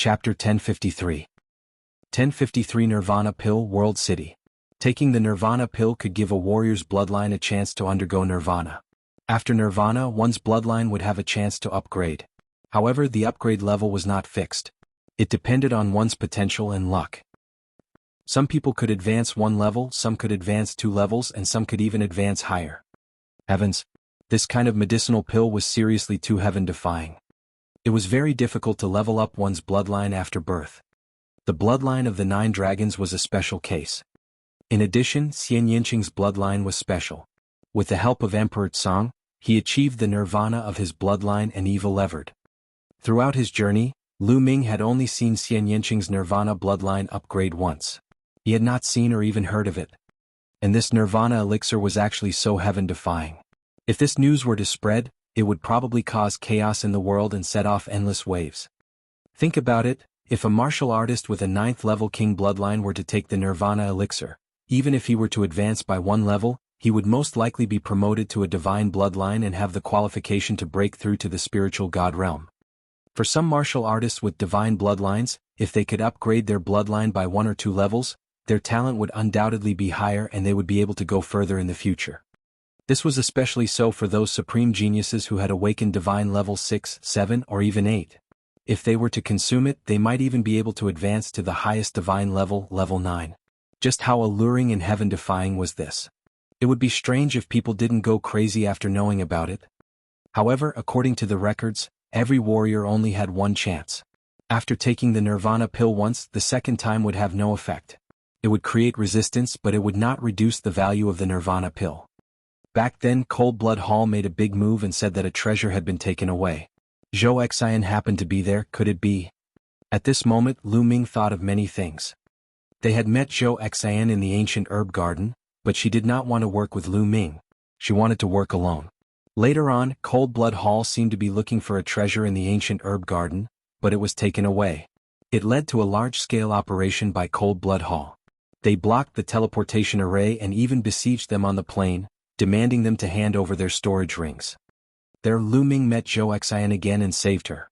Chapter 1053. 1053 Nirvana Pill World City. Taking the Nirvana pill could give a warrior's bloodline a chance to undergo Nirvana. After Nirvana, one's bloodline would have a chance to upgrade. However, the upgrade level was not fixed. It depended on one's potential and luck. Some people could advance 1 level, some could advance 2 levels, and some could even advance higher. Heavens! This kind of medicinal pill was seriously too heaven-defying. It was very difficult to level up one's bloodline after birth. The bloodline of the 9 dragons was a special case. In addition, Xian Yinqing's bloodline was special. With the help of Emperor Tsang, he achieved the nirvana of his bloodline and evil-levered. Throughout his journey, Lu Ming had only seen Xian Yinqing's nirvana bloodline upgrade once. He had not seen or even heard of it. And this nirvana elixir was actually so heaven-defying. If this news were to spread, it would probably cause chaos in the world and set off endless waves. Think about it, if a martial artist with a 9th level king bloodline were to take the nirvana elixir, even if he were to advance by 1 level, he would most likely be promoted to a divine bloodline and have the qualification to break through to the spiritual god realm. For some martial artists with divine bloodlines, if they could upgrade their bloodline by 1 or 2 levels, their talent would undoubtedly be higher and they would be able to go further in the future. This was especially so for those supreme geniuses who had awakened divine level 6, 7, or even 8. If they were to consume it, they might even be able to advance to the highest divine level, level 9. Just how alluring and heaven-defying was this? It would be strange if people didn't go crazy after knowing about it. However, according to the records, every warrior only had 1 chance. After taking the nirvana pill once, the second time would have no effect. It would create resistance, but it would not reduce the value of the nirvana pill. Back then, Cold Blood Hall made a big move and said that a treasure had been taken away. Zhou Xian happened to be there, could it be? At this moment, Lu Ming thought of many things. They had met Zhou Xian in the ancient herb garden, but she did not want to work with Lu Ming. She wanted to work alone. Later on, Cold Blood Hall seemed to be looking for a treasure in the ancient herb garden, but it was taken away. It led to a large-scale operation by Cold Blood Hall. They blocked the teleportation array and even besieged them on the plane, demanding them to hand over their storage rings. There Lu Ming met Zhou Xian again and saved her.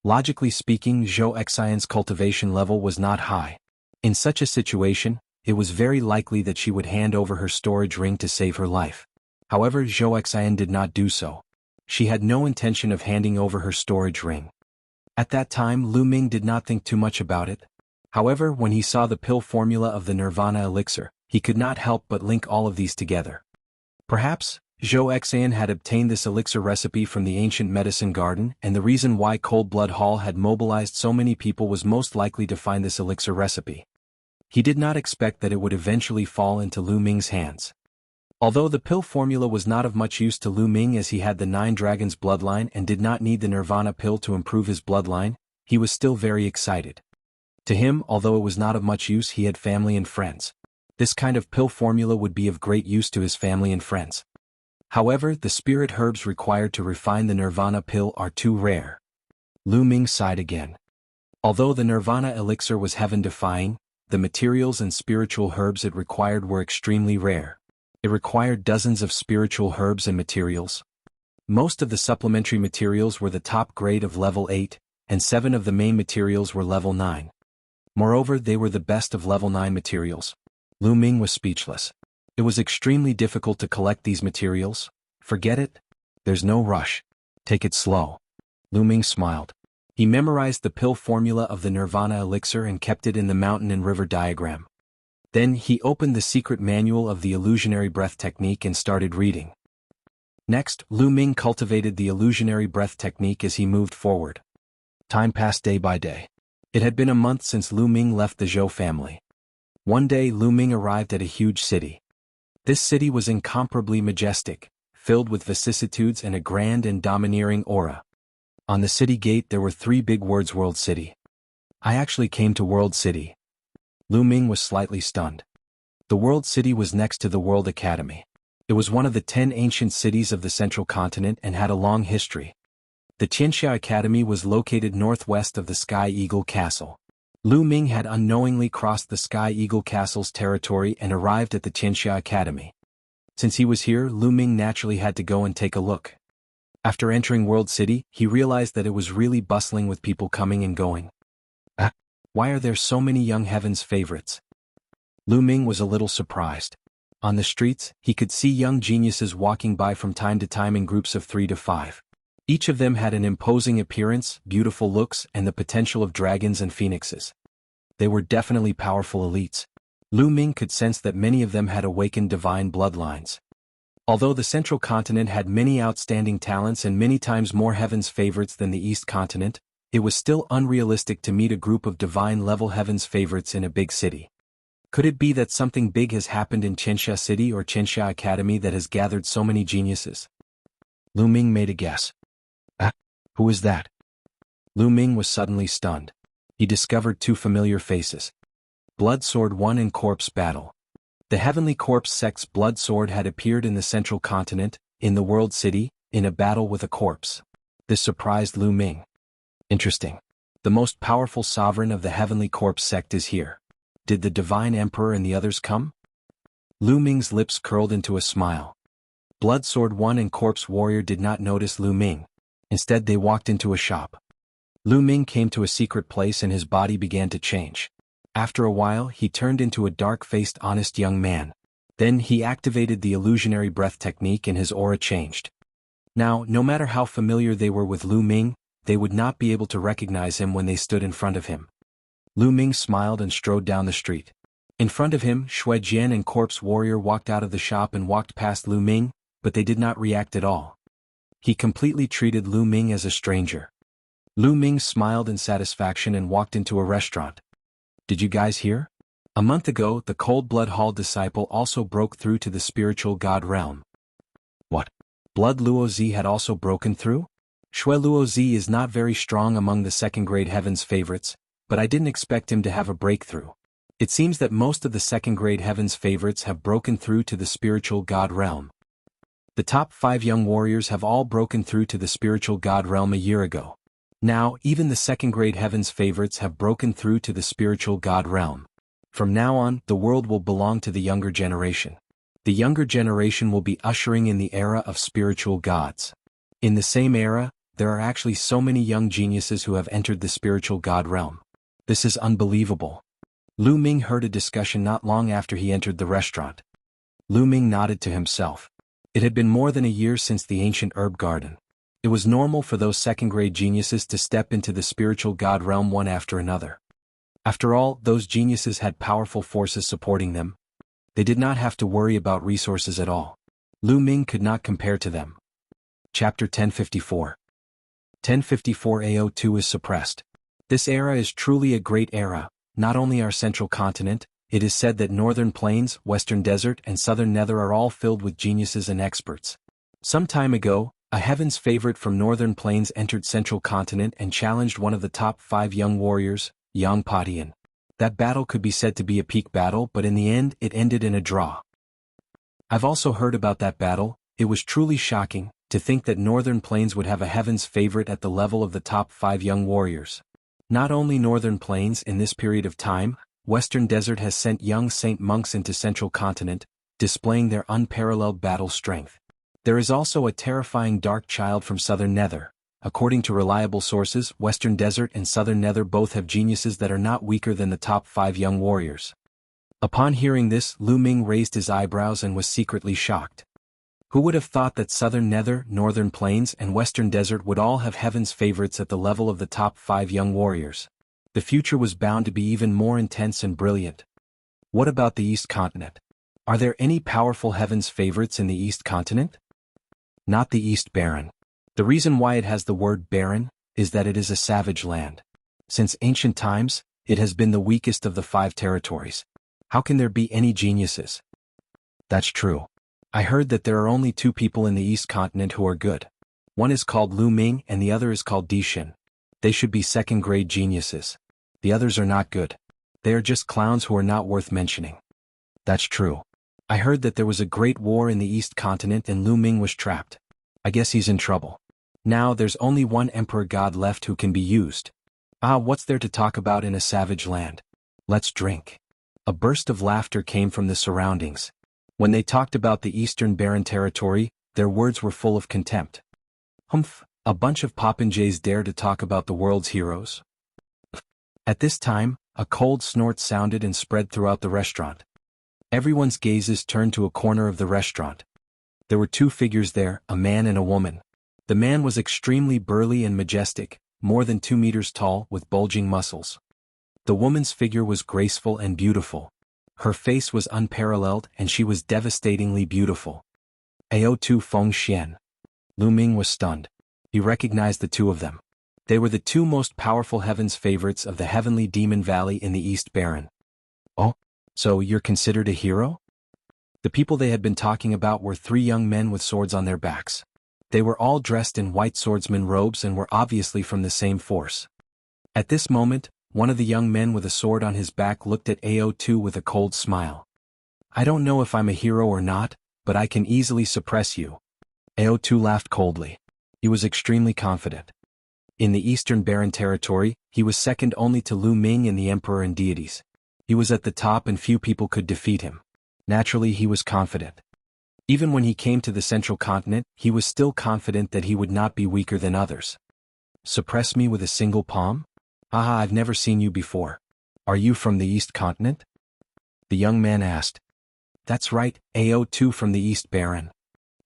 Logically speaking, Zhou Xian's cultivation level was not high. In such a situation, it was very likely that she would hand over her storage ring to save her life. However, Zhou Xian did not do so. She had no intention of handing over her storage ring. At that time, Lu Ming did not think too much about it. However, when he saw the pill formula of the nirvana elixir, he could not help but link all of these together. Perhaps, Zhou Xian had obtained this elixir recipe from the ancient medicine garden, and the reason why Cold Blood Hall had mobilized so many people was most likely to find this elixir recipe. He did not expect that it would eventually fall into Lu Ming's hands. Although the pill formula was not of much use to Lu Ming as he had the 9 dragons bloodline and did not need the nirvana pill to improve his bloodline, he was still very excited. To him, although it was not of much use, he had family and friends. This kind of pill formula would be of great use to his family and friends. However, the spirit herbs required to refine the nirvana pill are too rare. Lu Ming sighed again. Although the nirvana elixir was heaven-defying, the materials and spiritual herbs it required were extremely rare. It required dozens of spiritual herbs and materials. Most of the supplementary materials were the top grade of level 8, and 7 of the main materials were level 9. Moreover, they were the best of level 9 materials. Lu Ming was speechless. It was extremely difficult to collect these materials. Forget it. There's no rush. Take it slow. Lu Ming smiled. He memorized the pill formula of the nirvana elixir and kept it in the mountain and river diagram. Then he opened the secret manual of the illusionary breath technique and started reading. Next, Lu Ming cultivated the illusionary breath technique as he moved forward. Time passed day by day. It had been a month since Lu Ming left the Zhou family. One day Lu Ming arrived at a huge city. This city was incomparably majestic, filled with vicissitudes and a grand and domineering aura. On the city gate there were 3 big words: World City. I actually came to World City. Lu Ming was slightly stunned. The World City was next to the World Academy. It was one of the 10 ancient cities of the central continent and had a long history. The Qianxia Academy was located northwest of the Sky Eagle Castle. Lu Ming had unknowingly crossed the Sky Eagle Castle's territory and arrived at the Qianxia Academy. Since he was here, Lu Ming naturally had to go and take a look. After entering World City, he realized that it was really bustling with people coming and going. Why are there so many young heaven's favorites? Lu Ming was a little surprised. On the streets, he could see young geniuses walking by from time to time in groups of 3 to 5. Each of them had an imposing appearance, beautiful looks, and the potential of dragons and phoenixes. They were definitely powerful elites. Lu Ming could sense that many of them had awakened divine bloodlines. Although the Central Continent had many outstanding talents and many times more heaven's favorites than the East Continent, it was still unrealistic to meet a group of divine-level heaven's favorites in a big city. Could it be that something big has happened in Qianxia City or Qianxia Academy that has gathered so many geniuses? Lu Ming made a guess. Who is that? Lu Ming was suddenly stunned. He discovered 2 familiar faces. Blood Sword 1 and Corpse Battle. The Heavenly Corpse sect's Blood Sword had appeared in the Central Continent, in the World City, in a battle with a corpse. This surprised Lu Ming. Interesting. The most powerful sovereign of the Heavenly Corpse sect is here. Did the Divine Emperor and the others come? Lu Ming's lips curled into a smile. Blood Sword 1 and Corpse Warrior did not notice Lu Ming. Instead they walked into a shop. Lu Ming came to a secret place and his body began to change. After a while he turned into a dark-faced honest young man. Then he activated the illusionary breath technique and his aura changed. Now, no matter how familiar they were with Lu Ming, they would not be able to recognize him when they stood in front of him. Lu Ming smiled and strode down the street. In front of him, Shui Jian and Corpse Warrior walked out of the shop and walked past Lu Ming, but they did not react at all. He completely treated Lu Ming as a stranger. Lu Ming smiled in satisfaction and walked into a restaurant. Did you guys hear? A month ago, the Cold Blood Hall disciple also broke through to the spiritual god realm. What? Blood Luozi had also broken through? Shui Luozi is not very strong among the second-grade heaven's favorites, but I didn't expect him to have a breakthrough. It seems that most of the second-grade heaven's favorites have broken through to the spiritual god realm. The top 5 young warriors have all broken through to the spiritual god realm a year ago. Now, even the second-grade heaven's favorites have broken through to the spiritual god realm. From now on, the world will belong to the younger generation. The younger generation will be ushering in the era of spiritual gods. In the same era, there are actually so many young geniuses who have entered the spiritual god realm. This is unbelievable. Lu Ming heard a discussion not long after he entered the restaurant. Lu Ming nodded to himself. It had been more than a year since the ancient herb garden. It was normal for those second-grade geniuses to step into the spiritual god realm one after another. After all, those geniuses had powerful forces supporting them. They did not have to worry about resources at all. Lu Ming could not compare to them. Chapter 1054. 1054 AO2 is suppressed. This era is truly a great era, not only our central continent, it is said that northern plains, western desert and southern nether are all filled with geniuses and experts. Some time ago, a heaven's favorite from northern plains entered central continent and challenged one of the top 5 young warriors, Yang Patian. That battle could be said to be a peak battle, but in the end it ended in a draw. I've also heard about that battle. It was truly shocking to think that northern plains would have a heaven's favorite at the level of the top 5 young warriors. Not only northern plains in this period of time, western desert has sent young saint monks into central continent, displaying their unparalleled battle strength. There is also a terrifying dark child from southern nether. According to reliable sources, western desert and southern nether both have geniuses that are not weaker than the top 5 young warriors. Upon hearing this, Lu Ming raised his eyebrows and was secretly shocked. Who would have thought that southern nether, northern plains and western desert would all have heaven's favorites at the level of the top 5 young warriors? The future was bound to be even more intense and brilliant. What about the East Continent? Are there any powerful heaven's favorites in the East Continent? Not the East Baron. The reason why it has the word barren is that it is a savage land. Since ancient times, it has been the weakest of the 5 territories. How can there be any geniuses? That's true. I heard that there are only 2 people in the East Continent who are good. One is called Lu Ming and the other is called Dishin. They should be second-grade geniuses. The others are not good. They are just clowns who are not worth mentioning. That's true. I heard that there was a great war in the East Continent and Lu Ming was trapped. I guess he's in trouble. Now there's only one emperor god left who can be used. What's there to talk about in a savage land? Let's drink. A burst of laughter came from the surroundings. When they talked about the Eastern Barren Territory, their words were full of contempt. Humph, a bunch of popinjays dare to talk about the world's heroes? At this time, A cold snort sounded and spread throughout the restaurant. Everyone's gazes turned to a corner of the restaurant. There were two figures there, a man and a woman. The man was extremely burly and majestic, more than 2 meters tall, with bulging muscles. The woman's figure was graceful and beautiful. Her face was unparalleled and she was devastatingly beautiful. Ao2 Feng Xian. Lu Ming was stunned. He recognized the two of them. They were the two most powerful heaven's favorites of the heavenly demon valley in the East Baron. Oh, so you're considered a hero? The people they had been talking about were 3 young men with swords on their backs. They were all dressed in white swordsman robes and were obviously from the same force. At this moment, one of the young men with a sword on his back looked at Ao2 with a cold smile. I don't know if I'm a hero or not, but I can easily suppress you. Ao2 laughed coldly. He was extremely confident. In the Eastern Baron territory, he was second only to Lu Ming and the Emperor and deities. He was at the top and few people could defeat him. Naturally, he was confident. Even when he came to the Central Continent, he was still confident that he would not be weaker than others. Suppress me with a single palm? Haha, I've never seen you before. Are you from the East Continent? The young man asked. That's right, Ao2 from the East Baron.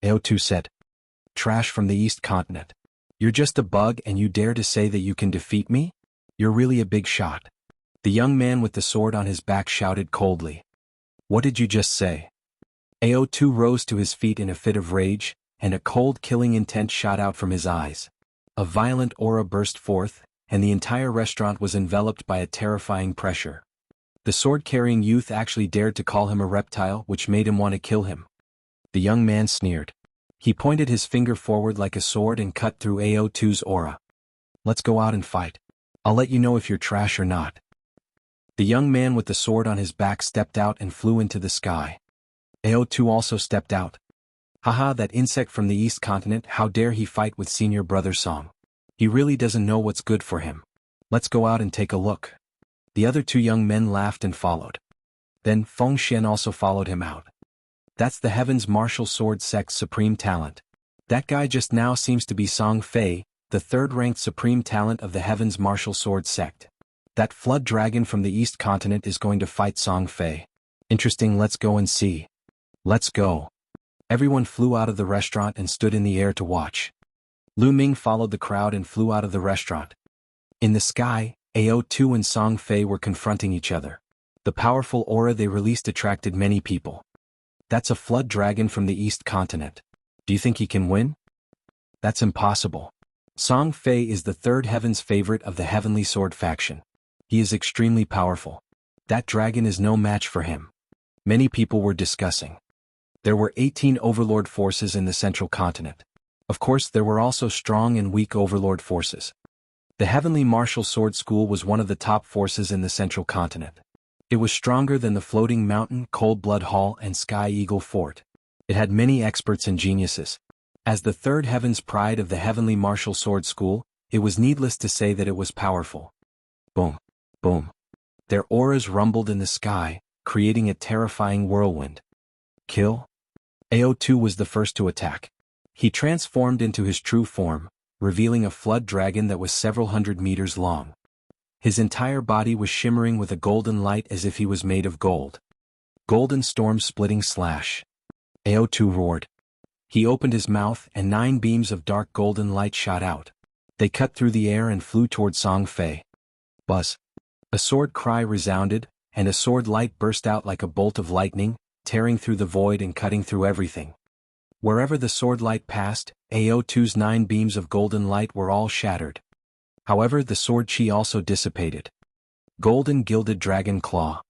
Ao2 said. Trash from the East Continent. You're just a bug and you dare to say that you can defeat me? You're really a big shot. The young man with the sword on his back shouted coldly. What did you just say? Ao2 rose to his feet in a fit of rage, and a cold killing intent shot out from his eyes. A violent aura burst forth, and the entire restaurant was enveloped by a terrifying pressure. The sword-carrying youth actually dared to call him a reptile, which made him want to kill him. The young man sneered. He pointed his finger forward like a sword and cut through Ao2's aura. Let's go out and fight. I'll let you know if you're trash or not. The young man with the sword on his back stepped out and flew into the sky. Ao2 also stepped out. Haha, that insect from the East Continent, how dare he fight with senior brother Song. He really doesn't know what's good for him. Let's go out and take a look. The other 2 young men laughed and followed. Then Feng Xian also followed him out. That's the Heaven's Martial Sword Sect's supreme talent. That guy just now seems to be Song Fei, the 3rd-ranked supreme talent of the Heaven's Martial Sword Sect. That flood dragon from the East Continent is going to fight Song Fei. Interesting, let's go and see. Let's go. Everyone flew out of the restaurant and stood in the air to watch. Lu Ming followed the crowd and flew out of the restaurant. In the sky, Ao2 and Song Fei were confronting each other. The powerful aura they released attracted many people. That's a flood dragon from the East Continent. Do you think he can win? That's impossible. Song Fei is the 3rd heaven's favorite of the Heavenly Sword faction. He is extremely powerful. That dragon is no match for him. Many people were discussing. There were 18 overlord forces in the Central Continent. Of course, there were also strong and weak overlord forces. The Heavenly Martial Sword School was one of the top forces in the Central Continent. It was stronger than the Floating Mountain, Cold Blood Hall, and Sky Eagle Fort. It had many experts and geniuses. As the 3rd heaven's pride of the Heavenly Martial Sword School, it was needless to say that it was powerful. Boom. Boom. Their auras rumbled in the sky, creating a terrifying whirlwind. Kill? Ao2 was the first to attack. He transformed into his true form, revealing a flood dragon that was several hundred meters long. His entire body was shimmering with a golden light as if he was made of gold. Golden storm splitting slash. Ao2 roared. He opened his mouth and 9 beams of dark golden light shot out. They cut through the air and flew toward Song Fei. Buzz. A sword cry resounded, and a sword light burst out like a bolt of lightning, tearing through the void and cutting through everything. Wherever the sword light passed, Ao2's 9 beams of golden light were all shattered. However, the sword chi also dissipated. Golden Gilded Dragon Claw.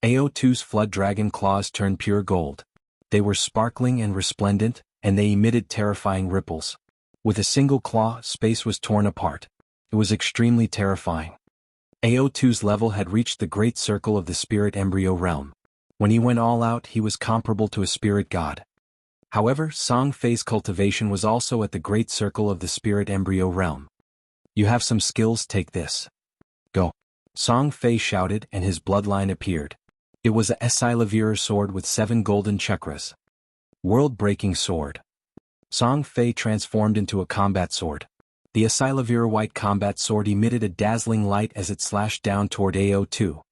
Ao2's flood dragon claws turned pure gold. They were sparkling and resplendent, and they emitted terrifying ripples. With a single claw, space was torn apart. It was extremely terrifying. Ao2's level had reached the great circle of the spirit embryo realm. When he went all out, he was comparable to a spirit god. However, Song Fei's cultivation was also at the great circle of the spirit embryo realm. You have some skills, take this. Go. Song Fei shouted and his bloodline appeared. It was a Silavirer sword with 7 golden chakras. World-breaking sword. Song Fei transformed into a combat sword. The Asilavira white combat sword emitted a dazzling light as it slashed down toward AO2.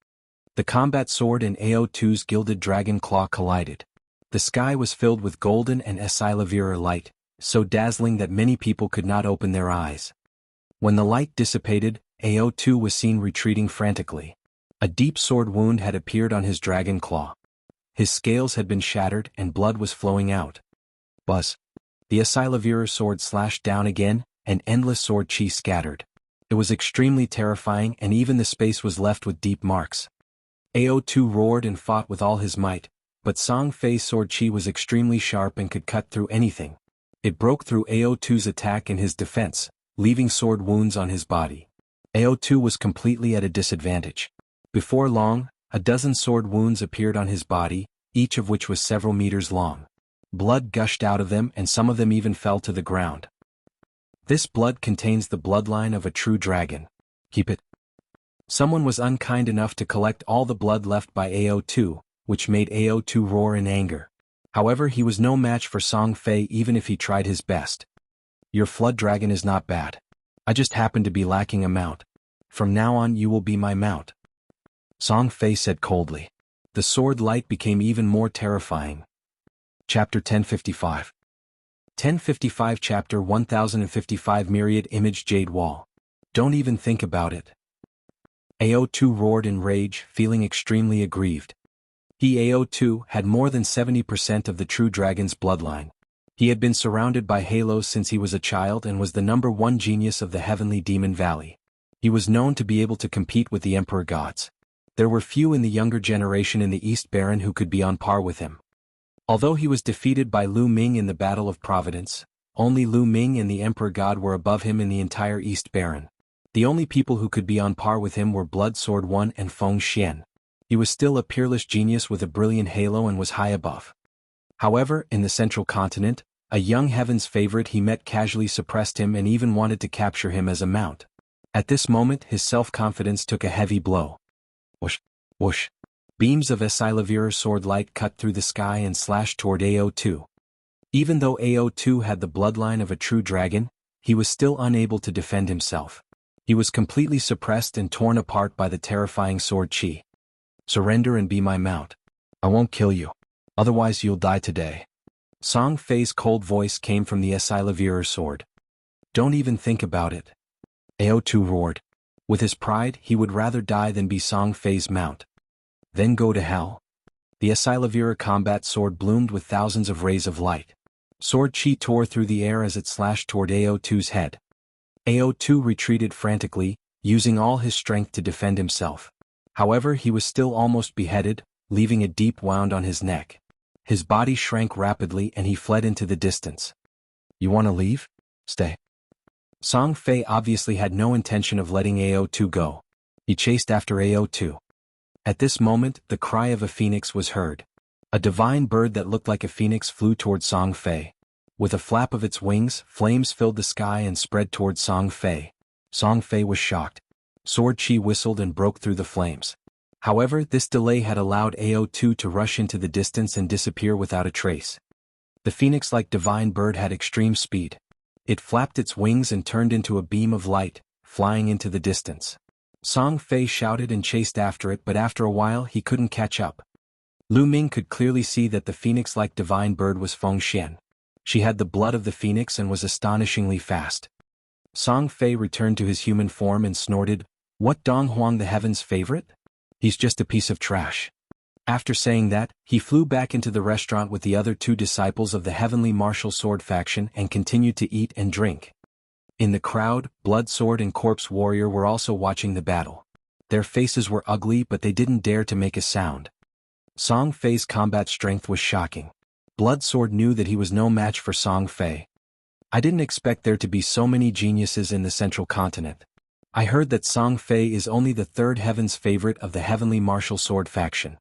The combat sword and AO2's gilded dragon claw collided. The sky was filled with golden and Asilavira light, so dazzling that many people could not open their eyes. When the light dissipated, AO2 was seen retreating frantically. A deep sword wound had appeared on his dragon claw. His scales had been shattered and blood was flowing out. Buzz. The Asilavira sword slashed down again, and endless sword chi scattered. It was extremely terrifying, and even the space was left with deep marks. AO2 roared and fought with all his might, but Song Fei's sword chi was extremely sharp and could cut through anything. It broke through AO2's attack and his defense, leaving sword wounds on his body. AO2 was completely at a disadvantage. Before long, a dozen sword wounds appeared on his body, each of which was several meters long. Blood gushed out of them and some of them even fell to the ground. This blood contains the bloodline of a true dragon. Keep it. Someone was unkind enough to collect all the blood left by AO2, which made AO2 roar in anger. However, he was no match for Song Fei even if he tried his best. Your flood dragon is not bad. I just happen to be lacking a mount. From now on you will be my mount. Song Fei said coldly. The sword light became even more terrifying. Chapter 1055. 1055 Chapter 1055 Myriad Image Jade Wall. Don't even think about it. AO2 roared in rage, feeling extremely aggrieved. He AO2 had more than 70% of the true dragon's bloodline. He had been surrounded by halos since he was a child and was the #1 genius of the Heavenly Demon Valley. He was known to be able to compete with the Emperor Gods. There were few in the younger generation in the East Baron who could be on par with him. Although he was defeated by Lu Ming in the Battle of Providence, only Lu Ming and the Emperor God were above him in the entire East Baron. The only people who could be on par with him were Blood Sword 1 and Feng Xian. He was still a peerless genius with a brilliant halo and was high above. However, in the Central Continent, a young Heaven's favorite he met casually suppressed him and even wanted to capture him as a mount. At this moment his self-confidence took a heavy blow. Whoosh, whoosh. Beams of Asilavira's sword light cut through the sky and slashed toward AO2. Even though AO2 had the bloodline of a true dragon, he was still unable to defend himself. He was completely suppressed and torn apart by the terrifying sword chi. Surrender and be my mount. I won't kill you. Otherwise you'll die today. Song Fei's cold voice came from the Asilavira's sword. Don't even think about it. AO2 roared. With his pride, he would rather die than be Song Fei's mount. Then go to hell. The Asilavira combat sword bloomed with thousands of rays of light. Sword chi tore through the air as it slashed toward AO2's head. AO2 retreated frantically, using all his strength to defend himself. However, he was still almost beheaded, leaving a deep wound on his neck. His body shrank rapidly and he fled into the distance. You want to leave? Stay. Song Fei obviously had no intention of letting AO2 go. He chased after AO2. At this moment, the cry of a phoenix was heard. A divine bird that looked like a phoenix flew toward Song Fei. With a flap of its wings, flames filled the sky and spread toward Song Fei. Song Fei was shocked. Sword chi whistled and broke through the flames. However, this delay had allowed AO2 to rush into the distance and disappear without a trace. The phoenix-like divine bird had extreme speed. It flapped its wings and turned into a beam of light, flying into the distance. Song Fei shouted and chased after it, but after a while he couldn't catch up. Lu Ming could clearly see that the phoenix-like divine bird was Feng Xian. She had the blood of the phoenix and was astonishingly fast. Song Fei returned to his human form and snorted, "What, Dong Huang the Heaven's favorite? He's just a piece of trash." After saying that, he flew back into the restaurant with the other 2 disciples of the Heavenly Martial Sword faction and continued to eat and drink. In the crowd, Blood Sword and Corpse Warrior were also watching the battle. Their faces were ugly but they didn't dare to make a sound. Song Fei's combat strength was shocking. Blood Sword knew that he was no match for Song Fei. I didn't expect there to be so many geniuses in the Central Continent. I heard that Song Fei is only the 3rd Heaven's favorite of the Heavenly Martial Sword faction.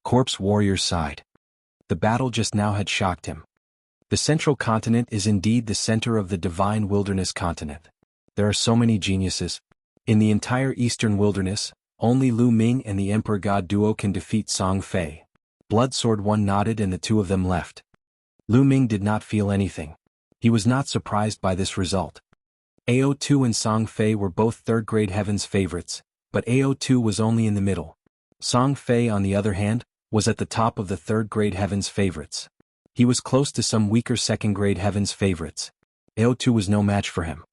Corpse Warrior sighed. The battle just now had shocked him. The Central Continent is indeed the center of the Divine Wilderness Continent. There are so many geniuses. In the entire Eastern Wilderness, only Lu Ming and the Emperor God duo can defeat Song Fei. Blood Sword 1 nodded and the 2 of them left. Lu Ming did not feel anything. He was not surprised by this result. AO2 and Song Fei were both third-grade heaven's favorites, but AO2 was only in the middle. Song Fei, on the other hand, was at the top of the third-grade heaven's favorites. He was close to some weaker second-grade heaven's favorites. AO2 was no match for him.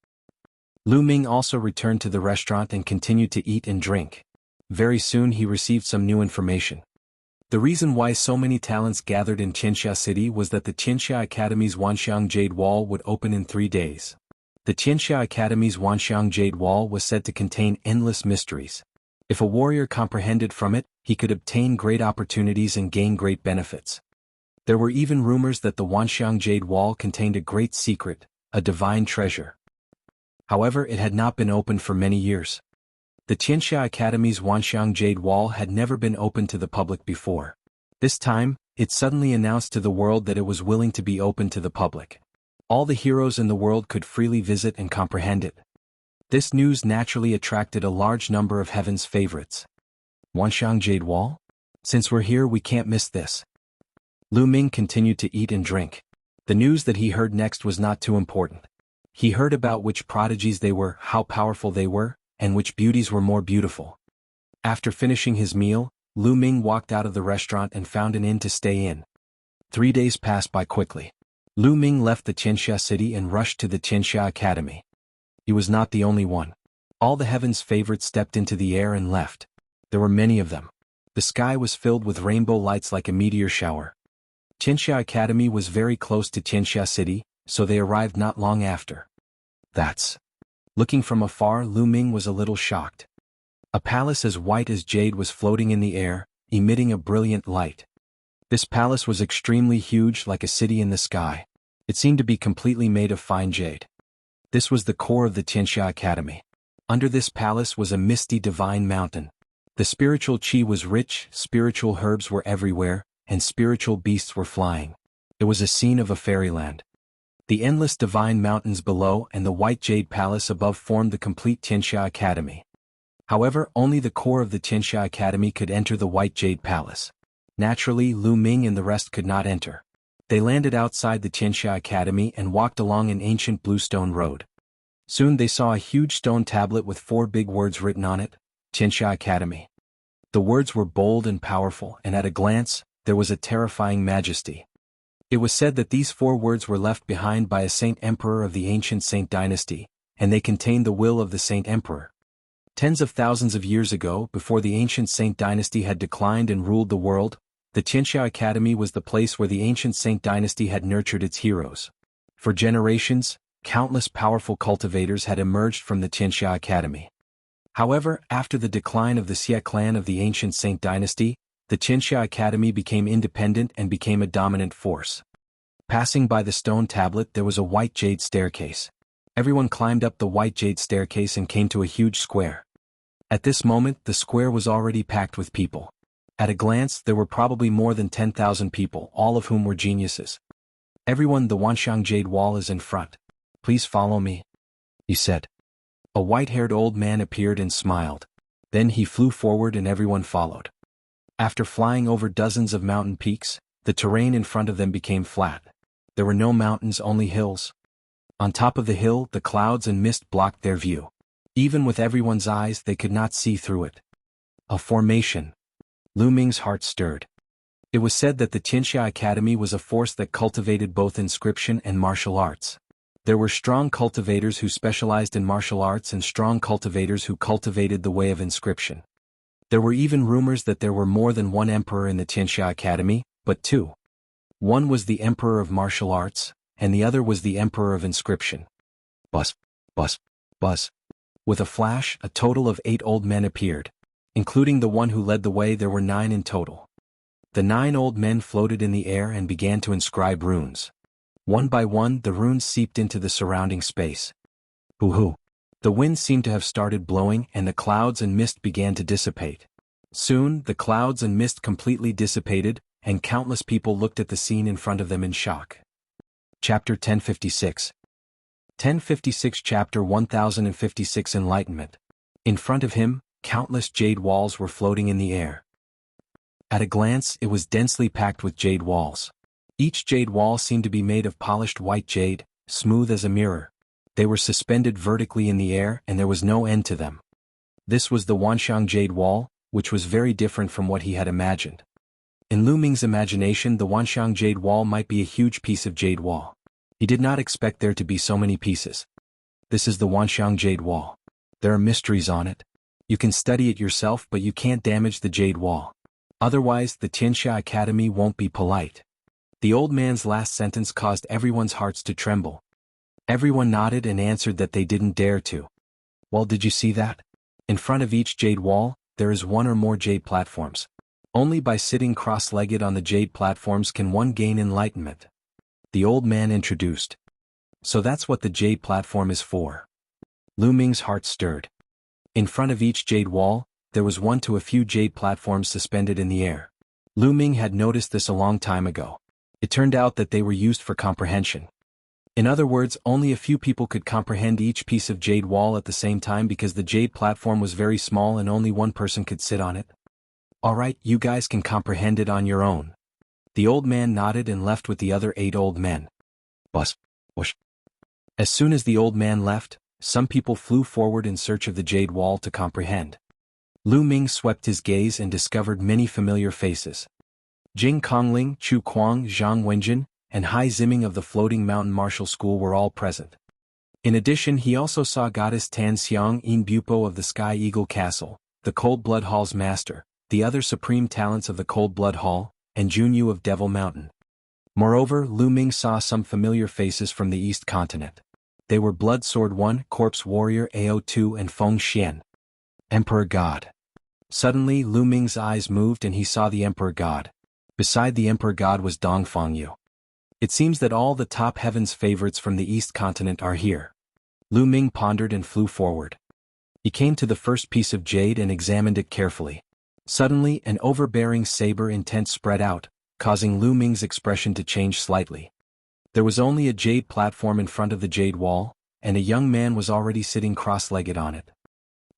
Lu Ming also returned to the restaurant and continued to eat and drink. Very soon he received some new information. The reason why so many talents gathered in Qianxia City was that the Qianxia Academy's Wanxiang Jade Wall would open in 3 days. The Qianxia Academy's Wanxiang Jade Wall was said to contain endless mysteries. If a warrior comprehended from it, he could obtain great opportunities and gain great benefits. There were even rumors that the Wanxiang Jade Wall contained a great secret, a divine treasure. However, it had not been opened for many years. The Qianxia Academy's Wanxiang Jade Wall had never been opened to the public before. This time, it suddenly announced to the world that it was willing to be open to the public. All the heroes in the world could freely visit and comprehend it. This news naturally attracted a large number of heaven's favorites. Wanxiang Jade Wall? Since we're here, we can't miss this. Lu Ming continued to eat and drink. The news that he heard next was not too important. He heard about which prodigies they were, how powerful they were, and which beauties were more beautiful. After finishing his meal, Lu Ming walked out of the restaurant and found an inn to stay in. 3 days passed by quickly. Lu Ming left the Qianxia city and rushed to the Qianxia Academy. He was not the only one. All the heaven's favorites stepped into the air and left. There were many of them. The sky was filled with rainbow lights like a meteor shower. Qianxia Academy was very close to Qianxia city, so they arrived not long after. Looking from afar, Lu Ming was a little shocked. A palace as white as jade was floating in the air, emitting a brilliant light. This palace was extremely huge, like a city in the sky. It seemed to be completely made of fine jade. This was the core of the Qianxia Academy. Under this palace was a misty divine mountain. The spiritual qi was rich, spiritual herbs were everywhere, and spiritual beasts were flying. It was a scene of a fairyland. The endless divine mountains below and the white jade palace above formed the complete Qianxia Academy. However, only the core of the Qianxia Academy could enter the white jade palace. Naturally, Lu Ming and the rest could not enter. They landed outside the Qianxia Academy and walked along an ancient bluestone road. Soon they saw a huge stone tablet with 4 big words written on it, Qianxia Academy. The words were bold and powerful, and at a glance, there was a terrifying majesty. It was said that these 4 words were left behind by a saint emperor of the ancient Saint dynasty, and they contained the will of the saint emperor. Tens of thousands of years ago, before the ancient Saint dynasty had declined and ruled the world, the Qianxia Academy was the place where the ancient Saint dynasty had nurtured its heroes. For generations, countless powerful cultivators had emerged from the Qianxia Academy. However, after the decline of the Xie clan of the ancient Saint dynasty, the Qianxia Academy became independent and became a dominant force. Passing by the stone tablet, there was a white jade staircase. Everyone climbed up the white jade staircase and came to a huge square. At this moment, the square was already packed with people. At a glance, there were probably more than 10,000 people, all of whom were geniuses. Everyone, the Wanxiang Jade Wall is in front. Please follow me, he said. A white-haired old man appeared and smiled. Then he flew forward and everyone followed. After flying over dozens of mountain peaks, the terrain in front of them became flat. There were no mountains, only hills. On top of the hill, the clouds and mist blocked their view. Even with everyone's eyes, they could not see through it. A formation. Lu Ming's heart stirred. It was said that the Qianxia Academy was a force that cultivated both inscription and martial arts. There were strong cultivators who specialized in martial arts and strong cultivators who cultivated the way of inscription. There were even rumors that there were more than one emperor in the Qianxia Academy, but 2. One was the emperor of martial arts, and the other was the emperor of inscription. Buzz, buzz, buzz. With a flash, a total of 8 old men appeared. Including the one who led the way, there were 9 in total. The 9 old men floated in the air and began to inscribe runes. One by one, the runes seeped into the surrounding space. Hoo-hoo. The wind seemed to have started blowing and the clouds and mist began to dissipate. Soon, the clouds and mist completely dissipated, and countless people looked at the scene in front of them in shock. Chapter 1056. 1056 Chapter 1056 Enlightenment. In front of him, countless jade walls were floating in the air. At a glance, it was densely packed with jade walls. Each jade wall seemed to be made of polished white jade, smooth as a mirror. They were suspended vertically in the air and there was no end to them. This was the Wanxiang Jade Wall, which was very different from what he had imagined. In Lu Ming's imagination, the Wanxiang Jade Wall might be a huge piece of jade wall. He did not expect there to be so many pieces. This is the Wanxiang Jade Wall. There are mysteries on it. You can study it yourself, but you can't damage the Jade Wall. Otherwise, the Tianxia Academy won't be polite. The old man's last sentence caused everyone's hearts to tremble. Everyone nodded and answered that they didn't dare to. Well, did you see that? In front of each jade wall, there is one or more jade platforms. Only by sitting cross-legged on the jade platforms can one gain enlightenment. The old man introduced. So that's what the jade platform is for. Lu Ming's heart stirred. In front of each jade wall, there was one to a few jade platforms suspended in the air. Lu Ming had noticed this a long time ago. It turned out that they were used for comprehension. In other words, only a few people could comprehend each piece of jade wall at the same time because the jade platform was very small and only one person could sit on it. Alright, you guys can comprehend it on your own. The old man nodded and left with the other 8 old men. Bus. Whoosh. As soon as the old man left, some people flew forward in search of the jade wall to comprehend. Lu Ming swept his gaze and discovered many familiar faces. Jing Kongling, Chu Kuang, Zhang Wenjin, and Hai Ziming of the Floating Mountain Martial School were all present. In addition, he also saw Goddess Tan Xiang In Bupo of the Sky Eagle Castle, the Cold Blood Hall's master, the other supreme talents of the Cold Blood Hall, and Junyu of Devil Mountain. Moreover, Lu Ming saw some familiar faces from the East Continent. They were Blood Sword 1, Corpse Warrior AO2 and Feng Xian. Emperor God. Suddenly, Lu Ming's eyes moved and he saw the Emperor God. Beside the Emperor God was Dong Fengyu. It seems that all the top heavens favorites from the East Continent are here. Lu Ming pondered and flew forward. He came to the first piece of jade and examined it carefully. Suddenly, an overbearing saber intent spread out, causing Lu Ming's expression to change slightly. There was only a jade platform in front of the jade wall, and a young man was already sitting cross-legged on it.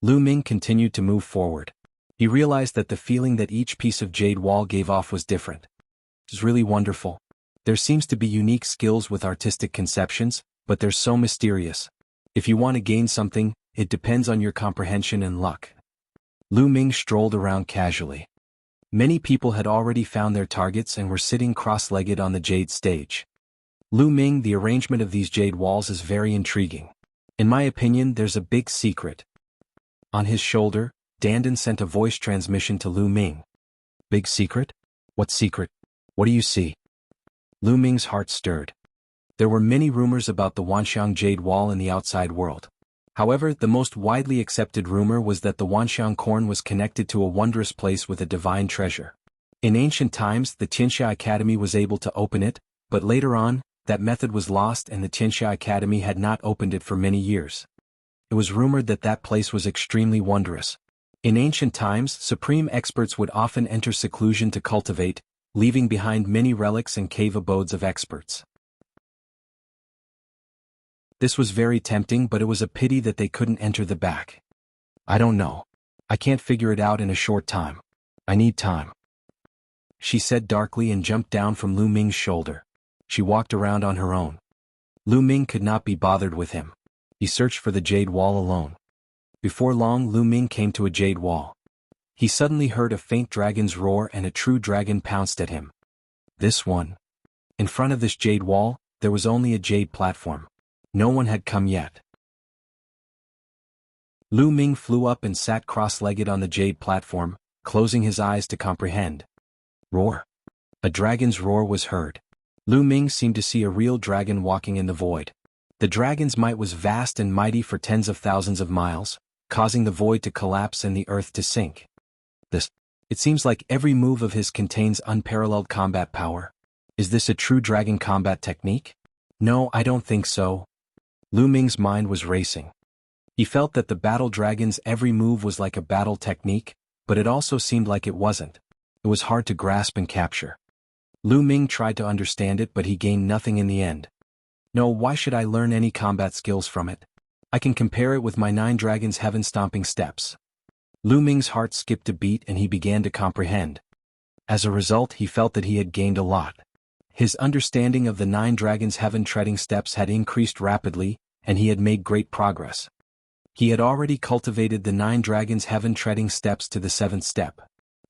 Lu Ming continued to move forward. He realized that the feeling that each piece of jade wall gave off was different. It was really wonderful. There seems to be unique skills with artistic conceptions, but they're so mysterious. If you want to gain something, it depends on your comprehension and luck. Lu Ming strolled around casually. Many people had already found their targets and were sitting cross-legged on the jade stage. Lu Ming, the arrangement of these jade walls is very intriguing. In my opinion, there's a big secret. On his shoulder, Dandan sent a voice transmission to Lu Ming. Big secret? What secret? What do you see? Lu Ming's heart stirred. There were many rumors about the Wanxiang Jade Wall in the outside world. However, the most widely accepted rumor was that the Wanxiang Corn was connected to a wondrous place with a divine treasure. In ancient times, the Tianxia Academy was able to open it, but later on, that method was lost and the Tianxia Academy had not opened it for many years. It was rumored that that place was extremely wondrous. In ancient times, supreme experts would often enter seclusion to cultivate, leaving behind many relics and cave abodes of experts. This was very tempting, but it was a pity that they couldn't enter the back. I don't know. I can't figure it out in a short time. I need time. She said darkly and jumped down from Lu Ming's shoulder. She walked around on her own. Lu Ming could not be bothered with him. He searched for the jade wall alone. Before long, Lu Ming came to a jade wall. He suddenly heard a faint dragon's roar and a true dragon pounced at him. This one. In front of this jade wall, there was only a jade platform. No one had come yet. Lu Ming flew up and sat cross-legged on the jade platform, closing his eyes to comprehend. Roar. A dragon's roar was heard. Lu Ming seemed to see a real dragon walking in the void. The dragon's might was vast and mighty for tens of thousands of miles, causing the void to collapse and the earth to sink. It seems like every move of his contains unparalleled combat power. Is this a true dragon combat technique? No, I don't think so. Lu Ming's mind was racing. He felt that the battle dragon's every move was like a battle technique, but it also seemed like it wasn't. It was hard to grasp and capture. Lu Ming tried to understand it, but he gained nothing in the end. No, why should I learn any combat skills from it? I can compare it with my 9 dragons' heaven-stomping steps. Lu Ming's heart skipped a beat and he began to comprehend. As a result, he felt that he had gained a lot. His understanding of the 9 dragons' heaven-treading steps had increased rapidly, and he had made great progress. He had already cultivated the 9 dragons' heaven-treading steps to the 7th step.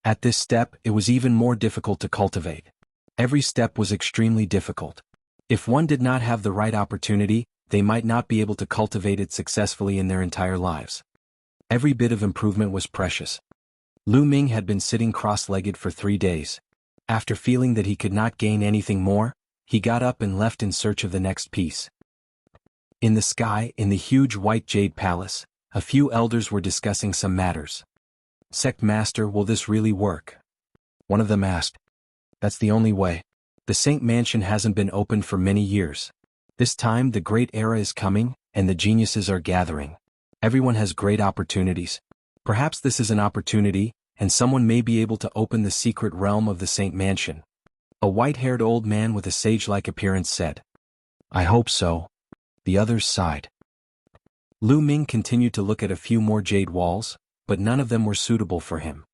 At this step, it was even more difficult to cultivate. Every step was extremely difficult. If one did not have the right opportunity, they might not be able to cultivate it successfully in their entire lives. Every bit of improvement was precious. Lu Ming had been sitting cross-legged for 3 days. After feeling that he could not gain anything more, he got up and left in search of the next piece. In the sky, in the huge white jade palace, a few elders were discussing some matters. "Sect Master, will this really work?" One of them asked. "That's the only way. The Saint Mansion hasn't been opened for many years. This time the great era is coming, and the geniuses are gathering. Everyone has great opportunities. Perhaps this is an opportunity, and someone may be able to open the secret realm of the Saint Mansion." A white-haired old man with a sage-like appearance said. "I hope so." The others sighed. Lu Ming continued to look at a few more jade walls, but none of them were suitable for him.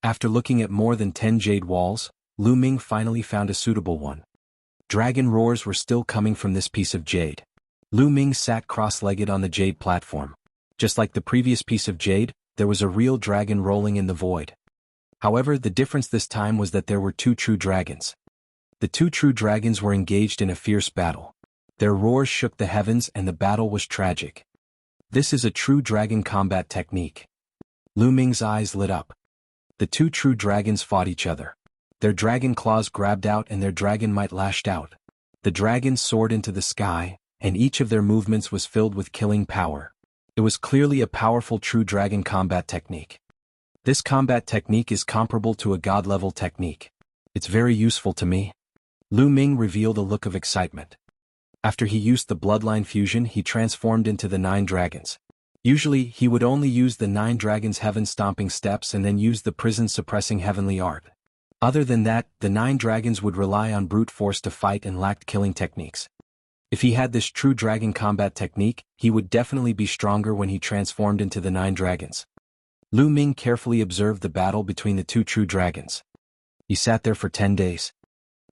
After looking at more than 10 jade walls, Lu Ming finally found a suitable one. Dragon roars were still coming from this piece of jade. Lu Ming sat cross-legged on the jade platform. Just like the previous piece of jade, there was a real dragon rolling in the void. However, the difference this time was that there were 2 true dragons. The 2 true dragons were engaged in a fierce battle. Their roars shook the heavens and the battle was tragic. This is a true dragon combat technique. Lu Ming's eyes lit up. The 2 true dragons fought each other. Their dragon claws grabbed out and their dragon might lashed out. The dragons soared into the sky, and each of their movements was filled with killing power. It was clearly a powerful true dragon combat technique. This combat technique is comparable to a god-level technique. It's very useful to me. Lu Ming revealed a look of excitement. After he used the bloodline fusion, he transformed into the 9 dragons. Usually, he would only use the 9 dragons' heaven-stomping steps and then use the prison-suppressing heavenly art. Other than that, the 9 dragons would rely on brute force to fight and lacked killing techniques. If he had this true dragon combat technique, he would definitely be stronger when he transformed into the 9 dragons. Lu Ming carefully observed the battle between the 2 true dragons. He sat there for 10 days.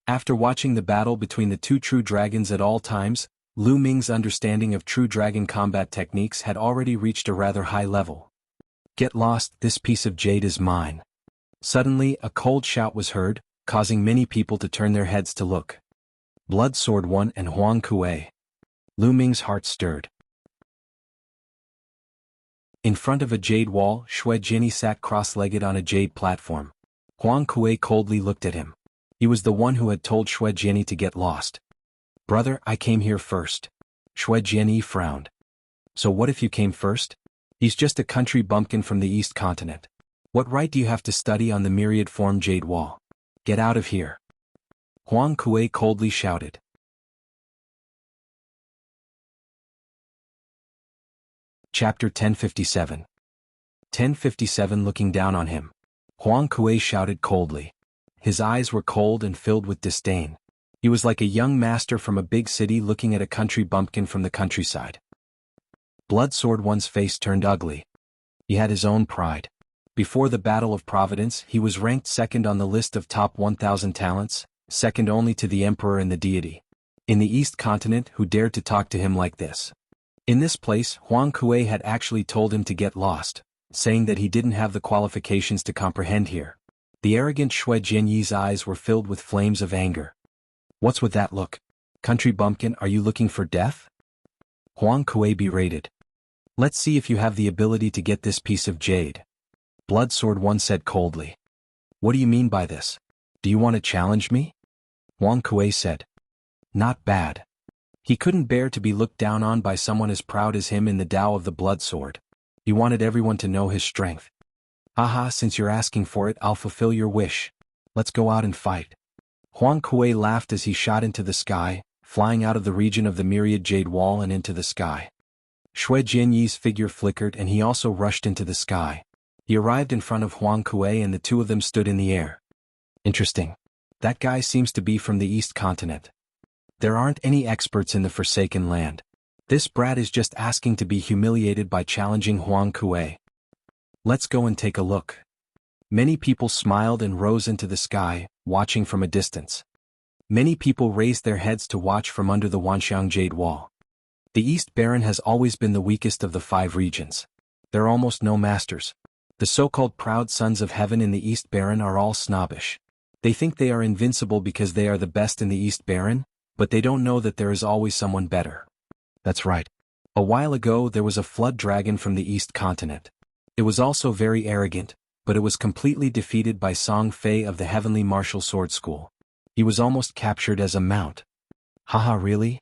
After watching the battle between the 2 true dragons at all times, Lu Ming's understanding of true dragon combat techniques had already reached a rather high level. "Get lost, this piece of jade is mine." Suddenly, a cold shout was heard, causing many people to turn their heads to look. Blood Sword 1 and Huang Kuei. Lu Ming's heart stirred. In front of a jade wall, Shui Jinyi sat cross-legged on a jade platform. Huang Kuei coldly looked at him. He was the one who had told Shui Jinyi to get lost. "Brother, I came here first." Shui Jinyi frowned. "So what if you came first? He's just a country bumpkin from the East Continent. What right do you have to study on the myriad-form jade wall? Get out of here." Huang Kuei coldly shouted. Chapter 1057. 1057 Looking down on him. Huang Kuei shouted coldly. His eyes were cold and filled with disdain. He was like a young master from a big city looking at a country bumpkin from the countryside. Blood Sword 1's face turned ugly. He had his own pride. Before the Battle of Providence, he was ranked second on the list of top 1,000 talents, second only to the Emperor and the deity. In the East Continent, who dared to talk to him like this? In this place, Huang Kuei had actually told him to get lost, saying that he didn't have the qualifications to comprehend here. The arrogant Shui Jinyi's eyes were filled with flames of anger. "What's with that look? Country bumpkin, are you looking for death?" Huang Kuei berated. "Let's see if you have the ability to get this piece of jade." Blood Sword 1 said coldly. "What do you mean by this? Do you want to challenge me?" Huang Kuei said. "Not bad." He couldn't bear to be looked down on by someone as proud as him in the Tao of the Blood Sword. He wanted everyone to know his strength. "Haha, since you're asking for it, I'll fulfill your wish. Let's go out and fight." Huang Kuei laughed as he shot into the sky, flying out of the region of the myriad jade wall and into the sky. Shui Jinyi's figure flickered and he also rushed into the sky. He arrived in front of Huang Kuei and the 2 of them stood in the air. "Interesting. That guy seems to be from the East Continent. There aren't any experts in the Forsaken Land. This brat is just asking to be humiliated by challenging Huang Kuei. Let's go and take a look." Many people smiled and rose into the sky, watching from a distance. Many people raised their heads to watch from under the Wanxiang Jade Wall. The East Baron has always been the weakest of the 5 regions. There are almost no masters. The so-called proud sons of heaven in the East Baron are all snobbish. They think they are invincible because they are the best in the East Baron, but they don't know that there is always someone better. That's right. A while ago there was a flood dragon from the East continent. It was also very arrogant, but it was completely defeated by Song Fei of the Heavenly Martial Sword School. He was almost captured as a mount. Haha, really?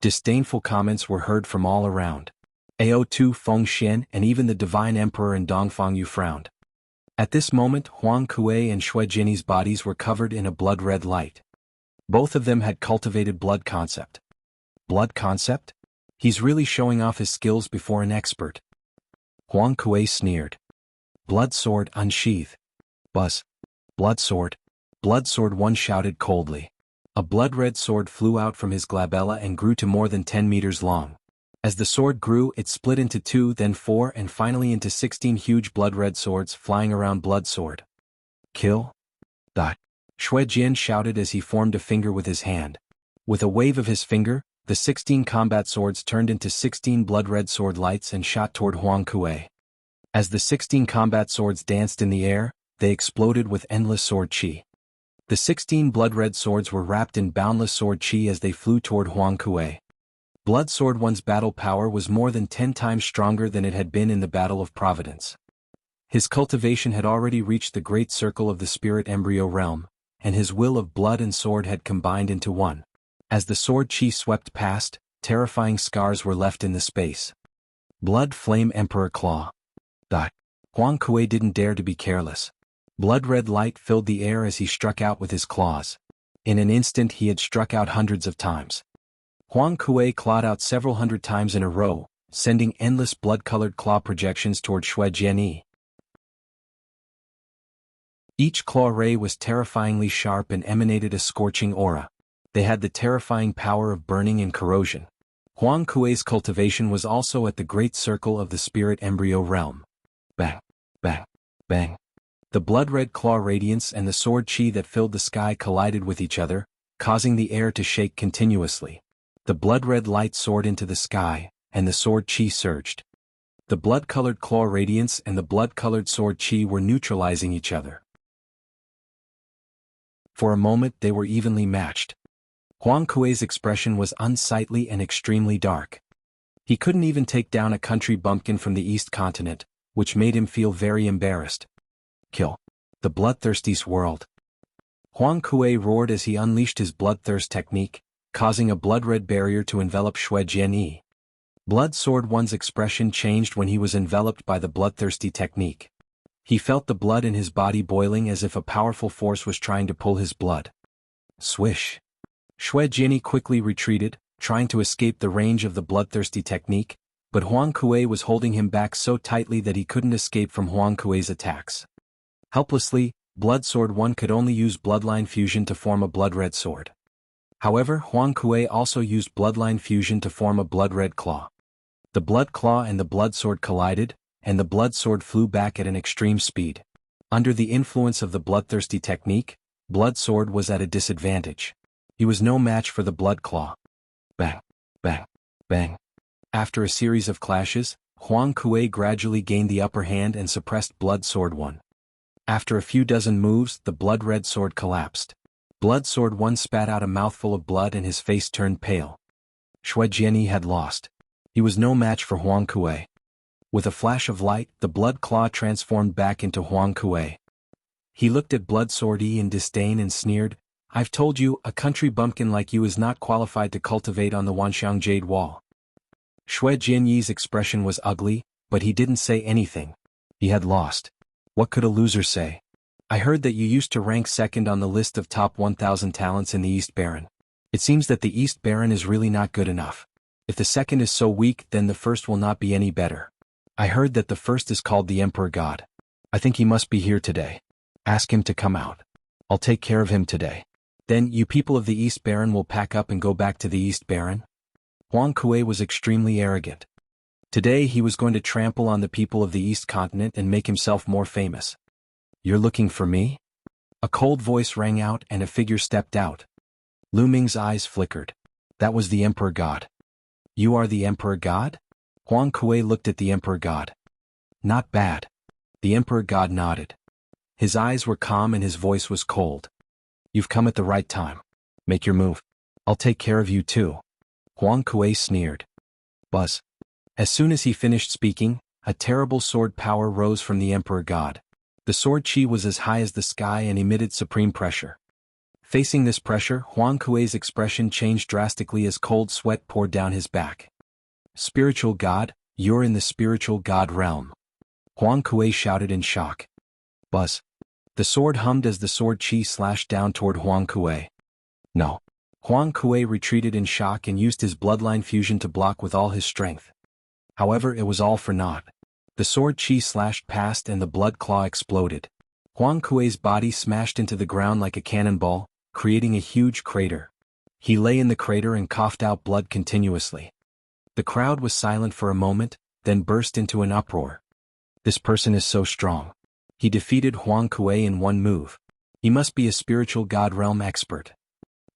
Disdainful comments were heard from all around. Ao2 Feng Xian and even the Divine Emperor and Dongfang Yu frowned. At this moment Huang Kuei and Shui Jinyi's bodies were covered in a blood-red light. Both of them had cultivated blood concept. Blood concept? He's really showing off his skills before an expert. Huang Kuei sneered. Blood sword unsheath. Buzz. Blood sword. Blood sword, one shouted coldly. A blood-red sword flew out from his glabella and grew to more than 10 meters long. As the sword grew, it split into 2, then 4, and finally into 16 huge blood-red swords flying around blood sword. Kill? Shui Jian shouted as he formed a finger with his hand. With a wave of his finger, the 16 combat swords turned into 16 blood-red sword lights and shot toward Huang Kuei. As the 16 combat swords danced in the air, they exploded with endless sword qi. The 16 blood-red swords were wrapped in boundless sword qi as they flew toward Huang Kuei. Blood Sword One's battle power was more than 10 times stronger than it had been in the Battle of Providence. His cultivation had already reached the great circle of the spirit embryo realm, and his will of blood and sword had combined into one. As the sword qi swept past, terrifying scars were left in the space. Blood Flame Emperor Claw. Huang Kuei didn't dare to be careless. Blood-red light filled the air as he struck out with his claws. In an instant he had struck out hundreds of times. Huang Kuei clawed out several hundred times in a row, sending endless blood-colored claw projections toward Shui Jinyi. Each claw ray was terrifyingly sharp and emanated a scorching aura. They had the terrifying power of burning and corrosion. Huang Kuei's cultivation was also at the great circle of the spirit embryo realm. Bang, bang, bang. The blood-red claw radiance and the sword qi that filled the sky collided with each other, causing the air to shake continuously. The blood-red light soared into the sky, and the sword qi surged. The blood-colored claw radiance and the blood-colored sword qi were neutralizing each other. For a moment they were evenly matched. Huang Kuei's expression was unsightly and extremely dark. He couldn't even take down a country bumpkin from the East continent, which made him feel very embarrassed. Kill. The bloodthirsty's world. Huang Kuei roared as he unleashed his bloodthirst technique, causing a blood-red barrier to envelop Shui Jinyi. Blood Sword One's expression changed when he was enveloped by the bloodthirsty technique. He felt the blood in his body boiling as if a powerful force was trying to pull his blood. Swish. Shui Jinyi quickly retreated, trying to escape the range of the bloodthirsty technique, but Huang Kuei was holding him back so tightly that he couldn't escape from Huang Kuei's attacks. Helplessly, Blood Sword One could only use bloodline fusion to form a blood-red sword. However, Huang Kuei also used bloodline fusion to form a blood-red claw. The blood claw and the blood sword collided, and the blood sword flew back at an extreme speed. Under the influence of the bloodthirsty technique, Blood Sword was at a disadvantage. He was no match for the blood claw. Bang, bang, bang. After a series of clashes, Huang Kuei gradually gained the upper hand and suppressed Blood Sword One. After a few dozen moves, the blood-red sword collapsed. Blood Sword One spat out a mouthful of blood and his face turned pale. Shui Jinyi had lost. He was no match for Huang Kuei. With a flash of light, the blood claw transformed back into Huang Kuei. He looked at Blood Sword E in disdain and sneered, "I've told you, a country bumpkin like you is not qualified to cultivate on the Wanxiang Jade Wall." Shui Jinyi's expression was ugly, but he didn't say anything. He had lost. What could a loser say? I heard that you used to rank second on the list of top 1,000 talents in the East Baron. It seems that the East Baron is really not good enough. If the second is so weak, then the first will not be any better. I heard that the first is called the Emperor God. I think he must be here today. Ask him to come out. I'll take care of him today. Then you people of the East Baron will pack up and go back to the East Baron? Huang Kuei was extremely arrogant. Today he was going to trample on the people of the East Continent and make himself more famous. You're looking for me? A cold voice rang out and a figure stepped out. Lu Ming's eyes flickered. That was the Emperor God. You are the Emperor God? Huang Kuei looked at the Emperor God. Not bad. The Emperor God nodded. His eyes were calm and his voice was cold. You've come at the right time. Make your move. I'll take care of you too. Huang Kuei sneered. Buzz. As soon as he finished speaking, a terrible sword power rose from the Emperor God. The sword chi was as high as the sky and emitted supreme pressure. Facing this pressure, Huang Kuei's expression changed drastically as cold sweat poured down his back. Spiritual God, you're in the spiritual God realm. Huang Kuei shouted in shock. Buzz. The sword hummed as the sword chi slashed down toward Huang Kuei. No. Huang Kuei retreated in shock and used his bloodline fusion to block with all his strength. However, it was all for naught. The sword chi slashed past and the blood claw exploded. Huang Kuei's body smashed into the ground like a cannonball, creating a huge crater. He lay in the crater and coughed out blood continuously. The crowd was silent for a moment, then burst into an uproar. This person is so strong. He defeated Huang Kuei in one move. He must be a spiritual God realm expert.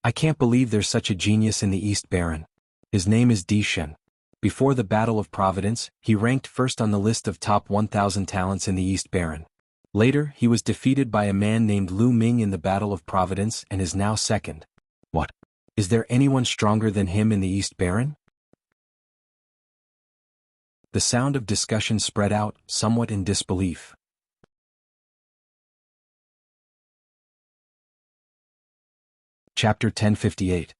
I can't believe there's such a genius in the East Baron. His name is Di Shen. Before the Battle of Providence, he ranked first on the list of top 1,000 talents in the East Baron. Later, he was defeated by a man named Lu Ming in the Battle of Providence and is now second. What? Is there anyone stronger than him in the East Baron? The sound of discussion spread out, somewhat in disbelief. Chapter 1058.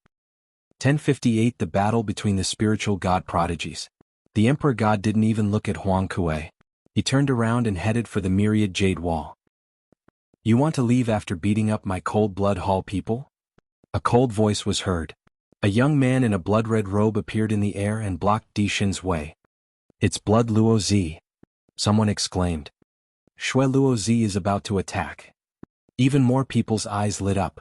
1058 The battle between the spiritual god prodigies. The Emperor God didn't even look at Huang Kuei. He turned around and headed for the myriad jade wall. You want to leave after beating up my cold blood hall people? A cold voice was heard. A young man in a blood-red robe appeared in the air and blocked Di Shen's way. It's Blood Luo Zi. Someone exclaimed. Shui Luo Zi is about to attack. Even more people's eyes lit up.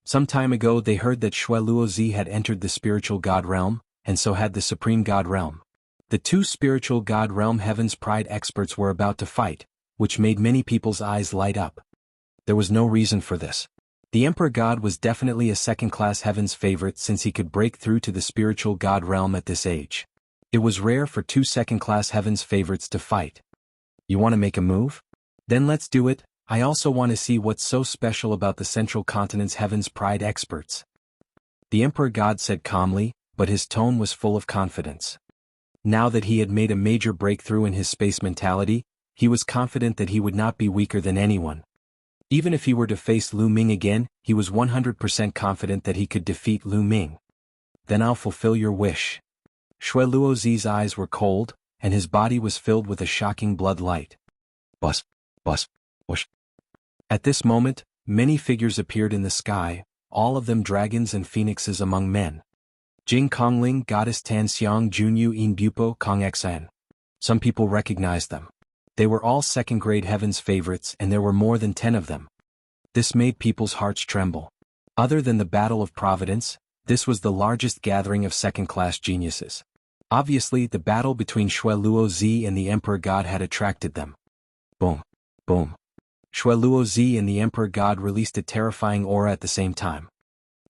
Some time ago they heard that Shui Luo Zi had entered the spiritual god realm, and so had the supreme god realm. The two spiritual god realm heaven's pride experts were about to fight, which made many people's eyes light up. There was no reason for this. The Emperor God was definitely a second-class heaven's favorite since he could break through to the spiritual god realm at this age. It was rare for two second-class heaven's favorites to fight. You want to make a move? Then let's do it. I also want to see what's so special about the Central Continent's heaven's pride experts. The Emperor God said calmly, but his tone was full of confidence. Now that he had made a major breakthrough in his space mentality, he was confident that he would not be weaker than anyone. Even if he were to face Lu Ming again, he was 100% confident that he could defeat Lu Ming. Then I'll fulfill your wish. Shui Luo Zi's eyes were cold, and his body was filled with a shocking blood light. Buzz, buzz, whoosh. At this moment, many figures appeared in the sky, all of them dragons and phoenixes among men. Jing Kongling, Goddess Tan Xiang, Junyu In Bupo, Kong Xan. Some people recognized them. They were all second-grade heaven's favorites and there were more than 10 of them. This made people's hearts tremble. Other than the Battle of Providence, this was the largest gathering of second-class geniuses. Obviously, the battle between Shui Luo Zi and the Emperor God had attracted them. Boom. Boom. Shui Luo Zi and the Emperor God released a terrifying aura at the same time.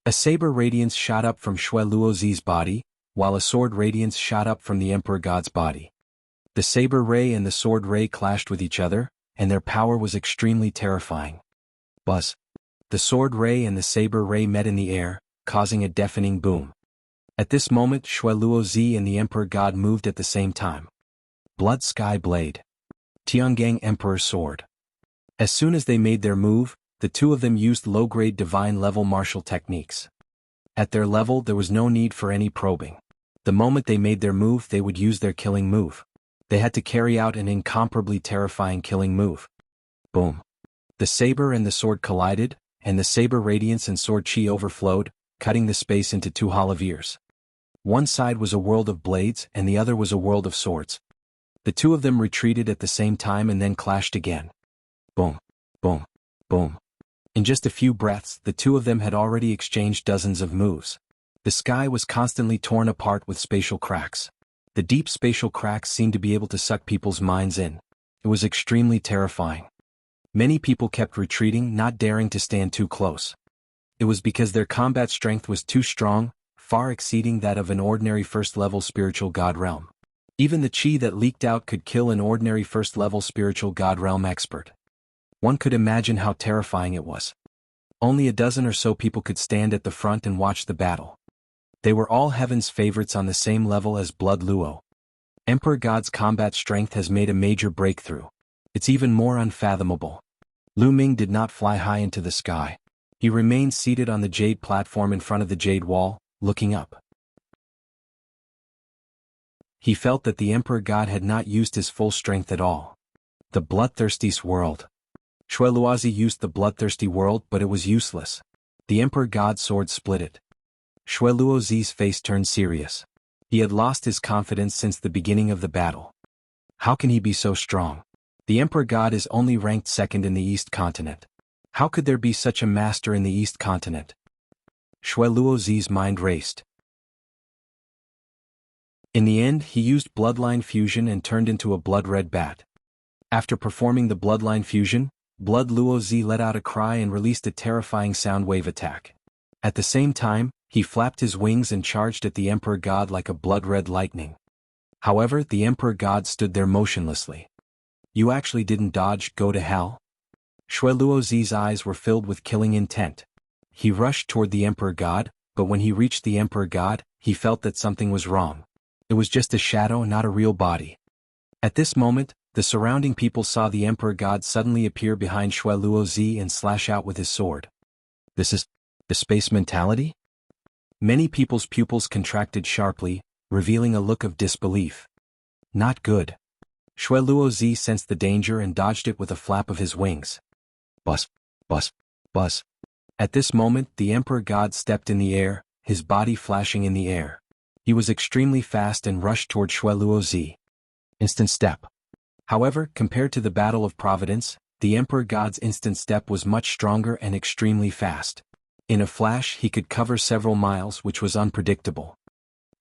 A saber radiance shot up from Shui Luo Zi's body, while a sword radiance shot up from the Emperor God's body. The saber ray and the sword ray clashed with each other, and their power was extremely terrifying. Buzz. The sword ray and the saber ray met in the air, causing a deafening boom. At this moment Shui Luo Zi and the Emperor God moved at the same time. Blood Sky Blade. Tiangang Emperor Sword. As soon as they made their move, the two of them used low-grade divine-level martial techniques. At their level there was no need for any probing. The moment they made their move they would use their killing move. They had to carry out an incomparably terrifying killing move. Boom. The saber and the sword collided, and the saber radiance and sword chi overflowed, cutting the space into two holoviers. One side was a world of blades and the other was a world of swords. The two of them retreated at the same time and then clashed again. Boom. Boom. Boom. In just a few breaths, the two of them had already exchanged dozens of moves. The sky was constantly torn apart with spatial cracks. The deep spatial cracks seemed to be able to suck people's minds in. It was extremely terrifying. Many people kept retreating, not daring to stand too close. It was because their combat strength was too strong, far exceeding that of an ordinary first-level spiritual god realm. Even the chi that leaked out could kill an ordinary first-level spiritual god realm expert. One could imagine how terrifying it was. Only a dozen or so people could stand at the front and watch the battle. They were all heaven's favorites on the same level as Blood Luo. Emperor God's combat strength has made a major breakthrough. It's even more unfathomable. Lu Ming did not fly high into the sky. He remained seated on the jade platform in front of the jade wall, looking up. He felt that the Emperor God had not used his full strength at all. The bloodthirsty world. Shueluozi used the bloodthirsty world, but it was useless. The Emperor God's sword split it. Shueluozi's face turned serious. He had lost his confidence since the beginning of the battle. How can he be so strong? The Emperor God is only ranked second in the East Continent. How could there be such a master in the East Continent? Shueluozi's mind raced. In the end, he used bloodline fusion and turned into a blood-red bat. After performing the bloodline fusion, Blood Luozi let out a cry and released a terrifying sound wave attack. At the same time, he flapped his wings and charged at the Emperor God like a blood-red lightning. However, the Emperor God stood there motionlessly. You actually didn't dodge, go to hell? Shueluozi's eyes were filled with killing intent. He rushed toward the Emperor God, but when he reached the Emperor God, he felt that something was wrong. It was just a shadow, not a real body. At this moment, the surrounding people saw the Emperor God suddenly appear behind Shueluozi and slash out with his sword. This is the space mentality? Many people's pupils contracted sharply, revealing a look of disbelief. Not good. Shueluozi sensed the danger and dodged it with a flap of his wings. Buzz, buzz, buzz. At this moment, the Emperor God stepped in the air, his body flashing in the air. He was extremely fast and rushed toward Shueluozi. Instant step. However, compared to the Battle of Providence, the Emperor God's instant step was much stronger and extremely fast. In a flash, he could cover several miles, which was unpredictable.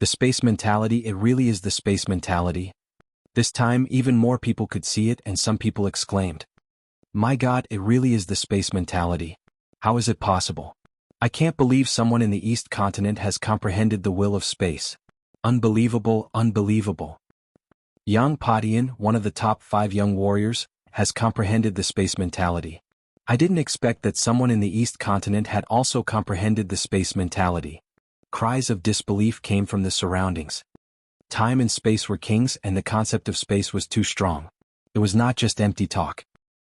The space mentality, it really is the space mentality. This time, even more people could see it, and some people exclaimed, "My God, it really is the space mentality. How is it possible? I can't believe someone in the East Continent has comprehended the will of space. Unbelievable, unbelievable." Yang Padian, one of the top 5 young warriors, has comprehended the space mentality. I didn't expect that someone in the East Continent had also comprehended the space mentality. Cries of disbelief came from the surroundings. Time and space were kings, and the concept of space was too strong. It was not just empty talk.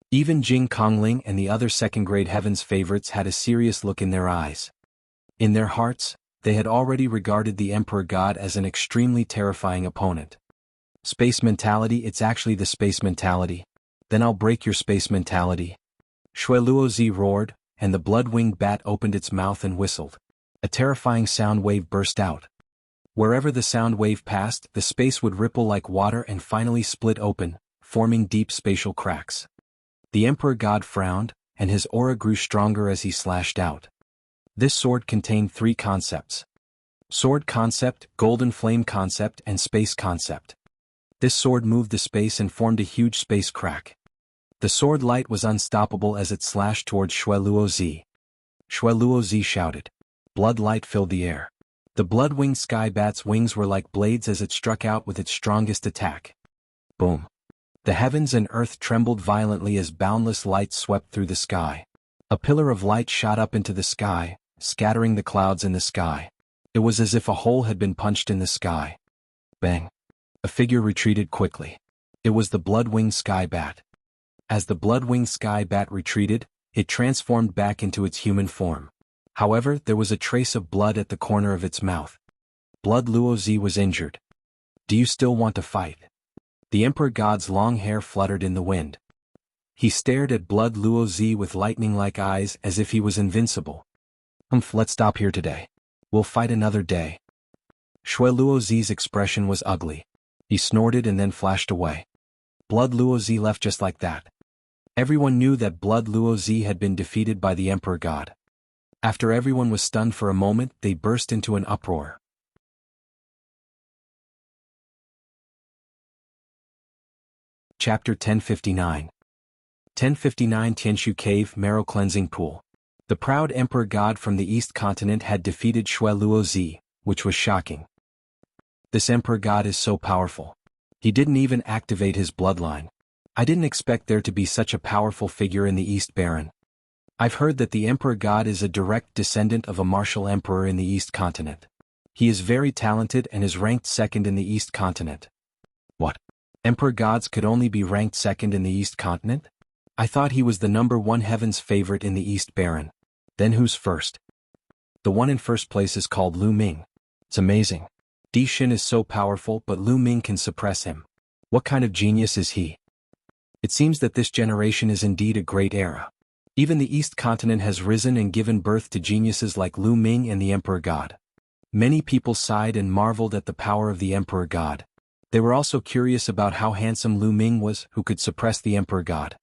Even Jing Kongling and the other second-grade heavens favorites had a serious look in their eyes. In their hearts, they had already regarded the Emperor God as an extremely terrifying opponent. Space mentality, it's actually the space mentality. Then I'll break your space mentality. Shueluozi roared, and the blood-winged bat opened its mouth and whistled. A terrifying sound wave burst out. Wherever the sound wave passed, the space would ripple like water and finally split open, forming deep spatial cracks. The Emperor God frowned, and his aura grew stronger as he slashed out. This sword contained 3 concepts. Sword concept, golden flame concept, and space concept. This sword moved the space and formed a huge space crack. The sword light was unstoppable as it slashed towards Shueluozi. Shueluozi shouted. Blood light filled the air. The blood-winged sky bat's wings were like blades as it struck out with its strongest attack. Boom. The heavens and earth trembled violently as boundless light swept through the sky. A pillar of light shot up into the sky, scattering the clouds in the sky. It was as if a hole had been punched in the sky. Bang. A figure retreated quickly. It was the blood-winged sky bat. As the blood-winged sky bat retreated, it transformed back into its human form. However, there was a trace of blood at the corner of its mouth. Blood Luozi was injured. Do you still want to fight? The Emperor God's long hair fluttered in the wind. He stared at Blood Luozi with lightning-like eyes as if he was invincible. Let's stop here today. We'll fight another day. Shueluozi's expression was ugly. He snorted and then flashed away. Blood Luozi left just like that. Everyone knew that Blood Luozi had been defeated by the Emperor God. After everyone was stunned for a moment, they burst into an uproar. Chapter 1059. 1059 Tianshu Cave Marrow Cleansing Pool. The proud Emperor God from the East Continent had defeated Shueluozi, which was shocking. This Emperor God is so powerful. He didn't even activate his bloodline. I didn't expect there to be such a powerful figure in the East Baron. I've heard that the Emperor God is a direct descendant of a martial emperor in the East Continent. He is very talented and is ranked second in the East Continent. What? Emperor Gods could only be ranked second in the East Continent? I thought he was the #1 heaven's favorite in the East Baron. Then who's first? The one in first place is called Lu Ming. It's amazing. Di Shin is so powerful, but Lu Ming can suppress him. What kind of genius is he? It seems that this generation is indeed a great era. Even the East Continent has risen and given birth to geniuses like Lu Ming and the Emperor God. Many people sighed and marveled at the power of the Emperor God. They were also curious about how handsome Lu Ming was, who could suppress the Emperor God.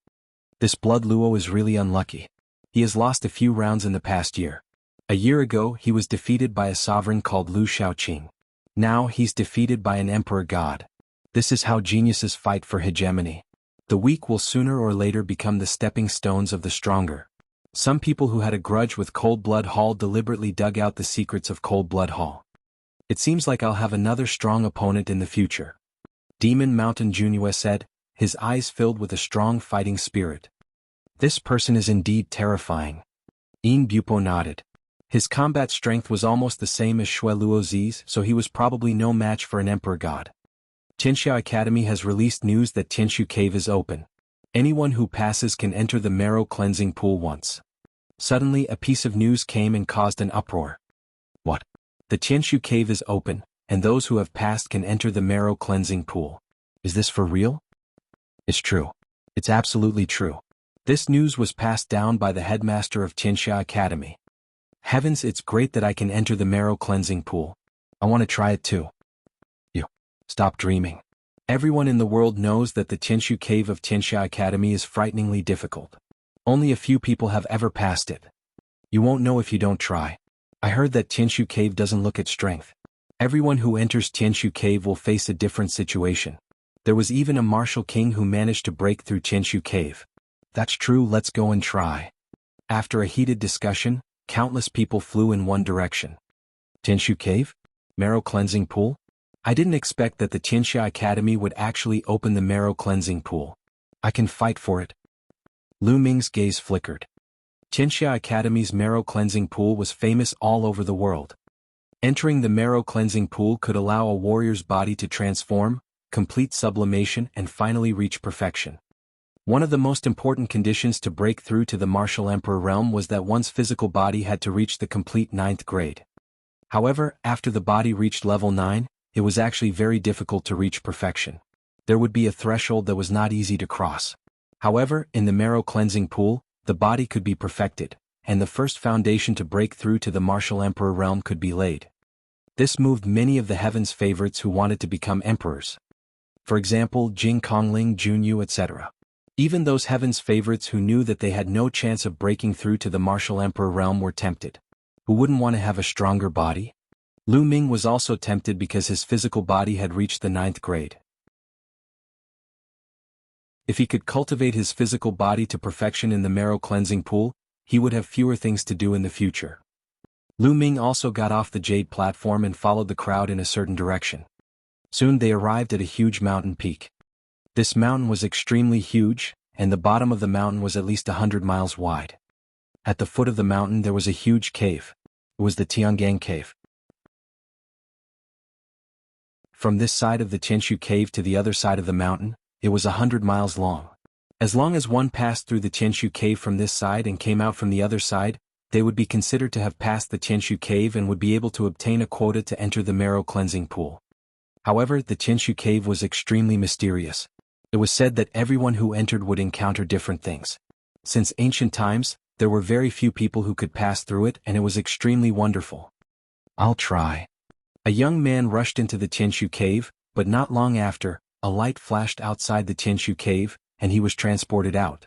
This Blood Luo is really unlucky. He has lost a few rounds in the past year. A year ago he was defeated by a sovereign called Lu Shaoqing. Now he's defeated by an Emperor God. This is how geniuses fight for hegemony. The weak will sooner or later become the stepping stones of the stronger. Some people who had a grudge with Cold Blood Hall deliberately dug out the secrets of Cold Blood Hall. It seems like I'll have another strong opponent in the future. Demon Mountain Junue said, his eyes filled with a strong fighting spirit. This person is indeed terrifying. Yin Bupo nodded. His combat strength was almost the same as Shui Luozi's, so he was probably no match for an Emperor God. Tianxia Academy has released news that Tianshu Cave is open. Anyone who passes can enter the marrow cleansing pool once. Suddenly a piece of news came and caused an uproar. What? The Tianshu Cave is open, and those who have passed can enter the marrow cleansing pool. Is this for real? It's true. It's absolutely true. This news was passed down by the headmaster of Tianxia Academy. Heavens, it's great that I can enter the marrow cleansing pool. I want to try it too. You. Stop dreaming. Everyone in the world knows that the Tianshu Cave of Tianxia Academy is frighteningly difficult. Only a few people have ever passed it. You won't know if you don't try. I heard that Tianshu Cave doesn't look at strength. Everyone who enters Tianshu Cave will face a different situation. There was even a martial king who managed to break through Tianshu Cave. That's true, let's go and try. After a heated discussion, countless people flew in one direction. Tianshu Cave? Marrow cleansing pool? I didn't expect that the Tianxia Academy would actually open the marrow cleansing pool. I can fight for it. Lu Ming's gaze flickered. Tianxia Academy's marrow cleansing pool was famous all over the world. Entering the marrow cleansing pool could allow a warrior's body to transform, complete sublimation, and finally reach perfection. One of the most important conditions to break through to the martial emperor realm was that one's physical body had to reach the complete 9th grade. However, after the body reached level 9, it was actually very difficult to reach perfection. There would be a threshold that was not easy to cross. However, in the marrow cleansing pool, the body could be perfected, and the first foundation to break through to the martial emperor realm could be laid. This moved many of the heaven's favorites who wanted to become emperors. For example, Jing Kongling, Junyu, etc. Even those heaven's favorites who knew that they had no chance of breaking through to the martial emperor realm were tempted. Who wouldn't want to have a stronger body? Lu Ming was also tempted because his physical body had reached the 9th grade. If he could cultivate his physical body to perfection in the marrow cleansing pool, he would have fewer things to do in the future. Lu Ming also got off the jade platform and followed the crowd in a certain direction. Soon they arrived at a huge mountain peak. This mountain was extremely huge, and the bottom of the mountain was at least 100 miles wide. At the foot of the mountain there was a huge cave. It was the Tiangang Cave. From this side of the Tianshu Cave to the other side of the mountain, it was 100 miles long. As long as one passed through the Tianshu Cave from this side and came out from the other side, they would be considered to have passed the Tianshu Cave and would be able to obtain a quota to enter the marrow cleansing pool. However, the Tianshu Cave was extremely mysterious. It was said that everyone who entered would encounter different things. Since ancient times, there were very few people who could pass through it, and it was extremely wonderful. I'll try. A young man rushed into the Tianshu Cave, but not long after, a light flashed outside the Tianshu Cave, and he was transported out.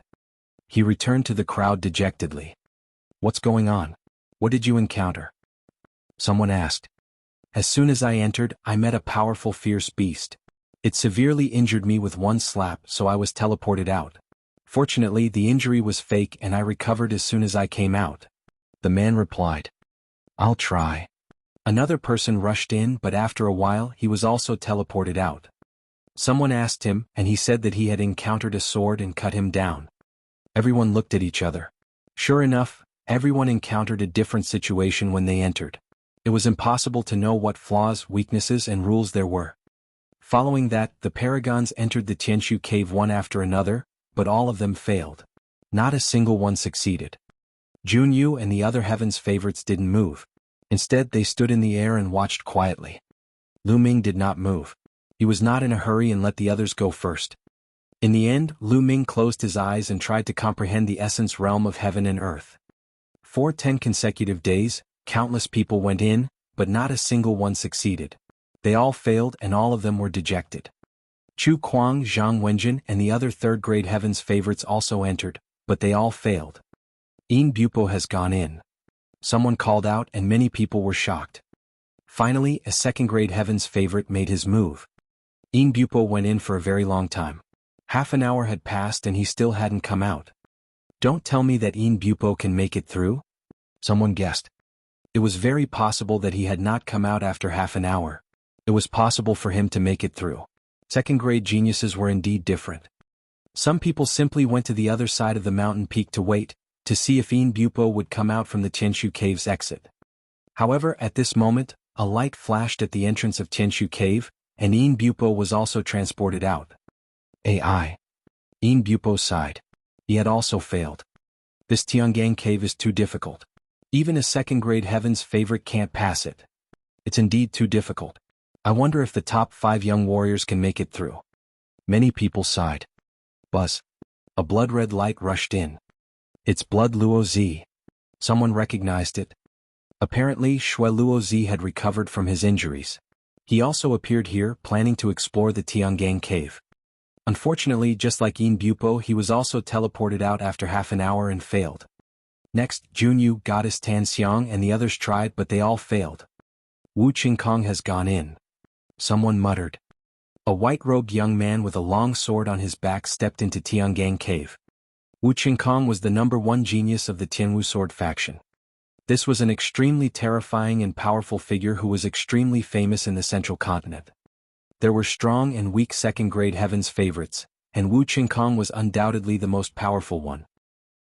He returned to the crowd dejectedly. What's going on? What did you encounter? Someone asked. As soon as I entered, I met a powerful fierce beast. It severely injured me with one slap, so I was teleported out. Fortunately, the injury was fake and I recovered as soon as I came out. The man replied. I'll try. Another person rushed in, but after a while he was also teleported out. Someone asked him, and he said that he had encountered a sword and cut him down. Everyone looked at each other. Sure enough, everyone encountered a different situation when they entered. It was impossible to know what flaws, weaknesses, and rules there were. Following that, the paragons entered the Tianshu cave one after another, but all of them failed. Not a single one succeeded. Junyu and the other heaven's favorites didn't move. Instead, they stood in the air and watched quietly. Lu Ming did not move. He was not in a hurry and let the others go first. In the end, Lu Ming closed his eyes and tried to comprehend the essence realm of heaven and earth. For 10 consecutive days, countless people went in, but not a single one succeeded. They all failed and all of them were dejected. Chu Kuang, Zhang Wenjin and the other third-grade heaven's favorites also entered, but they all failed. Yin Bupo has gone in. Someone called out and many people were shocked. Finally, a second-grade heaven's favorite made his move. Yin Bupo went in for a very long time. Half an hour had passed and he still hadn't come out. Don't tell me that Yin Bupo can make it through? Someone guessed. It was very possible that he had not come out after half an hour. It was possible for him to make it through. Second-grade geniuses were indeed different. Some people simply went to the other side of the mountain peak to wait, to see if Yin Bupo would come out from the Tianshu Cave's exit. However, at this moment, a light flashed at the entrance of Tianshu Cave, and Yin Bupo was also transported out. AI. Yin Bupo sighed. He had also failed. This Tiangang Cave is too difficult. Even a second-grade heaven's favorite can't pass it. It's indeed too difficult. I wonder if the top 5 young warriors can make it through. Many people sighed. Buzz. A blood-red light rushed in. It's Blood Luo Zi. Someone recognized it. Apparently, Shui Luo Zi had recovered from his injuries. He also appeared here, planning to explore the Tiangang Cave. Unfortunately, just like Yin Bupo, he was also teleported out after half an hour and failed. Next, Junyu, Goddess Tan Xiang and the others tried, but they all failed. Wu Qingkong has gone in. Someone muttered. A white-robed young man with a long sword on his back stepped into Tiangang Cave. Wu Qingkong was the #1 genius of the Tianwu sword faction. This was an extremely terrifying and powerful figure who was extremely famous in the central continent. There were strong and weak second-grade heaven's favorites, and Wu Qingkong was undoubtedly the most powerful one.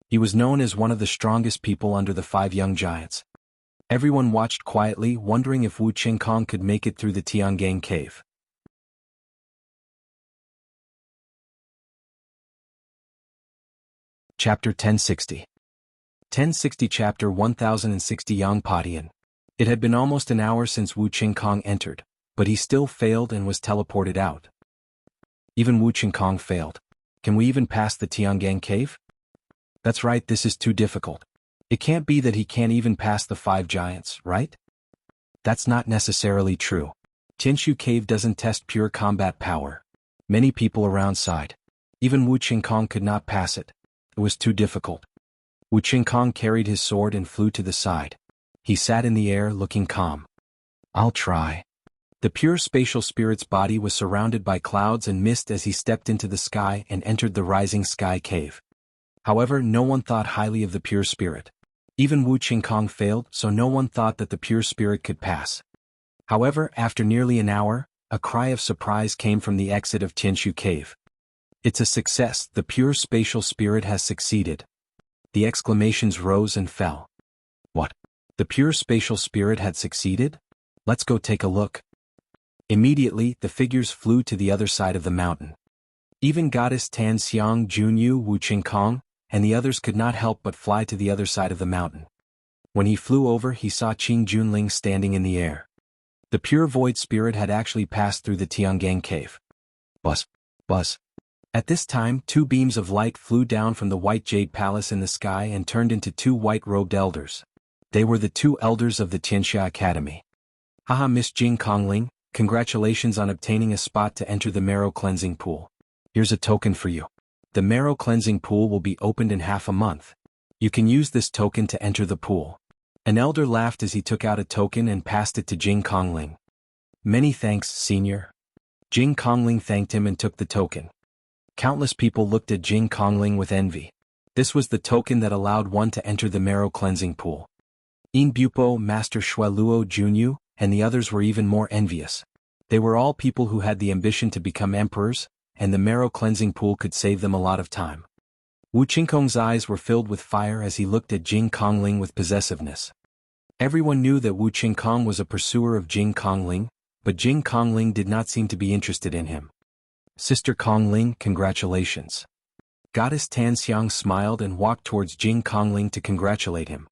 He was known as one of the strongest people under the 5 young giants. Everyone watched quietly, wondering if Wu Qingkong could make it through the Tiangang Cave. Chapter 1060. 1060 Chapter 1060 Yang Padian. It had been almost an hour since Wu Qingkong entered, but he still failed and was teleported out. Even Wu Qingkong failed. Can we even pass the Tiangang Cave? That's right, this is too difficult. It can't be that he can't even pass the 5 giants, right? That's not necessarily true. Tianshu Cave doesn't test pure combat power. Many people around sighed. Even Wu Qingkong could not pass it. It was too difficult. Wu Qingkong carried his sword and flew to the side. He sat in the air looking calm. I'll try. The pure spatial spirit's body was surrounded by clouds and mist as he stepped into the sky and entered the rising sky cave. However, no one thought highly of the pure spirit. Even Wu Qingkong failed, so no one thought that the pure spirit could pass. However, after nearly an hour, a cry of surprise came from the exit of Tianshu Cave. It's a success, the pure spatial spirit has succeeded. The exclamations rose and fell. What? The pure spatial spirit had succeeded? Let's go take a look. Immediately, the figures flew to the other side of the mountain. Even Goddess Tan Xiang, Junyu, Wu Qingkong, and the others could not help but fly to the other side of the mountain. When he flew over, he saw Qing Junling standing in the air. The pure void spirit had actually passed through the Tiangang Cave. Buzz. Buzz. At this time, 2 beams of light flew down from the white jade palace in the sky and turned into 2 white-robed elders. They were the 2 elders of the Tianxia Academy. Haha, Miss Jing Kongling, congratulations on obtaining a spot to enter the marrow cleansing pool. Here's a token for you. The marrow cleansing pool will be opened in half a month. You can use this token to enter the pool. An elder laughed as he took out a token and passed it to Jing Kongling. Many thanks, senior. Jing Kongling thanked him and took the token. Countless people looked at Jing Kongling with envy. This was the token that allowed one to enter the marrow cleansing pool. Yin Bupo, Master Shui Luo Junyu, and the others were even more envious. They were all people who had the ambition to become emperors, and the marrow cleansing pool could save them a lot of time. Wu Qingkong's eyes were filled with fire as he looked at Jing Kongling with possessiveness. Everyone knew that Wu Qingkong was a pursuer of Jing Kongling, but Jing Kongling did not seem to be interested in him. Sister Kongling, congratulations. Goddess Tanxiang smiled and walked towards Jing Kongling to congratulate him.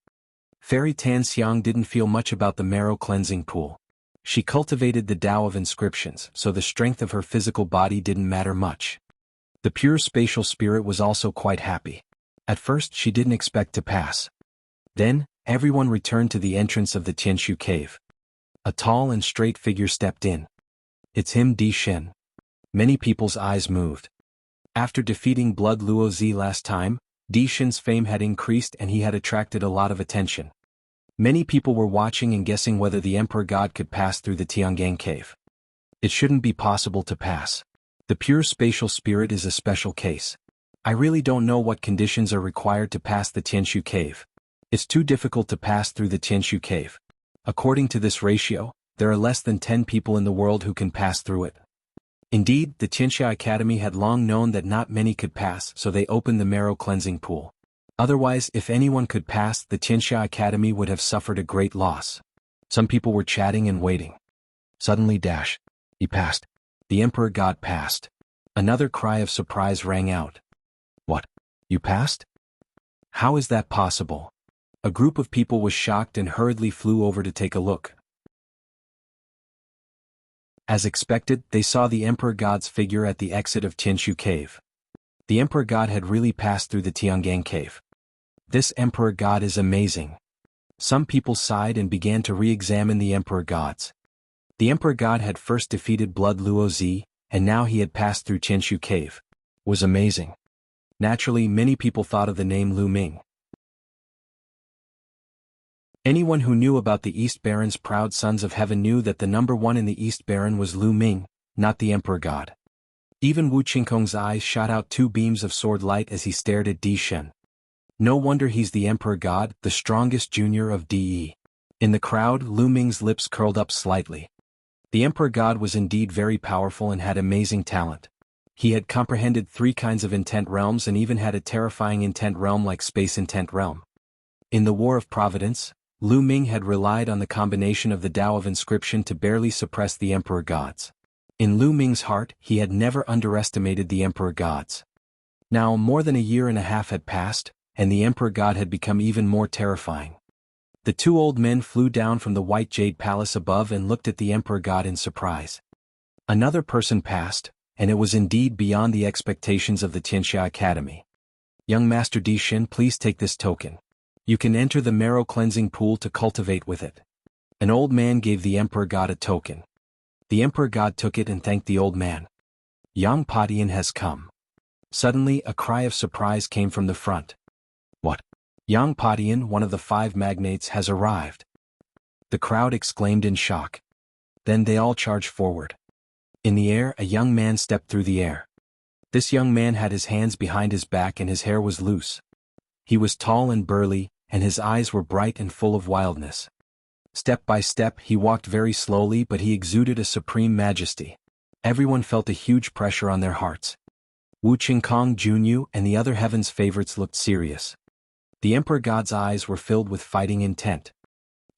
Fairy Tanxiang didn't feel much about the marrow cleansing pool. She cultivated the Tao of inscriptions, so the strength of her physical body didn't matter much. The pure spatial spirit was also quite happy. At first she didn't expect to pass. Then, everyone returned to the entrance of the Tianshu cave. A tall and straight figure stepped in. It's him, Di Shen. Many people's eyes moved. After defeating Blood Luo Zi last time, Di Shen's fame had increased and he had attracted a lot of attention. Many people were watching and guessing whether the Emperor God could pass through the Tiangang cave. It shouldn't be possible to pass. The pure spatial spirit is a special case. I really don't know what conditions are required to pass the Tianshu cave. It's too difficult to pass through the Tianshu cave. According to this ratio, there are less than 10 people in the world who can pass through it. Indeed, the Tianxia Academy had long known that not many could pass, so they opened the marrow cleansing pool. Otherwise, if anyone could pass, the Tianxia Academy would have suffered a great loss. Some people were chatting and waiting. Suddenly, he passed. The Emperor God passed. Another cry of surprise rang out. What? You passed? How is that possible? A group of people was shocked and hurriedly flew over to take a look. As expected, they saw the Emperor God's figure at the exit of Tianshu cave. The Emperor God had really passed through the Tiangang cave. This Emperor God is amazing. Some people sighed and began to re-examine the Emperor Gods. The Emperor God had first defeated Blood Luo Zi, and now he had passed through Tianshu cave. Was amazing. Naturally, many people thought of the name Lu Ming. Anyone who knew about the East Baron's proud sons of heaven knew that the number one in the East Baron was Lu Ming, not the Emperor God. Even Wu Qingkong's eyes shot out two beams of sword light as he stared at Di Shen. No wonder he's the Emperor God, the strongest junior of DE. In the crowd, Lu Ming's lips curled up slightly. The Emperor God was indeed very powerful and had amazing talent. He had comprehended 3 kinds of intent realms and even had a terrifying intent realm like Space Intent Realm. In the War of Providence, Lu Ming had relied on the combination of the Tao of inscription to barely suppress the Emperor Gods. In Lu Ming's heart, he had never underestimated the Emperor Gods. Now, more than a year and a half had passed, and the Emperor God had become even more terrifying. The 2 old men flew down from the White Jade Palace above and looked at the Emperor God in surprise. Another person passed, and it was indeed beyond the expectations of the Tianxia Academy. Young Master Di Shen, please take this token. You can enter the marrow cleansing pool to cultivate with it. An old man gave the Emperor God a token. The Emperor God took it and thanked the old man. Yang Padian has come. Suddenly, a cry of surprise came from the front. What? Yang Padian, one of the 5 magnates, has arrived. The crowd exclaimed in shock. Then they all charged forward. In the air, a young man stepped through the air. This young man had his hands behind his back and his hair was loose. He was tall and burly, and his eyes were bright and full of wildness. Step by step, he walked very slowly, but he exuded a supreme majesty. Everyone felt a huge pressure on their hearts. Wu Qingkong, Junyu, and the other heaven's favorites looked serious. The Emperor God's eyes were filled with fighting intent.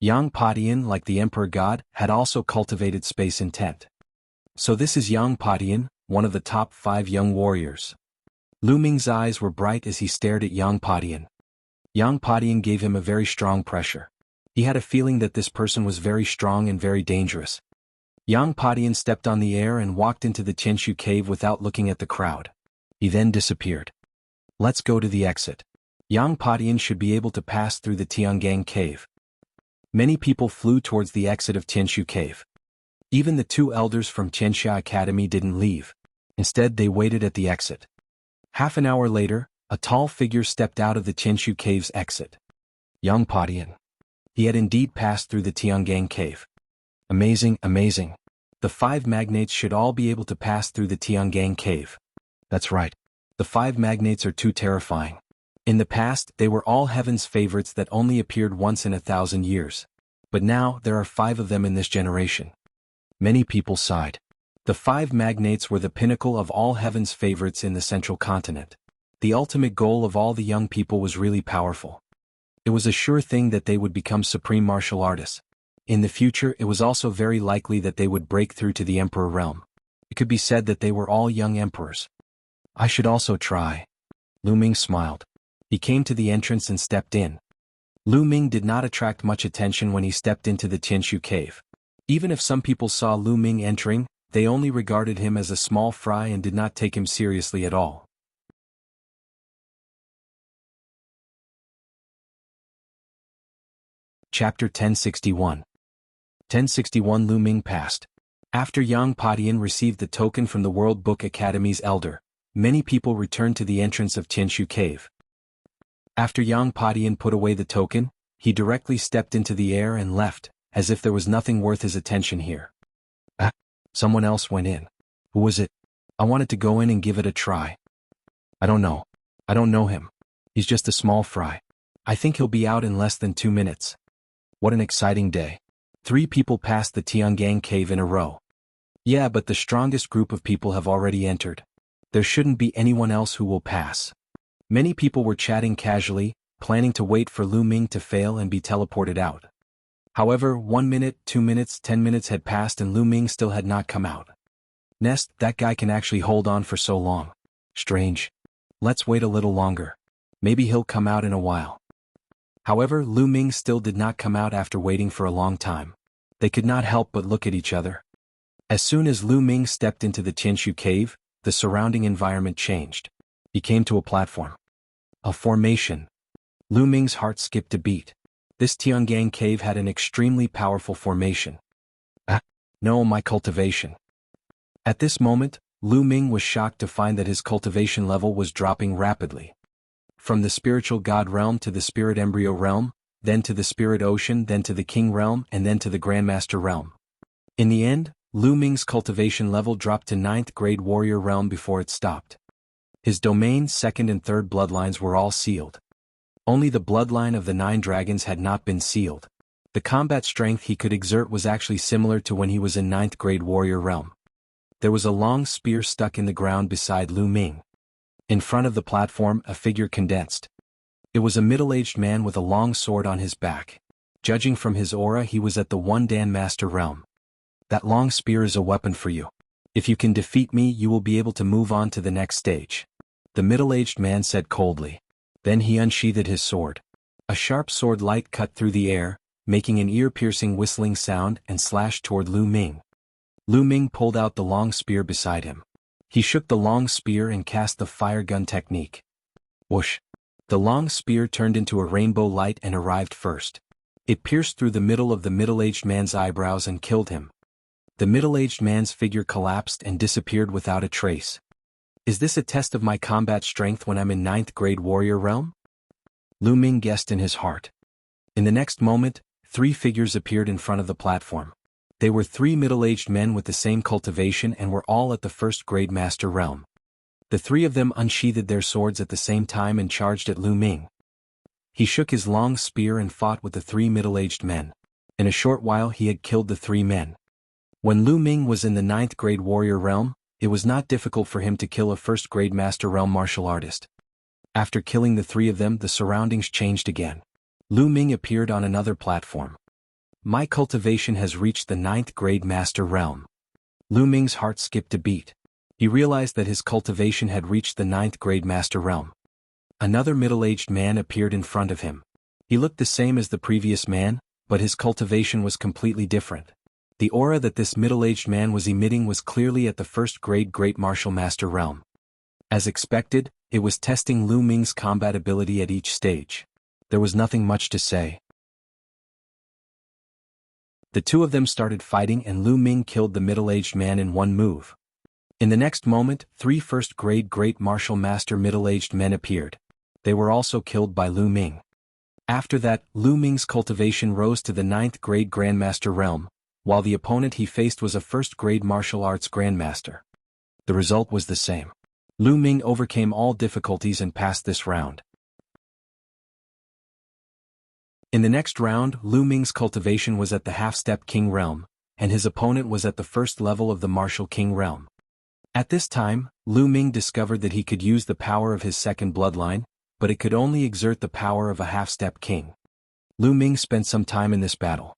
Yang Padian, like the Emperor God, had also cultivated space intent. So this is Yang Padian, one of the top 5 young warriors. Lu Ming's eyes were bright as he stared at Yang Padian. Yang Padian gave him a very strong pressure. He had a feeling that this person was very strong and very dangerous. Yang Padian stepped on the air and walked into the Tianshu cave without looking at the crowd. He then disappeared. Let's go to the exit. Yang Padian should be able to pass through the Tiangang cave. Many people flew towards the exit of Tianshu cave. Even the 2 elders from Tianxia Academy didn't leave. Instead, they waited at the exit. Half an hour later, a tall figure stepped out of the Tianshu cave's exit. Yang Padian. He had indeed passed through the Tiangang cave. Amazing, amazing. The 5 magnates should all be able to pass through the Tiangang cave. That's right. The 5 magnates are too terrifying. In the past, they were all heaven's favorites that only appeared once in 1,000 years. But now, there are 5 of them in this generation. Many people sighed. The 5 magnates were the pinnacle of all heaven's favorites in the central continent. The ultimate goal of all the young people was really powerful. It was a sure thing that they would become supreme martial artists. In the future, it was also very likely that they would break through to the emperor realm. It could be said that they were all young emperors. I should also try. Lu Ming smiled. He came to the entrance and stepped in. Lu Ming did not attract much attention when he stepped into the Tianshu cave. Even if some people saw Lu Ming entering, they only regarded him as a small fry and did not take him seriously at all. Chapter 1061. 1061 Lu Ming passed. After Yang Padian received the token from the World Book Academy's elder, many people returned to the entrance of Tianshu cave. After Yang Padian put away the token, he directly stepped into the air and left, as if there was nothing worth his attention here. Someone else went in. Who was it? I wanted to go in and give it a try. I don't know. I don't know him. He's just a small fry. I think he'll be out in less than 2 minutes. What an exciting day. 3 people passed the Tiangang cave in a row. Yeah, but the strongest group of people have already entered. There shouldn't be anyone else who will pass. Many people were chatting casually, planning to wait for Lu Ming to fail and be teleported out. However, 1 minute, 2 minutes, 10 minutes had passed and Lu Ming still had not come out. Nest, that guy can actually hold on for so long. Strange. Let's wait a little longer. Maybe he'll come out in a while. However, Lu Ming still did not come out after waiting for a long time. They could not help but look at each other. As soon as Lu Ming stepped into the Tianshu cave, the surrounding environment changed. He came to a platform. A formation. Lu Ming's heart skipped a beat. This Tiangang cave had an extremely powerful formation. No, my cultivation. At this moment, Lu Ming was shocked to find that his cultivation level was dropping rapidly. From the spiritual god realm to the spirit embryo realm, then to the spirit ocean, then to the king realm, and then to the grandmaster realm. In the end, Lu Ming's cultivation level dropped to 9th grade warrior realm before it stopped. His domain's 2nd and 3rd bloodlines were all sealed. Only the bloodline of the 9 dragons had not been sealed. The combat strength he could exert was actually similar to when he was in 9th grade warrior realm. There was a long spear stuck in the ground beside Lu Ming. In front of the platform, a figure condensed. It was a middle-aged man with a long sword on his back. Judging from his aura, he was at the 1 Dan Master realm. That long spear is a weapon for you. If you can defeat me, you will be able to move on to the next stage. The middle-aged man said coldly. Then he unsheathed his sword. A sharp sword light cut through the air, making an ear-piercing whistling sound and slashed toward Lu Ming. Lu Ming pulled out the long spear beside him. He shook the long spear and cast the fire gun technique. Whoosh! The long spear turned into a rainbow light and arrived first. It pierced through the middle of the middle-aged man's eyebrows and killed him. The middle-aged man's figure collapsed and disappeared without a trace. Is this a test of my combat strength when I'm in 9th grade warrior realm? Lu Ming guessed in his heart. In the next moment, 3 figures appeared in front of the platform. They were 3 middle-aged men with the same cultivation and were all at the 1st grade master realm. The 3 of them unsheathed their swords at the same time and charged at Lu Ming. He shook his long spear and fought with the 3 middle-aged men. In a short while he had killed the 3 men. When Lu Ming was in the 9th grade warrior realm, it was not difficult for him to kill a 1st grade master realm martial artist. After killing the 3 of them, the surroundings changed again. Lu Ming appeared on another platform. My cultivation has reached the 9th grade master realm. Lu Ming's heart skipped a beat. He realized that his cultivation had reached the 9th grade master realm. Another middle-aged man appeared in front of him. He looked the same as the previous man, but his cultivation was completely different. The aura that this middle-aged man was emitting was clearly at the 1st grade Great Martial Master realm. As expected, it was testing Lu Ming's combat ability at each stage. There was nothing much to say. The 2 of them started fighting and Lu Ming killed the middle-aged man in 1 move. In the next moment, 3 1st grade Great Martial Master middle-aged men appeared. They were also killed by Lu Ming. After that, Lu Ming's cultivation rose to the 9th grade Grandmaster realm, while the opponent he faced was a 1st grade martial arts grandmaster. The result was the same. Lu Ming overcame all difficulties and passed this round. In the next round, Lu Ming's cultivation was at the half-step king realm, and his opponent was at the first level of the martial king realm. At this time, Lu Ming discovered that he could use the power of his second bloodline, but it could only exert the power of a half-step king. Lu Ming spent some time in this battle.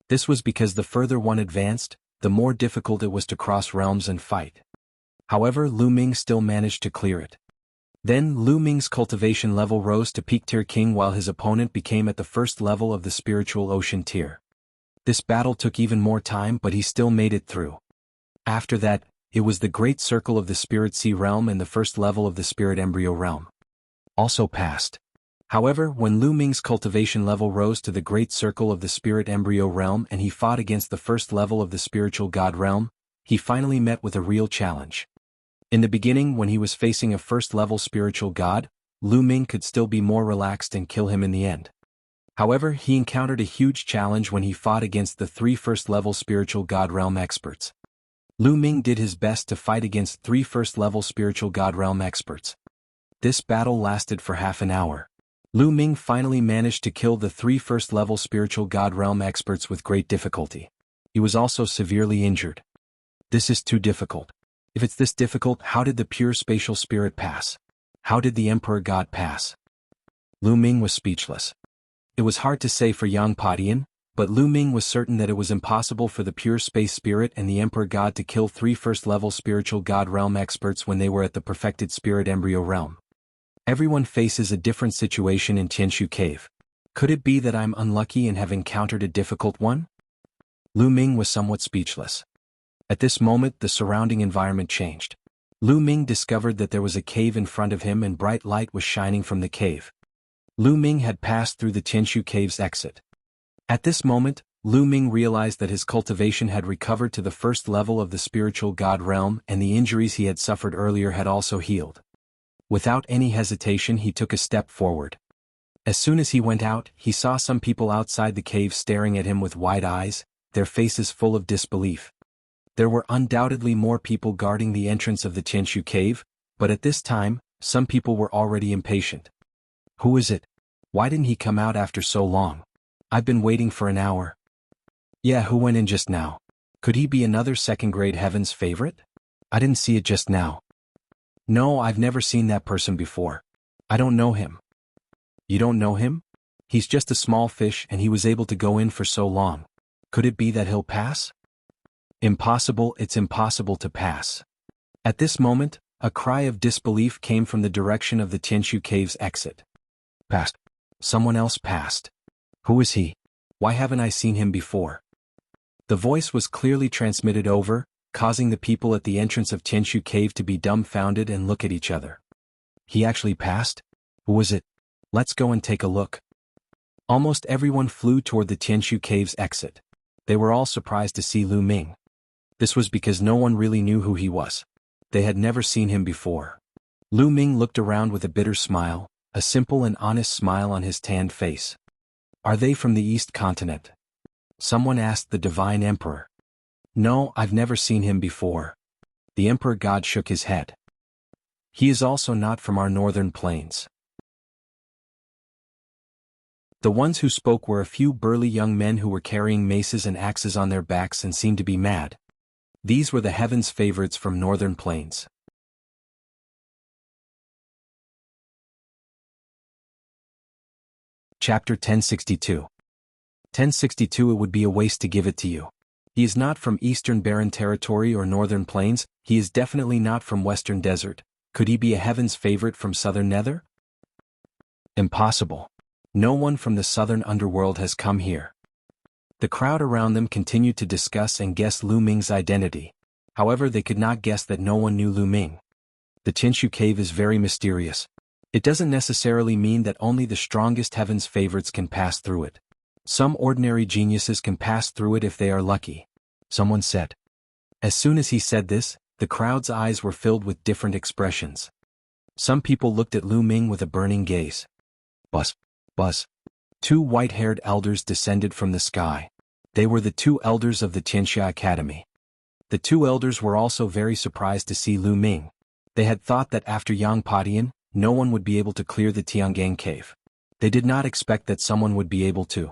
This was because the further one advanced, the more difficult it was to cross realms and fight. However, Lu Ming still managed to clear it. Then Lu Ming's cultivation level rose to peak tier king while his opponent became at the first level of the spiritual ocean tier. This battle took even more time, but he still made it through. After that, it was the great circle of the spirit sea realm and the first level of the spirit embryo realm. Also passed. However, when Lu Ming's cultivation level rose to the great circle of the spirit embryo realm and he fought against the first level of the spiritual god realm, he finally met with a real challenge. In the beginning, when he was facing a first-level spiritual god, Lu Ming could still be more relaxed and kill him in the end. However, he encountered a huge challenge when he fought against the 3 first-level spiritual god realm experts. Lu Ming did his best to fight against 3 first-level spiritual god realm experts. This battle lasted for half an hour. Lu Ming finally managed to kill the 3 first-level spiritual god realm experts with great difficulty. He was also severely injured. This is too difficult. If it's this difficult, how did the pure spatial spirit pass? How did the Emperor God pass? Lu Ming was speechless. It was hard to say for Yang Padian, but Lu Ming was certain that it was impossible for the pure space spirit and the Emperor God to kill 3 first-level spiritual god realm experts when they were at the perfected spirit embryo realm. Everyone faces a different situation in Tianshu Cave. Could it be that I'm unlucky and have encountered a difficult one? Lu Ming was somewhat speechless. At this moment, the surrounding environment changed. Lu Ming discovered that there was a cave in front of him and bright light was shining from the cave. Lu Ming had passed through the Tianshu Cave's exit. At this moment, Lu Ming realized that his cultivation had recovered to the first level of the spiritual god realm and the injuries he had suffered earlier had also healed. Without any hesitation, he took a step forward. As soon as he went out, he saw some people outside the cave staring at him with wide eyes, their faces full of disbelief. There were undoubtedly more people guarding the entrance of the Tianshu Cave, but at this time, some people were already impatient. Who is it? Why didn't he come out after so long? I've been waiting for an hour. Yeah, who went in just now? Could he be another second-grade heaven's favorite? I didn't see it just now. No, I've never seen that person before. I don't know him. You don't know him? He's just a small fish and he was able to go in for so long. Could it be that he'll pass? Impossible, it's impossible to pass. At this moment, a cry of disbelief came from the direction of the Tianshu Cave's exit. Passed. Someone else passed. Who is he? Why haven't I seen him before? The voice was clearly transmitted over, causing the people at the entrance of Tianshu Cave to be dumbfounded and look at each other. He actually passed? Who was it? Let's go and take a look. Almost everyone flew toward the Tianshu Cave's exit. They were all surprised to see Lu Ming. This was because no one really knew who he was. They had never seen him before. Lu Ming looked around with a bitter smile, a simple and honest smile on his tanned face. Are they from the East Continent? Someone asked the Divine Emperor. No, I've never seen him before. The Emperor God shook his head. He is also not from our northern plains. The ones who spoke were a few burly young men who were carrying maces and axes on their backs and seemed to be mad. These were the heaven's favorites from northern plains. Chapter 1062. 1062. It would be a waste to give it to you. He is not from Eastern Barren Territory or Northern Plains, he is definitely not from Western Desert. Could he be a heaven's favorite from Southern Nether? Impossible. No one from the Southern Underworld has come here. The crowd around them continued to discuss and guess Lu Ming's identity. However, they could not guess that no one knew Lu Ming. The Tianshu Cave is very mysterious. It doesn't necessarily mean that only the strongest heaven's favorites can pass through it. Some ordinary geniuses can pass through it if they are lucky. Someone said. As soon as he said this, the crowd's eyes were filled with different expressions. Some people looked at Lu Ming with a burning gaze. Buzz. Buzz. 2 white-haired elders descended from the sky. They were the 2 elders of the Tianxia Academy. The 2 elders were also very surprised to see Lu Ming. They had thought that after Yang Padian, no one would be able to clear the Tiangang Cave. They did not expect that someone would be able to.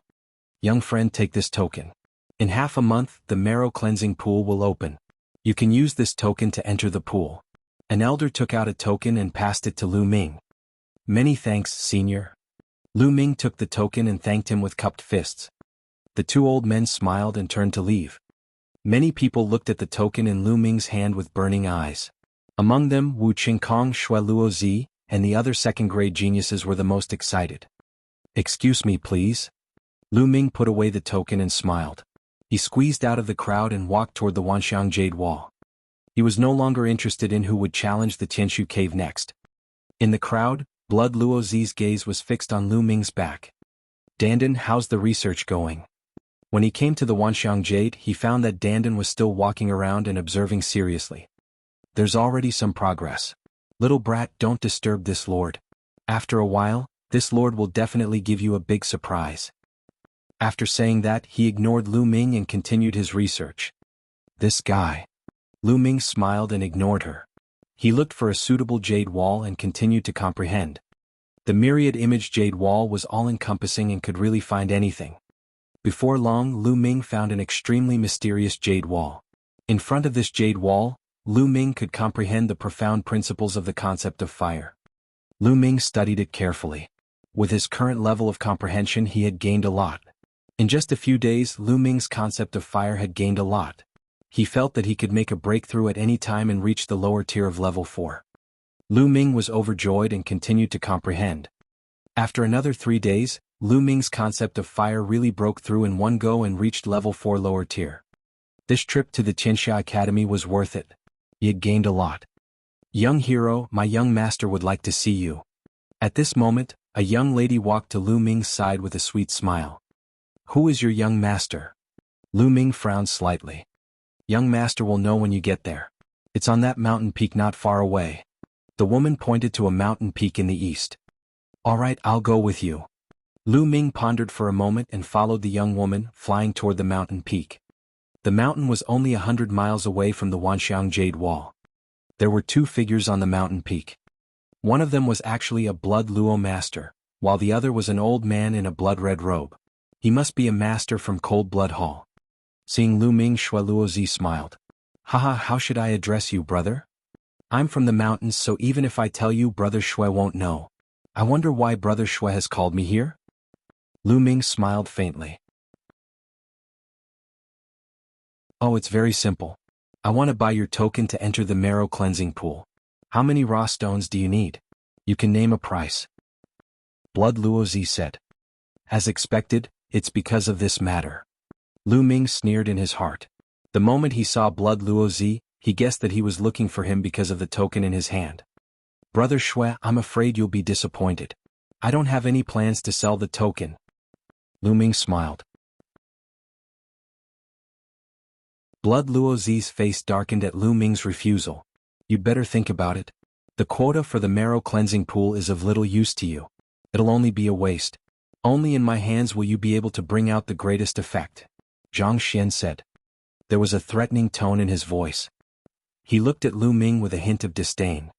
Young friend, take this token. In half a month, the marrow cleansing pool will open. You can use this token to enter the pool. An elder took out a token and passed it to Lu Ming. Many thanks, senior. Lu Ming took the token and thanked him with cupped fists. The two old men smiled and turned to leave. Many people looked at the token in Lu Ming's hand with burning eyes. Among them, Wu Qingkong, Shui Luozi, and the other second-grade geniuses were the most excited. Excuse me, please. Lu Ming put away the token and smiled. He squeezed out of the crowd and walked toward the Wanxiang Jade Wall. He was no longer interested in who would challenge the Tianshu Cave next. In the crowd, Blood Luozi's gaze was fixed on Lu Ming's back. Dandan, how's the research going? When he came to the Wanxiang Jade, he found that Dandan was still walking around and observing seriously. There's already some progress. Little brat, don't disturb this lord. After a while, this lord will definitely give you a big surprise. After saying that, he ignored Lu Ming and continued his research. This guy. Lu Ming smiled and ignored her. He looked for a suitable jade wall and continued to comprehend. The myriad image jade wall was all-encompassing and could really find anything. Before long, Lu Ming found an extremely mysterious jade wall. In front of this jade wall, Lu Ming could comprehend the profound principles of the concept of fire. Lu Ming studied it carefully. With his current level of comprehension, he had gained a lot. In just a few days, Lu Ming's concept of fire had gained a lot. He felt that he could make a breakthrough at any time and reach the lower tier of level 4. Lu Ming was overjoyed and continued to comprehend. After another 3 days, Lu Ming's concept of fire really broke through in one go and reached level 4 lower tier. This trip to the Tianxia Academy was worth it. He had gained a lot. Young hero, my young master would like to see you. At this moment, a young lady walked to Lu Ming's side with a sweet smile. Who is your young master? Lu Ming frowned slightly. Young master will know when you get there. It's on that mountain peak not far away. The woman pointed to a mountain peak in the east. All right, I'll go with you. Lu Ming pondered for a moment and followed the young woman, flying toward the mountain peak. The mountain was only 100 miles away from the Wanxiang Jade Wall. There were 2 figures on the mountain peak. One of them was actually a Blood Luo master, while the other was an old man in a blood-red robe. He must be a master from Cold Blood Hall. Seeing Lu Ming, Shui Luozi smiled. Haha, how should I address you, brother? I'm from the mountains, so even if I tell you, Brother Shui won't know. I wonder why Brother Shui has called me here? Lu Ming smiled faintly. Oh, it's very simple. I want to buy your token to enter the marrow cleansing pool. How many raw stones do you need? You can name a price. Blood Luozi said. As expected, it's because of this matter. Lu Ming sneered in his heart. The moment he saw Blood Luozi, he guessed that he was looking for him because of the token in his hand. Brother Shui, I'm afraid you'll be disappointed. I don't have any plans to sell the token. Lu Ming smiled. Blood Luozi's face darkened at Lu Ming's refusal. You'd better think about it. The quota for the marrow cleansing pool is of little use to you. It'll only be a waste. Only in my hands will you be able to bring out the greatest effect. Zhang Xian said. There was a threatening tone in his voice. He looked at Lu Ming with a hint of disdain.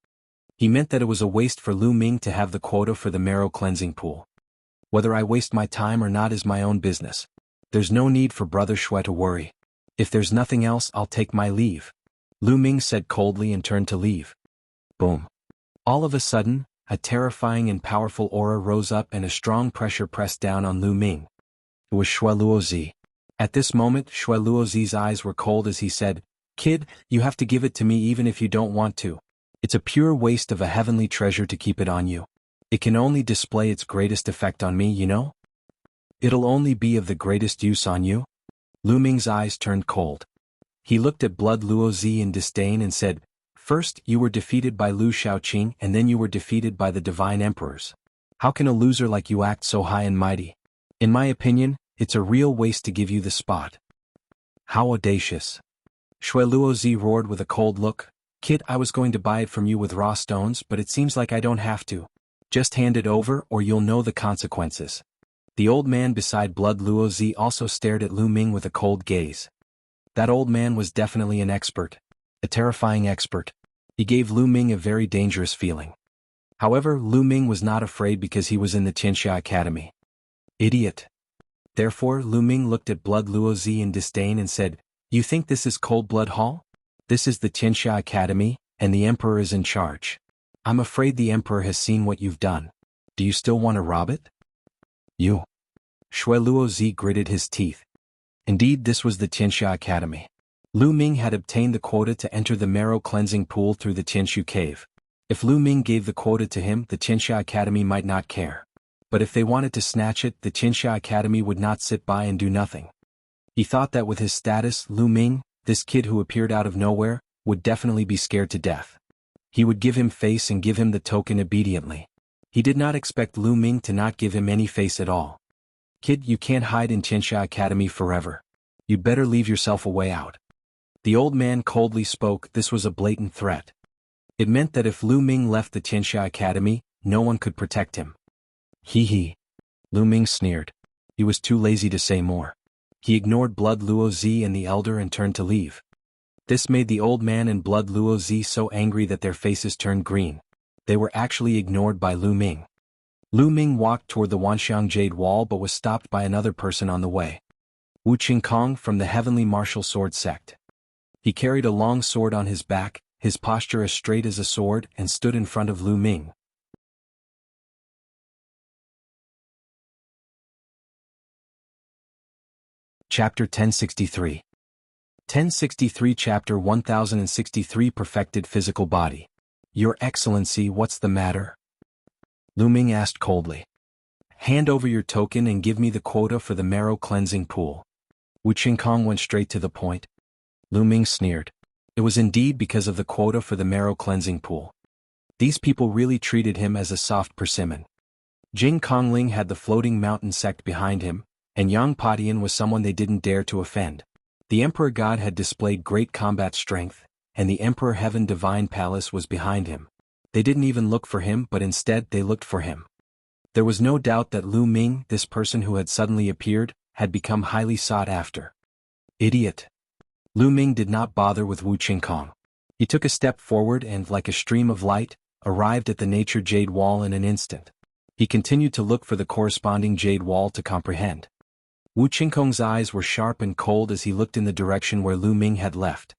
He meant that it was a waste for Lu Ming to have the quota for the marrow cleansing pool. Whether I waste my time or not is my own business. There's no need for Brother Shui to worry. If there's nothing else, I'll take my leave. Lu Ming said coldly and turned to leave. Boom. All of a sudden, a terrifying and powerful aura rose up and a strong pressure pressed down on Lu Ming. It was Shui Luozi. At this moment, Shui Luozi's eyes were cold as he said, Kid, you have to give it to me even if you don't want to. It's a pure waste of a heavenly treasure to keep it on you. It can only display its greatest effect on me, you know? It'll only be of the greatest use on you? Lu Ming's eyes turned cold. He looked at Blood Luozi in disdain and said, First, you were defeated by Lu Shaoqing and then you were defeated by the Divine Emperors. How can a loser like you act so high and mighty? In my opinion, it's a real waste to give you the spot. How audacious. Shui Luozi roared with a cold look. Kid, I was going to buy it from you with raw stones, but it seems like I don't have to. Just hand it over or you'll know the consequences. The old man beside Blood Luozi also stared at Lu Ming with a cold gaze. That old man was definitely an expert. A terrifying expert. He gave Lu Ming a very dangerous feeling. However, Lu Ming was not afraid because he was in the Tianxia Academy. Idiot. Therefore, Lu Ming looked at Blood Luozi in disdain and said, "You think this is Cold Blood Hall? This is the Tianxia Academy, and the Emperor is in charge. I'm afraid the Emperor has seen what you've done. Do you still want to rob it?" You. Shui Luozi gritted his teeth. Indeed, this was the Tianxia Academy. Lu Ming had obtained the quota to enter the marrow cleansing pool through the Tianshu cave. If Lu Ming gave the quota to him, the Tianxia Academy might not care. But if they wanted to snatch it, the Tianxia Academy would not sit by and do nothing. He thought that with his status, Lu Ming, this kid who appeared out of nowhere, would definitely be scared to death. He would give him face and give him the token obediently. He did not expect Lu Ming to not give him any face at all. "Kid, you can't hide in Tianxia Academy forever. You'd better leave yourself a way out." The old man coldly spoke. This was a blatant threat. It meant that if Lu Ming left the Tianxia Academy, no one could protect him. Hee. Lu Ming sneered. He was too lazy to say more. He ignored Blood Luozi and the elder and turned to leave. This made the old man and Blood Luozi so angry that their faces turned green. They were actually ignored by Lu Ming. Lu Ming walked toward the Wanxiang Jade Wall but was stopped by another person on the way. Wu Qingkong from the Heavenly Martial Sword Sect. He carried a long sword on his back, his posture as straight as a sword, and stood in front of Lu Ming. Chapter 1063. 1063 Chapter 1063 Perfected Physical Body. "Your Excellency, what's the matter?" Lu Ming asked coldly. "Hand over your token and give me the quota for the marrow cleansing pool." Wu Qingkong went straight to the point. Lu Ming sneered. It was indeed because of the quota for the marrow cleansing pool. These people really treated him as a soft persimmon. Jing Kongling had the floating mountain sect behind him, and Yang Padian was someone they didn't dare to offend. The Emperor God had displayed great combat strength, and the Emperor Heaven Divine Palace was behind him. They didn't even look for him, but instead they looked for him. There was no doubt that Lu Ming, this person who had suddenly appeared, had become highly sought after. Idiot. Lu Ming did not bother with Wu Qingkong. He took a step forward and, like a stream of light, arrived at the Nature Jade Wall in an instant. He continued to look for the corresponding Jade Wall to comprehend. Wu Qingkong's eyes were sharp and cold as he looked in the direction where Lu Ming had left.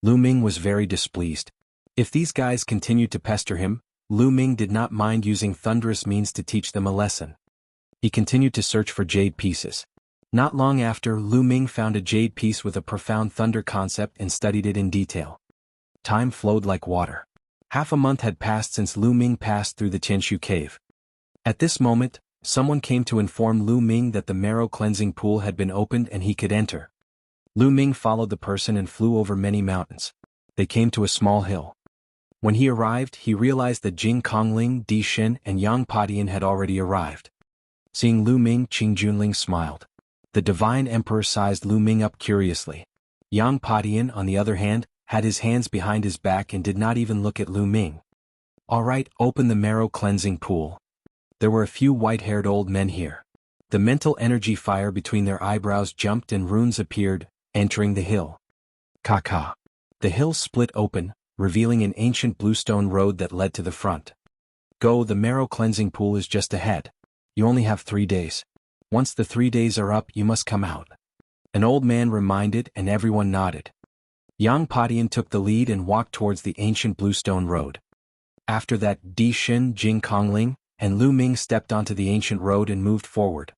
Lu Ming was very displeased. If these guys continued to pester him, Lu Ming did not mind using thunderous means to teach them a lesson. He continued to search for jade pieces. Not long after, Lu Ming found a jade piece with a profound thunder concept and studied it in detail. Time flowed like water. Half a month had passed since Lu Ming passed through the Tianshu cave. At this moment, someone came to inform Lu Ming that the marrow cleansing pool had been opened and he could enter. Lu Ming followed the person and flew over many mountains. They came to a small hill. When he arrived, he realized that Jing Kongling, Di Shin, and Yang Padian had already arrived. Seeing Lu Ming, Qing Junling smiled. The Divine Emperor sized Lu Ming up curiously. Yang Padian, on the other hand, had his hands behind his back and did not even look at Lu Ming. "All right, open the marrow cleansing pool." There were a few white-haired old men here. The mental energy fire between their eyebrows jumped and runes appeared, entering the hill. Ka. The hill split open, revealing an ancient bluestone road that led to the front. "Go, the marrow cleansing pool is just ahead. You only have 3 days. Once the 3 days are up, you must come out." An old man reminded, and everyone nodded. Yang Padian took the lead and walked towards the ancient bluestone road. After that, Di Shin, Jing Kongling, and Lu Ming stepped onto the ancient road and moved forward.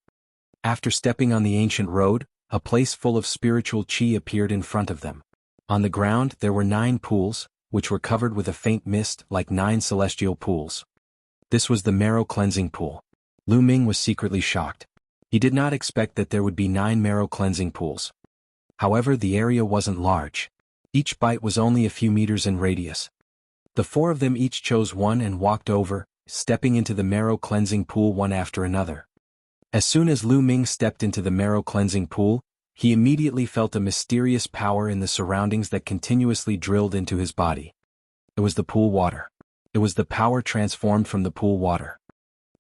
After stepping on the ancient road, a place full of spiritual qi appeared in front of them. On the ground there were 9 pools, which were covered with a faint mist like 9 celestial pools. This was the marrow cleansing pool. Lu Ming was secretly shocked. He did not expect that there would be 9 marrow cleansing pools. However, the area wasn't large. Each bite was only a few meters in radius. The 4 of them each chose one and walked over, stepping into the marrow cleansing pool one after another. As soon as Lu Ming stepped into the marrow cleansing pool, he immediately felt a mysterious power in the surroundings that continuously drilled into his body. It was the pool water. It was the power transformed from the pool water.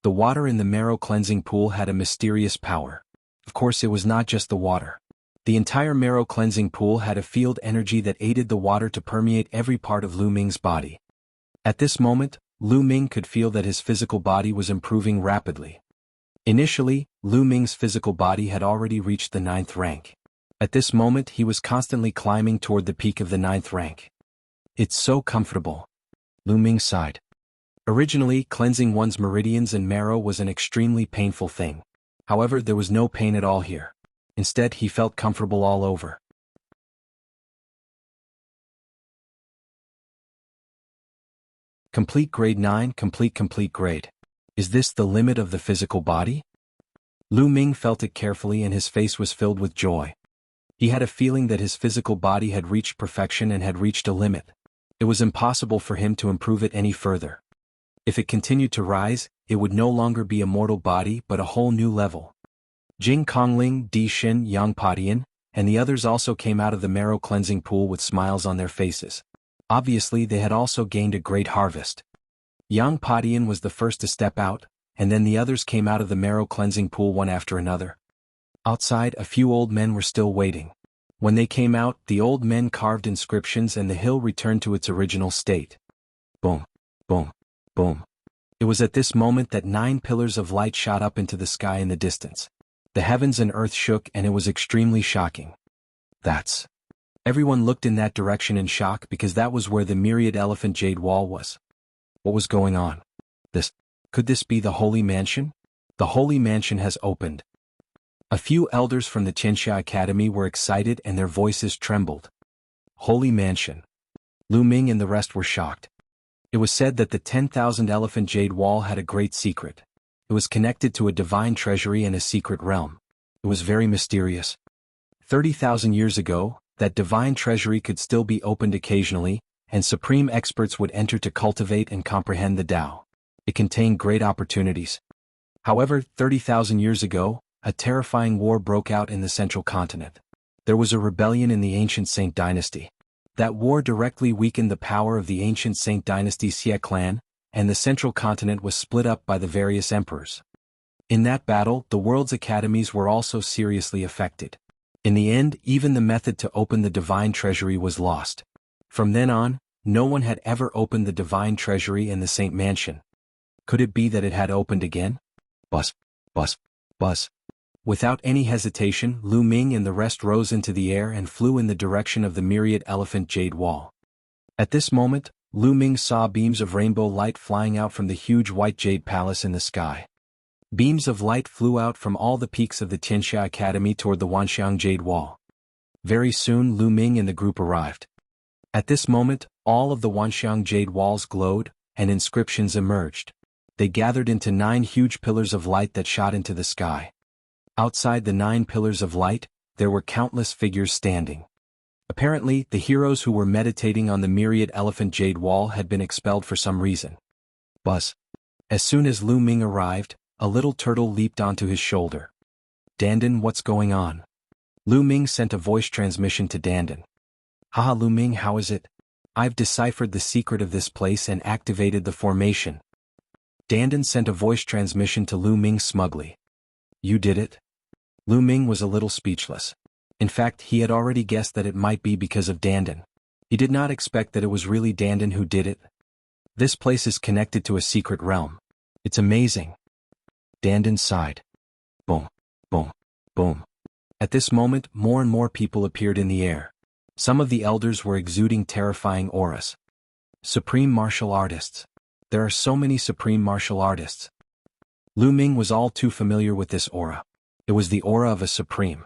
The water in the marrow cleansing pool had a mysterious power. Of course, it was not just the water. The entire marrow cleansing pool had a field energy that aided the water to permeate every part of Lu Ming's body. At this moment, Lu Ming could feel that his physical body was improving rapidly. Initially, Lu Ming's physical body had already reached the 9th rank. At this moment he was constantly climbing toward the peak of the 9th rank. It's so comfortable. Lu Ming sighed. Originally, cleansing one's meridians and marrow was an extremely painful thing. However, there was no pain at all here. Instead, he felt comfortable all over. Complete grade 9, complete grade. Is this the limit of the physical body? Lu Ming felt it carefully and his face was filled with joy. He had a feeling that his physical body had reached perfection and had reached a limit. It was impossible for him to improve it any further. If it continued to rise, it would no longer be a mortal body but a whole new level. Jing Kongling, Di Xin, Yang Padian, and the others also came out of the marrow cleansing pool with smiles on their faces. Obviously they had also gained a great harvest. Yang Padian was the first to step out, and then the others came out of the marrow cleansing pool one after another. Outside, a few old men were still waiting. When they came out, the old men carved inscriptions and the hill returned to its original state. Boom, boom, boom. It was at this moment that 9 pillars of light shot up into the sky in the distance. The heavens and earth shook and it was extremely shocking. That's... Everyone looked in that direction in shock because that was where the myriad elephant jade wall was. What was going on? Could this be the Holy Mansion? The Holy Mansion has opened. A few elders from the Qianxia Academy were excited and their voices trembled. Holy Mansion. Lu Ming and the rest were shocked. It was said that the 10,000 elephant jade wall had a great secret. It was connected to a divine treasury and a secret realm. It was very mysterious. 30,000 years ago, that divine treasury could still be opened occasionally, and supreme experts would enter to cultivate and comprehend the Tao. It contained great opportunities. However, 30,000 years ago, a terrifying war broke out in the central continent. There was a rebellion in the ancient Saint dynasty. That war directly weakened the power of the ancient Saint dynasty Xie clan, and the central continent was split up by the various emperors. In that battle, the world's academies were also seriously affected. In the end, even the method to open the divine treasury was lost. From then on, no one had ever opened the divine treasury in the Saint Mansion. Could it be that it had opened again? Buzz, buzz, buzz. Without any hesitation, Lu Ming and the rest rose into the air and flew in the direction of the myriad elephant jade wall. At this moment, Lu Ming saw beams of rainbow light flying out from the huge white jade palace in the sky. Beams of light flew out from all the peaks of the Qianxia Academy toward the Wanxiang Jade Wall. Very soon Lu Ming and the group arrived. At this moment, all of the Wanxiang Jade Walls glowed, and inscriptions emerged. They gathered into 9 huge pillars of light that shot into the sky. Outside the 9 pillars of light, there were countless figures standing. Apparently, the heroes who were meditating on the myriad elephant jade wall had been expelled for some reason. Buzz. As soon as Lu Ming arrived, a little turtle leaped onto his shoulder. Dandan, what's going on? Lu Ming sent a voice transmission to Dandan. Haha Lu Ming, how is it? I've deciphered the secret of this place and activated the formation. Dandan sent a voice transmission to Lu Ming smugly. You did it? Lu Ming was a little speechless. In fact, he had already guessed that it might be because of Dandan. He did not expect that it was really Dandan who did it. This place is connected to a secret realm. It's amazing. Dandan sighed. Boom, boom, boom. At this moment, more and more people appeared in the air. Some of the elders were exuding terrifying auras. Supreme martial artists. There are so many supreme martial artists. Lu Ming was all too familiar with this aura. It was the aura of a supreme.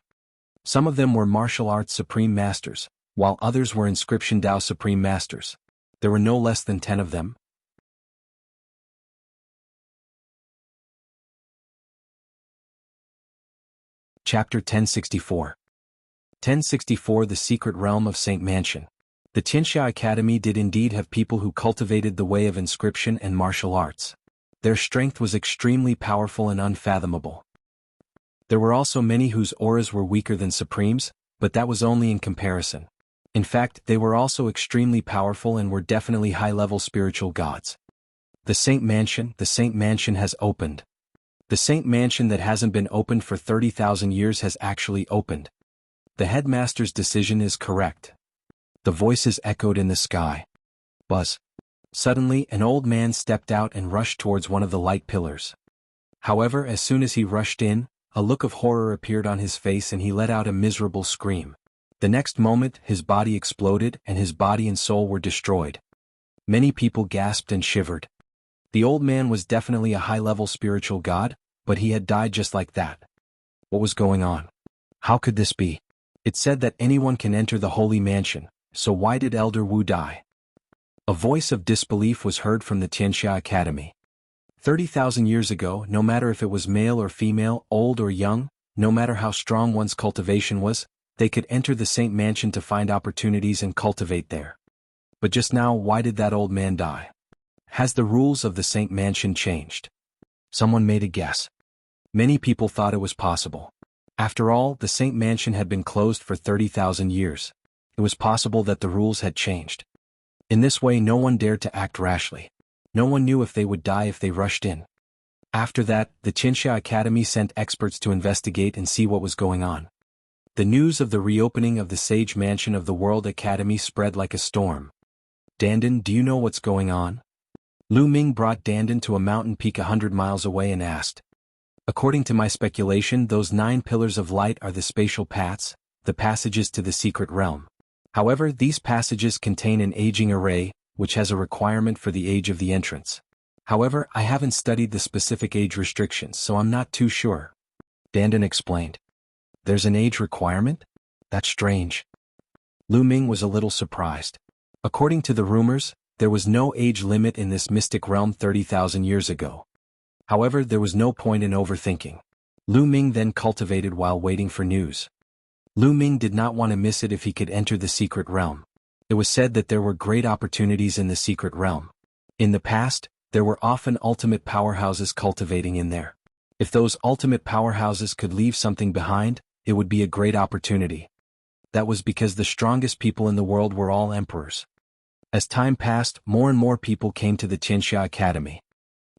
Some of them were martial arts supreme masters, while others were inscription Dao supreme masters. There were no less than 10 of them. Chapter 1064. 1064 The Secret Realm of Saint Mansion. The Qianxia Academy did indeed have people who cultivated the way of inscription and martial arts. Their strength was extremely powerful and unfathomable. There were also many whose auras were weaker than Supremes, but that was only in comparison. In fact, they were also extremely powerful and were definitely high-level spiritual gods. The Saint Mansion has opened. The Saint Mansion that hasn't been opened for 30,000 years has actually opened. The headmaster's decision is correct. The voices echoed in the sky. Buzz. Suddenly, an old man stepped out and rushed towards one of the light pillars. However, as soon as he rushed in, a look of horror appeared on his face and he let out a miserable scream. The next moment, his body exploded and his body and soul were destroyed. Many people gasped and shivered. The old man was definitely a high-level spiritual god, but he had died just like that. What was going on? How could this be? It said that anyone can enter the holy mansion, so why did Elder Wu die? A voice of disbelief was heard from the Tianxia Academy. 30,000 years ago, no matter if it was male or female, old or young, no matter how strong one's cultivation was, they could enter the Saint Mansion to find opportunities and cultivate there. But just now, why did that old man die? Has the rules of the Saint Mansion changed? Someone made a guess. Many people thought it was possible. After all, the Saint Mansion had been closed for 30,000 years. It was possible that the rules had changed. In this way, no one dared to act rashly. No one knew if they would die if they rushed in. After that, the Tianxia Academy sent experts to investigate and see what was going on. The news of the reopening of the Sage Mansion of the World Academy spread like a storm. Dandan, do you know what's going on? Lu Ming brought Dandan to a mountain peak 100 miles away and asked. According to my speculation, those 9 pillars of light are the spatial paths, the passages to the secret realm. However, these passages contain an aging array, which has a requirement for the age of the entrance. However, I haven't studied the specific age restrictions, so I'm not too sure. Dandan explained. There's an age requirement? That's strange. Lu Ming was a little surprised. According to the rumors, there was no age limit in this mystic realm 30,000 years ago. However, there was no point in overthinking. Lu Ming then cultivated while waiting for news. Lu Ming did not want to miss it if he could enter the secret realm. It was said that there were great opportunities in the secret realm. In the past, there were often ultimate powerhouses cultivating in there. If those ultimate powerhouses could leave something behind, it would be a great opportunity. That was because the strongest people in the world were all emperors. As time passed, more and more people came to the Tianxia Academy.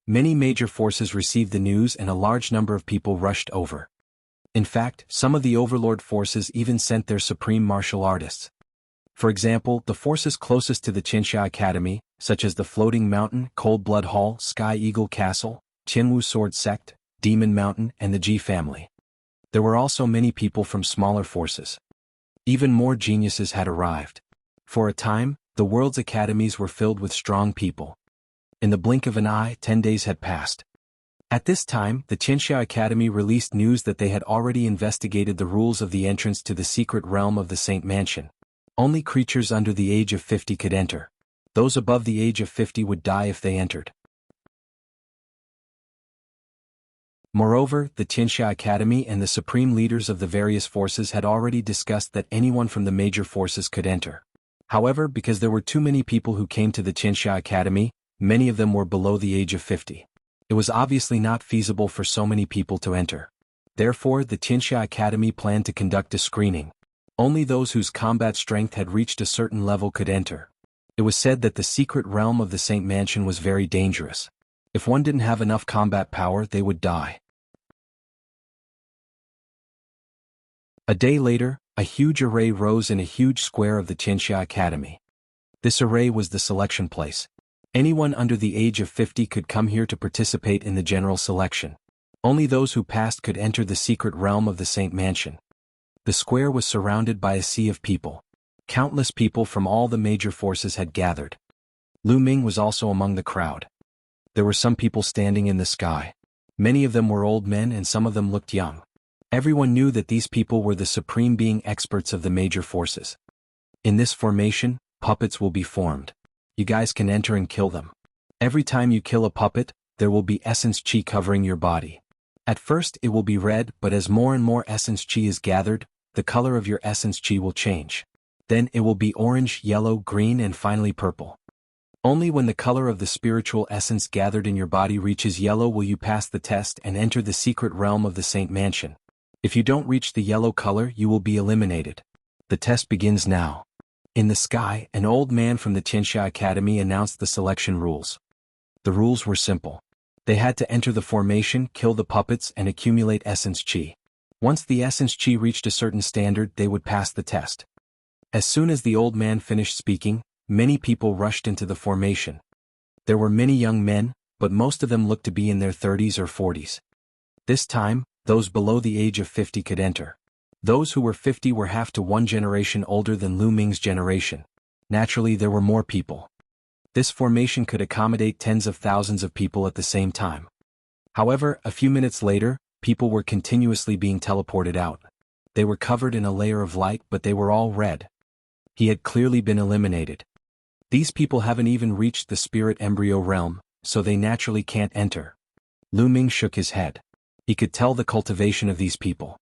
Many major forces received the news and a large number of people rushed over. In fact, some of the overlord forces even sent their supreme martial artists. For example, the forces closest to the Tianxia Academy, such as the Floating Mountain, Cold Blood Hall, Sky Eagle Castle, Jianghu Sword Sect, Demon Mountain, and the Ji family. There were also many people from smaller forces. Even more geniuses had arrived. For a time, the world's academies were filled with strong people. In the blink of an eye, 10 days had passed. At this time, the Tianxia Academy released news that they had already investigated the rules of the entrance to the secret realm of the Saint Mansion. Only creatures under the age of 50 could enter. Those above the age of 50 would die if they entered. Moreover, the Tianxia Academy and the supreme leaders of the various forces had already discussed that anyone from the major forces could enter. However, because there were too many people who came to the Tianxia Academy, many of them were below the age of 50. It was obviously not feasible for so many people to enter. Therefore, the Tianxia Academy planned to conduct a screening. Only those whose combat strength had reached a certain level could enter. It was said that the secret realm of the Saint Mansion was very dangerous. If one didn't have enough combat power, they would die. A day later, a huge array rose in a huge square of the Tianxia Academy. This array was the selection place. Anyone under the age of 50 could come here to participate in the general selection. Only those who passed could enter the secret realm of the Saint Mansion. The square was surrounded by a sea of people. Countless people from all the major forces had gathered. Lu Ming was also among the crowd. There were some people standing in the sky. Many of them were old men and some of them looked young. Everyone knew that these people were the supreme being experts of the major forces. In this formation, puppets will be formed. You guys can enter and kill them. Every time you kill a puppet, there will be essence chi covering your body. At first it will be red, but as more and more essence chi is gathered, the color of your essence chi will change. Then it will be orange, yellow, green, and finally purple. Only when the color of the spiritual essence gathered in your body reaches yellow will you pass the test and enter the secret realm of the Saint Mansion. If you don't reach the yellow color, you will be eliminated. The test begins now. In the sky, an old man from the Tianxia Academy announced the selection rules. The rules were simple. They had to enter the formation, kill the puppets, and accumulate essence chi. Once the essence chi reached a certain standard, they would pass the test. As soon as the old man finished speaking, many people rushed into the formation. There were many young men, but most of them looked to be in their 30s or 40s. This time, those below the age of 50 could enter. Those who were 50 were half to one generation older than Lu Ming's generation. Naturally, there were more people. This formation could accommodate tens of thousands of people at the same time. However, a few minutes later, people were continuously being teleported out. They were covered in a layer of light, but they were all red. He had clearly been eliminated. These people haven't even reached the spirit embryo realm, so they naturally can't enter. Lu Ming shook his head. He could tell the cultivation of these people.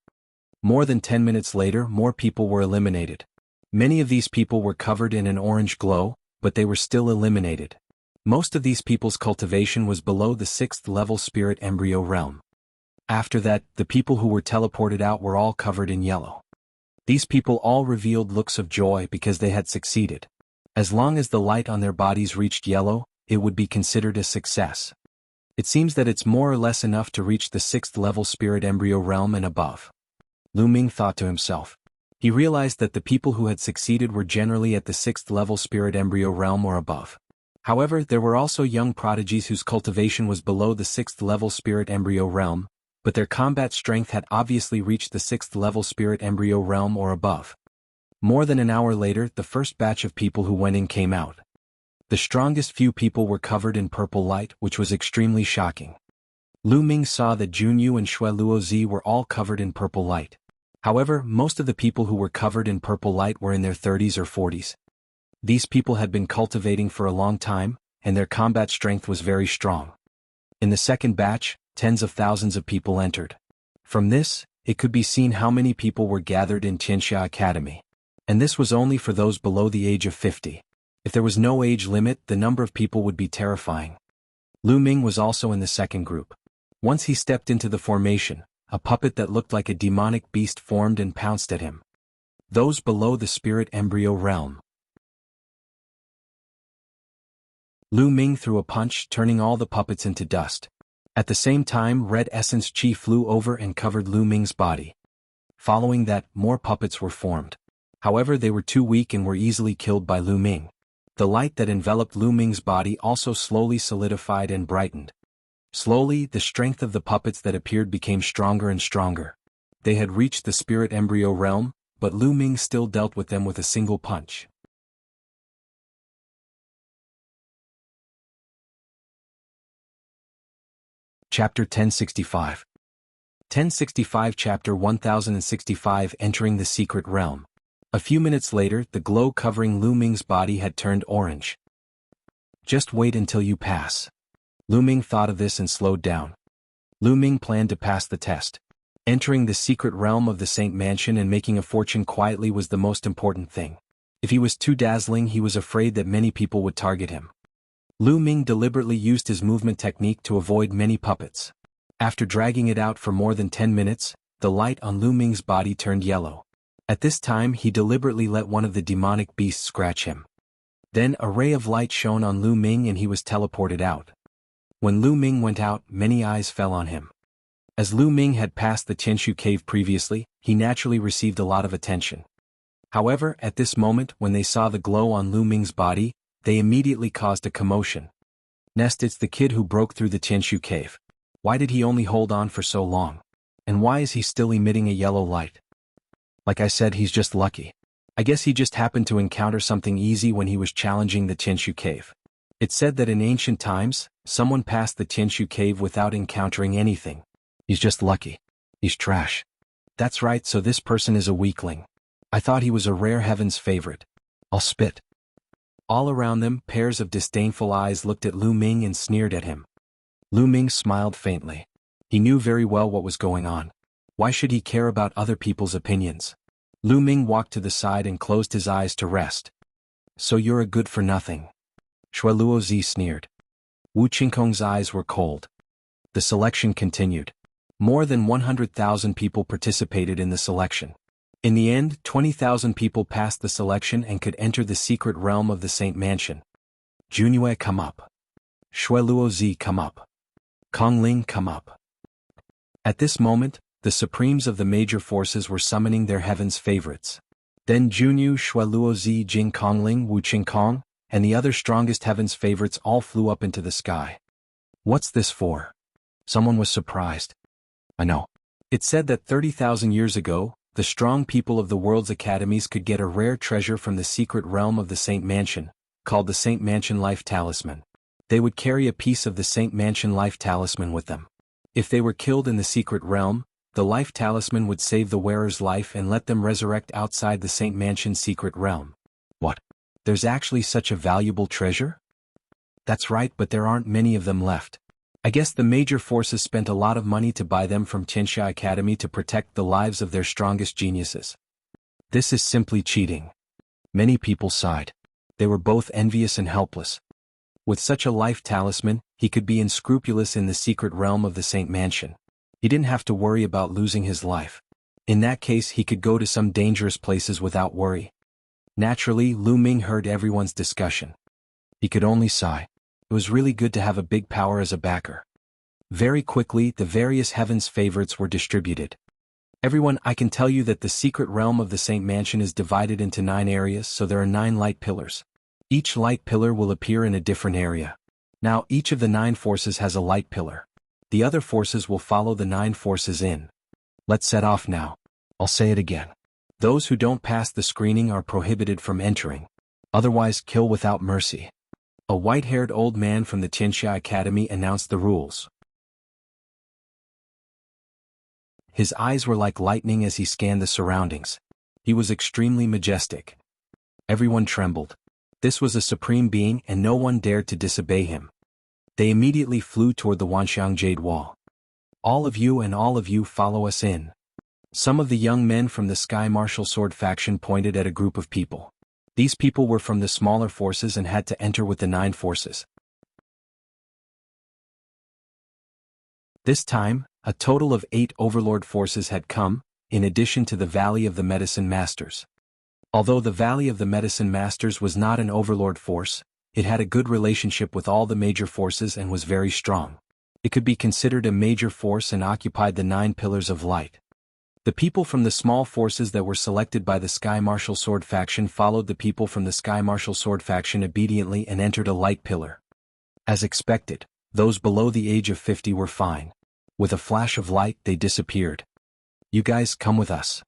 More than 10 minutes later, more people were eliminated. Many of these people were covered in an orange glow, but they were still eliminated. Most of these people's cultivation was below the 6th level spirit embryo realm. After that, the people who were teleported out were all covered in yellow. These people all revealed looks of joy because they had succeeded. As long as the light on their bodies reached yellow, it would be considered a success. It seems that it's more or less enough to reach the 6th level spirit embryo realm and above. Lu Ming thought to himself. He realized that the people who had succeeded were generally at the 6th level spirit embryo realm or above. However, there were also young prodigies whose cultivation was below the 6th level spirit embryo realm, but their combat strength had obviously reached the 6th level spirit embryo realm or above. More than an hour later, the first batch of people who went in came out. The strongest few people were covered in purple light, which was extremely shocking. Lu Ming saw that Jianghu and Shui were all covered in purple light. However, most of the people who were covered in purple light were in their 30s or 40s. These people had been cultivating for a long time, and their combat strength was very strong. In the second batch, tens of thousands of people entered. From this, it could be seen how many people were gathered in Tianxia Academy. And this was only for those below the age of 50. If there was no age limit, the number of people would be terrifying. Lu Ming was also in the second group. Once he stepped into the formation, a puppet that looked like a demonic beast formed and pounced at him. Those below the spirit embryo realm. Lu Ming threw a punch, turning all the puppets into dust. At the same time, red essence chi flew over and covered Lu Ming's body. Following that, more puppets were formed. However, they were too weak and were easily killed by Lu Ming. The light that enveloped Lu Ming's body also slowly solidified and brightened. Slowly, the strength of the puppets that appeared became stronger and stronger. They had reached the spirit embryo realm, but Lu Ming still dealt with them with a single punch. Chapter 1065. 1065 Chapter 1065 Entering the Secret Realm. A few minutes later, the glow covering Lu Ming's body had turned orange. Just wait until you pass. Lu Ming thought of this and slowed down. Lu Ming planned to pass the test. Entering the secret realm of the Saint Mansion and making a fortune quietly was the most important thing. If he was too dazzling, he was afraid that many people would target him. Lu Ming deliberately used his movement technique to avoid many puppets. After dragging it out for more than 10 minutes, the light on Lu Ming's body turned yellow. At this time, he deliberately let one of the demonic beasts scratch him. Then a ray of light shone on Lu Ming and he was teleported out. When Lu Ming went out, many eyes fell on him. As Lu Ming had passed the Tianshu cave previously, he naturally received a lot of attention. However, at this moment, when they saw the glow on Lu Ming's body, they immediately caused a commotion. Nest, it's the kid who broke through the Tianshu cave. Why did he only hold on for so long? And why is he still emitting a yellow light? Like I said, he's just lucky. I guess he just happened to encounter something easy when he was challenging the Tianshu cave. It's said that in ancient times, someone passed the Tianshu cave without encountering anything. He's just lucky. He's trash. That's right, so this person is a weakling. I thought he was a rare heaven's favorite. I'll spit. All around them, pairs of disdainful eyes looked at Lu Ming and sneered at him. Lu Ming smiled faintly. He knew very well what was going on. Why should he care about other people's opinions? Lu Ming walked to the side and closed his eyes to rest. So you're a good-for-nothing. Shui sneered. Wu Qingkong's eyes were cold. The selection continued. More than 100,000 people participated in the selection. In the end, 20,000 people passed the selection and could enter the secret realm of the Saint Mansion. Junyue, come up. Shui come up. Kongling, come up. At this moment, the supremes of the major forces were summoning their heaven's favorites. Then Junyu, Shui, Jing Kongling, Wu Qingkong, and the other strongest heaven's favorites all flew up into the sky. What's this for? Someone was surprised. I know. It said that 30,000 years ago, the strong people of the world's academies could get a rare treasure from the secret realm of the Saint Mansion, called the Saint Mansion Life Talisman. They would carry a piece of the Saint Mansion Life Talisman with them. If they were killed in the secret realm, the Life Talisman would save the wearer's life and let them resurrect outside the Saint Mansion secret realm. What? There's actually such a valuable treasure? That's right, but there aren't many of them left. I guess the major forces spent a lot of money to buy them from Tianxia Academy to protect the lives of their strongest geniuses. This is simply cheating. Many people sighed. They were both envious and helpless. With such a life talisman, he could be unscrupulous in the secret realm of the Saint Mansion. He didn't have to worry about losing his life. In that case, he could go to some dangerous places without worry. Naturally, Lu Ming heard everyone's discussion. He could only sigh. It was really good to have a big power as a backer. Very quickly, the various heavens' favorites were distributed. Everyone, I can tell you that the secret realm of the Saint Mansion is divided into 9 areas, so there are 9 light pillars. Each light pillar will appear in a different area. Now, each of the 9 forces has a light pillar. The other forces will follow the 9 forces in. Let's set off now. I'll say it again. Those who don't pass the screening are prohibited from entering. Otherwise, kill without mercy. A white-haired old man from the Tianxia Academy announced the rules. His eyes were like lightning as he scanned the surroundings. He was extremely majestic. Everyone trembled. This was a supreme being and no one dared to disobey him. They immediately flew toward the Wanxiang Jade Wall. All of you follow us in. Some of the young men from the Sky Martial Sword faction pointed at a group of people. These people were from the smaller forces and had to enter with the 9 forces. This time, a total of 8 Overlord forces had come, in addition to the Valley of the Medicine Masters. Although the Valley of the Medicine Masters was not an Overlord force, it had a good relationship with all the major forces and was very strong. It could be considered a major force and occupied the 9 pillars of light. The people from the small forces that were selected by the Sky Martial Sword faction followed the people from the Sky Martial Sword faction obediently and entered a light pillar. As expected, those below the age of 50 were fine. With a flash of light, they disappeared. You guys come with us.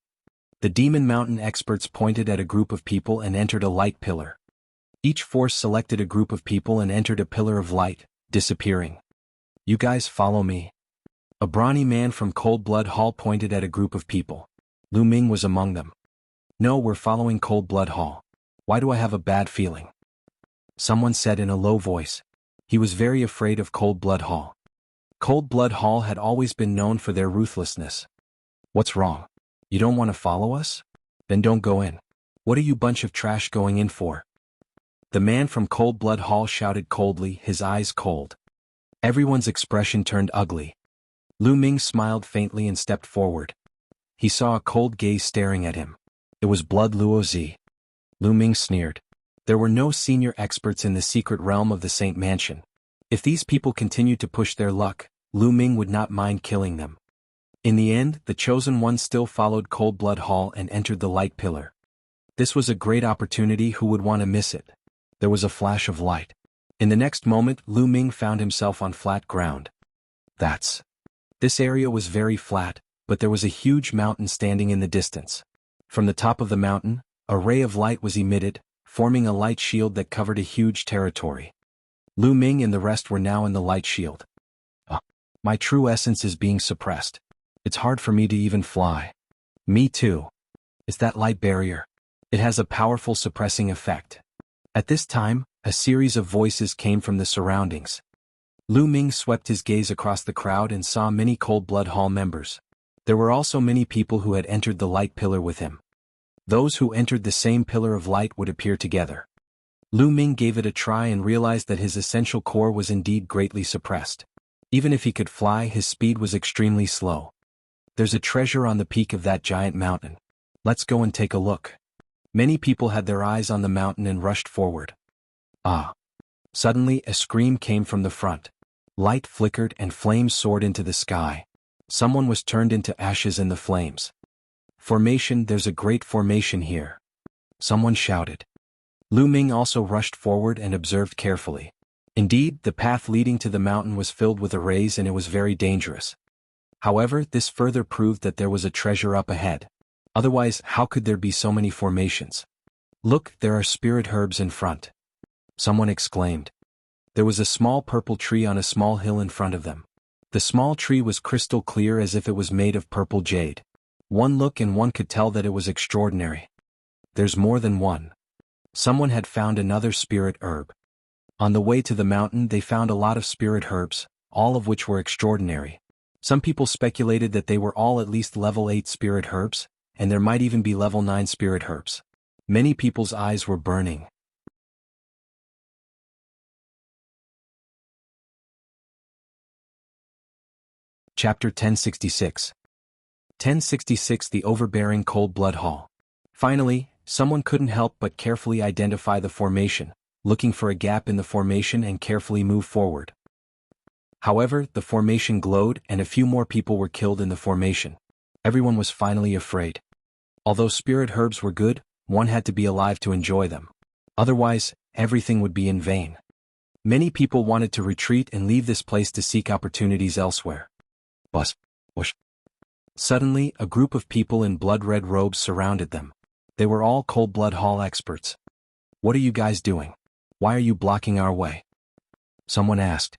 The Demon Mountain experts pointed at a group of people and entered a light pillar. Each force selected a group of people and entered a pillar of light, disappearing. You guys follow me. A brawny man from Cold Blood Hall pointed at a group of people. Lu Ming was among them. No, we're following Cold Blood Hall. Why do I have a bad feeling? Someone said in a low voice. He was very afraid of Cold Blood Hall. Cold Blood Hall had always been known for their ruthlessness. What's wrong? You don't want to follow us? Then don't go in. What are you bunch of trash going in for? The man from Cold Blood Hall shouted coldly, his eyes cold. Everyone's expression turned ugly. Lu Ming smiled faintly and stepped forward. He saw a cold gaze staring at him. It was Blood Luo Zi. Lu Ming sneered. There were no senior experts in the secret realm of the Saint Mansion. If these people continued to push their luck, Lu Ming would not mind killing them. In the end, the chosen one still followed Cold Blood Hall and entered the light pillar. This was a great opportunity. Who would want to miss it? There was a flash of light. In the next moment, Lu Ming found himself on flat ground. This area was very flat, but there was a huge mountain standing in the distance. From the top of the mountain, a ray of light was emitted, forming a light shield that covered a huge territory. Lu Ming and the rest were now in the light shield. My true essence is being suppressed. It's hard for me to even fly. Me too. It's that light barrier. It has a powerful suppressing effect. At this time, a series of voices came from the surroundings. Lu Ming swept his gaze across the crowd and saw many Cold Blood Hall members. There were also many people who had entered the light pillar with him. Those who entered the same pillar of light would appear together. Lu Ming gave it a try and realized that his essential core was indeed greatly suppressed. Even if he could fly, his speed was extremely slow. There's a treasure on the peak of that giant mountain. Let's go and take a look. Many people had their eyes on the mountain and rushed forward. Suddenly, a scream came from the front. Light flickered and flames soared into the sky. Someone was turned into ashes in the flames. Formation, there's a great formation here. Someone shouted. Lu Ming also rushed forward and observed carefully. Indeed, the path leading to the mountain was filled with arrays and it was very dangerous. However, this further proved that there was a treasure up ahead. Otherwise, how could there be so many formations? Look, there are spirit herbs in front. Someone exclaimed. There was a small purple tree on a small hill in front of them. The small tree was crystal clear as if it was made of purple jade. One look and one could tell that it was extraordinary. There's more than one. Someone had found another spirit herb. On the way to the mountain they found a lot of spirit herbs, all of which were extraordinary. Some people speculated that they were all at least level 8 spirit herbs, and there might even be level 9 spirit herbs. Many people's eyes were burning. Chapter 1066. 1066 The Overbearing Cold Blood Hall. Finally, someone couldn't help but carefully identify the formation, looking for a gap in the formation and carefully move forward. However, the formation glowed and a few more people were killed in the formation. Everyone was finally afraid. Although spirit herbs were good, one had to be alive to enjoy them. Otherwise, everything would be in vain. Many people wanted to retreat and leave this place to seek opportunities elsewhere. Whoosh. Suddenly, a group of people in blood-red robes surrounded them. They were all Cold Blood Hall experts. What are you guys doing? Why are you blocking our way? Someone asked.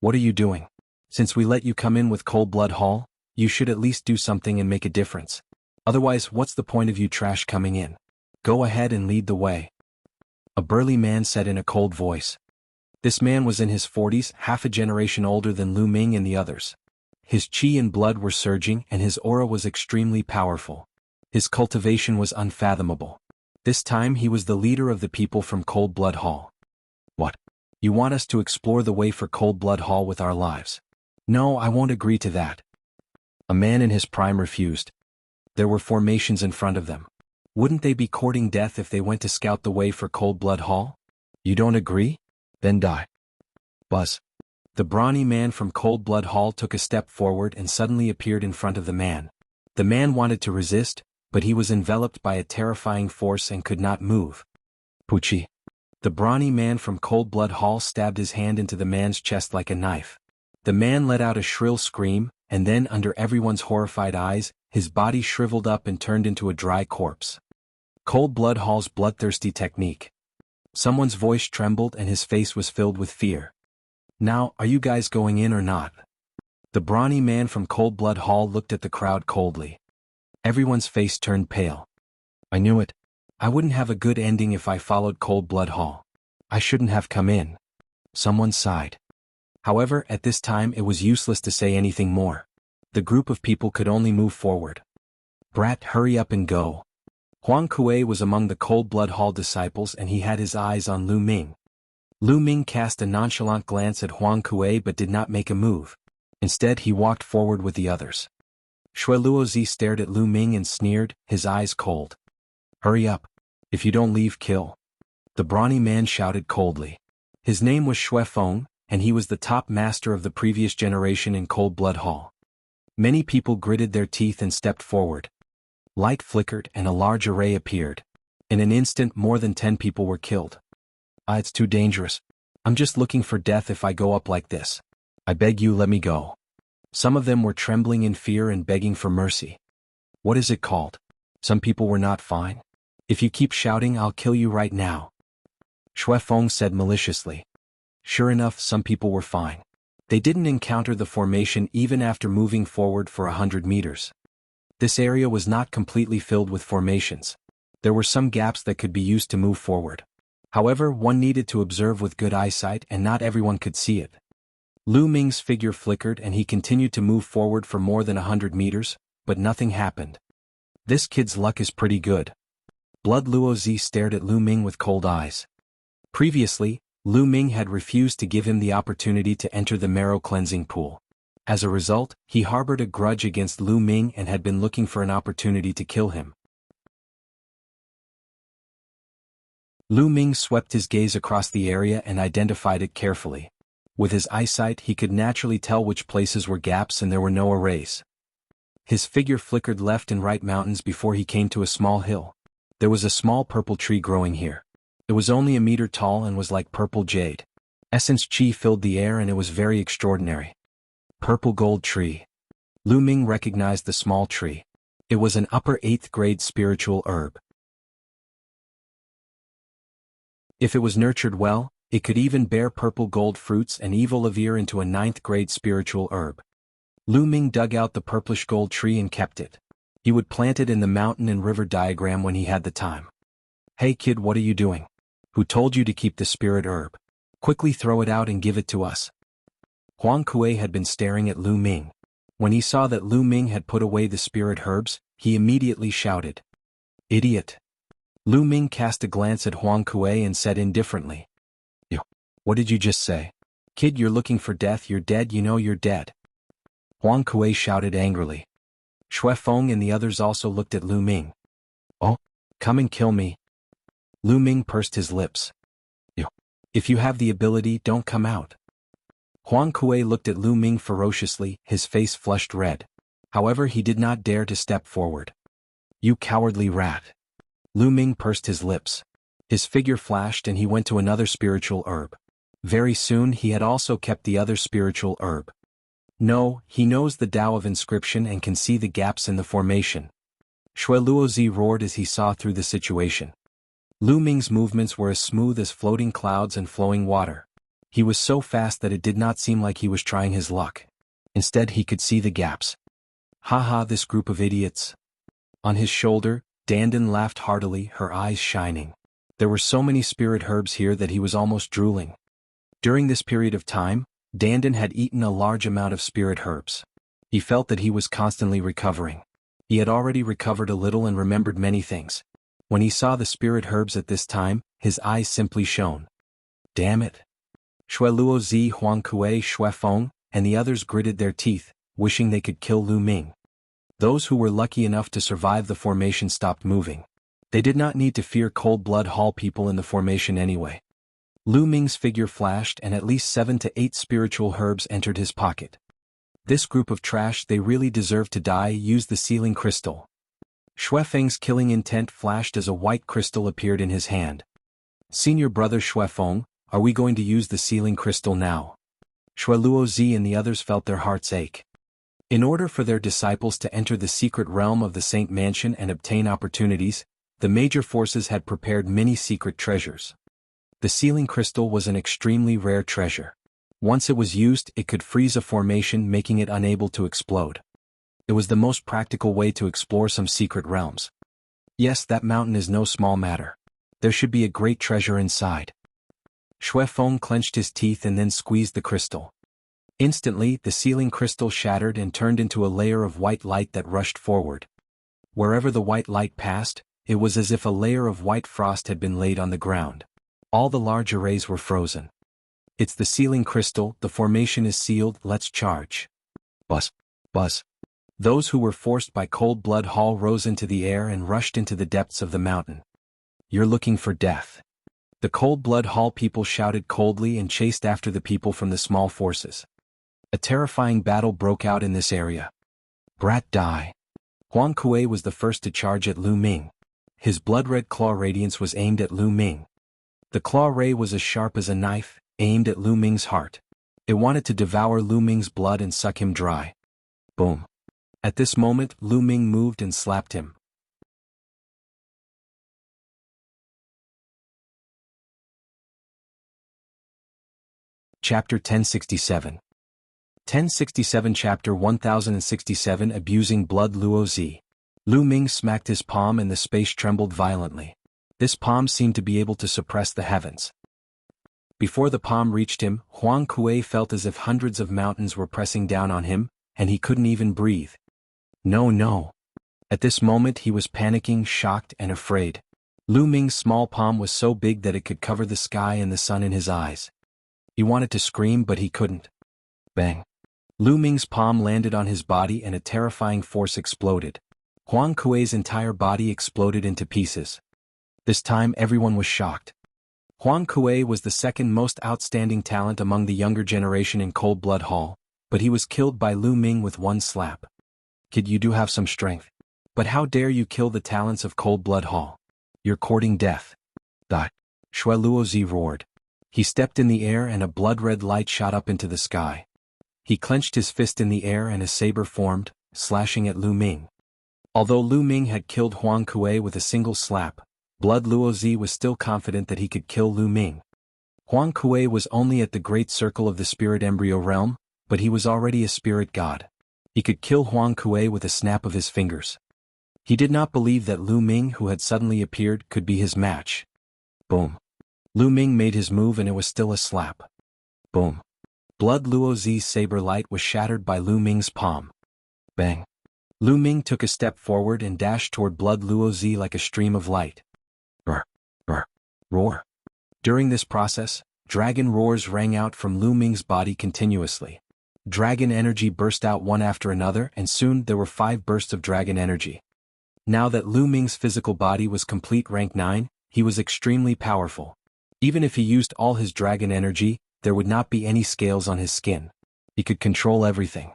What are you doing? Since we let you come in with Cold Blood Hall, you should at least do something and make a difference. Otherwise, what's the point of you trash coming in? Go ahead and lead the way. A burly man said in a cold voice. This man was in his 40s, half a generation older than Lu Ming and the others. His chi and blood were surging and his aura was extremely powerful. His cultivation was unfathomable. This time he was the leader of the people from Cold Blood Hall. What? You want us to explore the way for Cold Blood Hall with our lives? No, I won't agree to that. A man in his prime refused. There were formations in front of them. Wouldn't they be courting death if they went to scout the way for Cold Blood Hall? You don't agree? Then die. Buzz. The brawny man from Cold Blood Hall took a step forward and suddenly appeared in front of the man. The man wanted to resist, but he was enveloped by a terrifying force and could not move. Poochie. The brawny man from Cold Blood Hall stabbed his hand into the man's chest like a knife. The man let out a shrill scream, and then under everyone's horrified eyes, his body shriveled up and turned into a dry corpse. Cold Blood Hall's bloodthirsty technique. Someone's voice trembled and his face was filled with fear. Now, are you guys going in or not? The brawny man from Cold Blood Hall looked at the crowd coldly. Everyone's face turned pale. I knew it. I wouldn't have a good ending if I followed Cold Blood Hall. I shouldn't have come in. Someone sighed. However, at this time it was useless to say anything more. The group of people could only move forward. Brat, hurry up and go. Huang Kuei was among the Cold Blood Hall disciples and he had his eyes on Lu Ming. Lu Ming cast a nonchalant glance at Huang Kuei but did not make a move. Instead he walked forward with the others. Shui Luozi stared at Lu Ming and sneered, his eyes cold. Hurry up. If you don't leave, kill. The brawny man shouted coldly. His name was Shui Feng, and he was the top master of the previous generation in Cold Blood Hall. Many people gritted their teeth and stepped forward. Light flickered and a large array appeared. In an instant more than 10 people were killed. It's too dangerous. I'm just looking for death if I go up like this. I beg you, let me go. Some of them were trembling in fear and begging for mercy. What is it called? Some people were not fine. If you keep shouting, I'll kill you right now. Shui Feng said maliciously. Sure enough, some people were fine. They didn't encounter the formation even after moving forward for 100 meters. This area was not completely filled with formations. There were some gaps that could be used to move forward. However, one needed to observe with good eyesight and not everyone could see it. Lu Ming's figure flickered and he continued to move forward for more than 100 meters, but nothing happened. This kid's luck is pretty good. Blood Luozi stared at Lu Ming with cold eyes. Previously, Lu Ming had refused to give him the opportunity to enter the marrow cleansing pool. As a result, he harbored a grudge against Lu Ming and had been looking for an opportunity to kill him. Lu Ming swept his gaze across the area and identified it carefully. With his eyesight he could naturally tell which places were gaps and there were no arrays. His figure flickered left and right mountains before he came to a small hill. There was a small purple tree growing here. It was only a meter tall and was like purple jade. Essence chi filled the air and it was very extraordinary. Purple gold tree. Lu Ming recognized the small tree. It was an upper 8th grade spiritual herb. If it was nurtured well, it could even bear purple gold fruits and evolve into a 9th grade spiritual herb. Lu Ming dug out the purplish gold tree and kept it. He would plant it in the mountain and river diagram when he had the time. Hey kid, what are you doing? Who told you to keep the spirit herb? Quickly throw it out and give it to us. Huang Kuei had been staring at Lu Ming. When he saw that Lu Ming had put away the spirit herbs, he immediately shouted. Idiot! Lu Ming cast a glance at Huang Kuei and said indifferently. Yo, what did you just say? Kid, you're looking for death, you're dead, you know you're dead. Huang Kuei shouted angrily. Xue Feng and the others also looked at Lu Ming. Oh, come and kill me. Lu Ming pursed his lips. Yo, if you have the ability, don't come out. Huang Kuei looked at Lu Ming ferociously, his face flushed red. However, he did not dare to step forward. You cowardly rat. Lu Ming pursed his lips. His figure flashed and he went to another spiritual herb. Very soon he had also kept the other spiritual herb. No, he knows the Tao of inscription and can see the gaps in the formation. Shui Luozi roared as he saw through the situation. Lu Ming's movements were as smooth as floating clouds and flowing water. He was so fast that it did not seem like he was trying his luck. Instead he could see the gaps. Haha, this group of idiots. On his shoulder, Dandan laughed heartily, her eyes shining. There were so many spirit herbs here that he was almost drooling. During this period of time, Dandan had eaten a large amount of spirit herbs. He felt that he was constantly recovering. He had already recovered a little and remembered many things. When he saw the spirit herbs at this time, his eyes simply shone. Damn it. Shui Luozi, Huang Kuei, Xue Feng, and the others gritted their teeth, wishing they could kill Lu Ming. Those who were lucky enough to survive the formation stopped moving. They did not need to fear cold-blood hall people in the formation anyway. Lu Ming's figure flashed and at least 7 to 8 spiritual herbs entered his pocket. This group of trash, they really deserve to die, used the sealing crystal. Xue Feng's killing intent flashed as a white crystal appeared in his hand. Senior brother Xue Feng, are we going to use the sealing crystal now? Shui Luozi and the others felt their hearts ache. In order for their disciples to enter the secret realm of the Saint Mansion and obtain opportunities, the major forces had prepared many secret treasures. The sealing crystal was an extremely rare treasure. Once it was used, it could freeze a formation, making it unable to explode. It was the most practical way to explore some secret realms. Yes, that mountain is no small matter. There should be a great treasure inside. Xue Feng clenched his teeth and then squeezed the crystal. Instantly, the sealing crystal shattered and turned into a layer of white light that rushed forward. Wherever the white light passed, it was as if a layer of white frost had been laid on the ground. All the large arrays were frozen. It's the sealing crystal, the formation is sealed, let's charge. Buzz. Buzz. Those who were forced by cold blood hall rose into the air and rushed into the depths of the mountain. You're looking for death. The cold blood hall people shouted coldly and chased after the people from the small forces. A terrifying battle broke out in this area. Brat die. Huang Kuei was the first to charge at Lu Ming. His blood-red claw radiance was aimed at Lu Ming. The claw ray was as sharp as a knife, aimed at Lu Ming's heart. It wanted to devour Lu Ming's blood and suck him dry. Boom. At this moment, Lu Ming moved and slapped him. Chapter 1067. 1067 Chapter 1067 Abusing Blood Luozi. Lu Ming smacked his palm and the space trembled violently. This palm seemed to be able to suppress the heavens. Before the palm reached him, Huang Kuei felt as if hundreds of mountains were pressing down on him, and he couldn't even breathe. No. At this moment he was panicking, shocked, and afraid. Lu Ming's small palm was so big that it could cover the sky and the sun in his eyes. He wanted to scream but he couldn't. Bang. Lu Ming's palm landed on his body and a terrifying force exploded. Huang Kuei's entire body exploded into pieces. This time everyone was shocked. Huang Kuei was the second most outstanding talent among the younger generation in Cold Blood Hall, but he was killed by Lu Ming with one slap. Kid, you do have some strength. But how dare you kill the talents of Cold Blood Hall? You're courting death. Die. Shui Luozi roared. He stepped in the air and a blood-red light shot up into the sky. He clenched his fist in the air and a saber formed, slashing at Lu Ming. Although Lu Ming had killed Huang Kuei with a single slap, Blood Luozi was still confident that he could kill Lu Ming. Huang Kuei was only at the great circle of the spirit embryo realm, but he was already a spirit god. He could kill Huang Kuei with a snap of his fingers. He did not believe that Lu Ming, who had suddenly appeared, could be his match. Boom. Lu Ming made his move and it was still a slap. Boom. Blood Luozi's saber light was shattered by Lu Ming's palm. Bang. Lu Ming took a step forward and dashed toward Blood Luozi like a stream of light. Brr. Brr. Roar. During this process, dragon roars rang out from Lu Ming's body continuously. Dragon energy burst out one after another and soon there were 5 bursts of dragon energy. Now that Lu Ming's physical body was complete rank 9, he was extremely powerful. Even if he used all his dragon energy, there would not be any scales on his skin. He could control everything.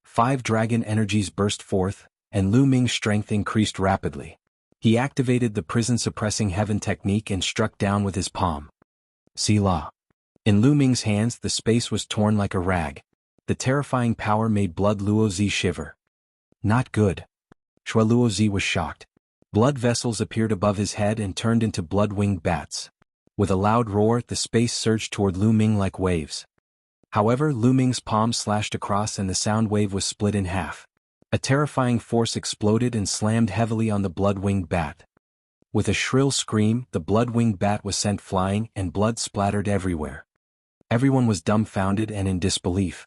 5 dragon energies burst forth, and Lu Ming's strength increased rapidly. He activated the prison-suppressing heaven technique and struck down with his palm. Selah. In Lu Ming's hands the space was torn like a rag. The terrifying power made Blood Luozi shiver. Not good. Shui Luozi was shocked. Blood vessels appeared above his head and turned into blood-winged bats. With a loud roar, the space surged toward Lu Ming like waves. However, Lu Ming's palm slashed across and the sound wave was split in half. A terrifying force exploded and slammed heavily on the blood-winged bat. With a shrill scream, the blood-winged bat was sent flying and blood splattered everywhere. Everyone was dumbfounded and in disbelief.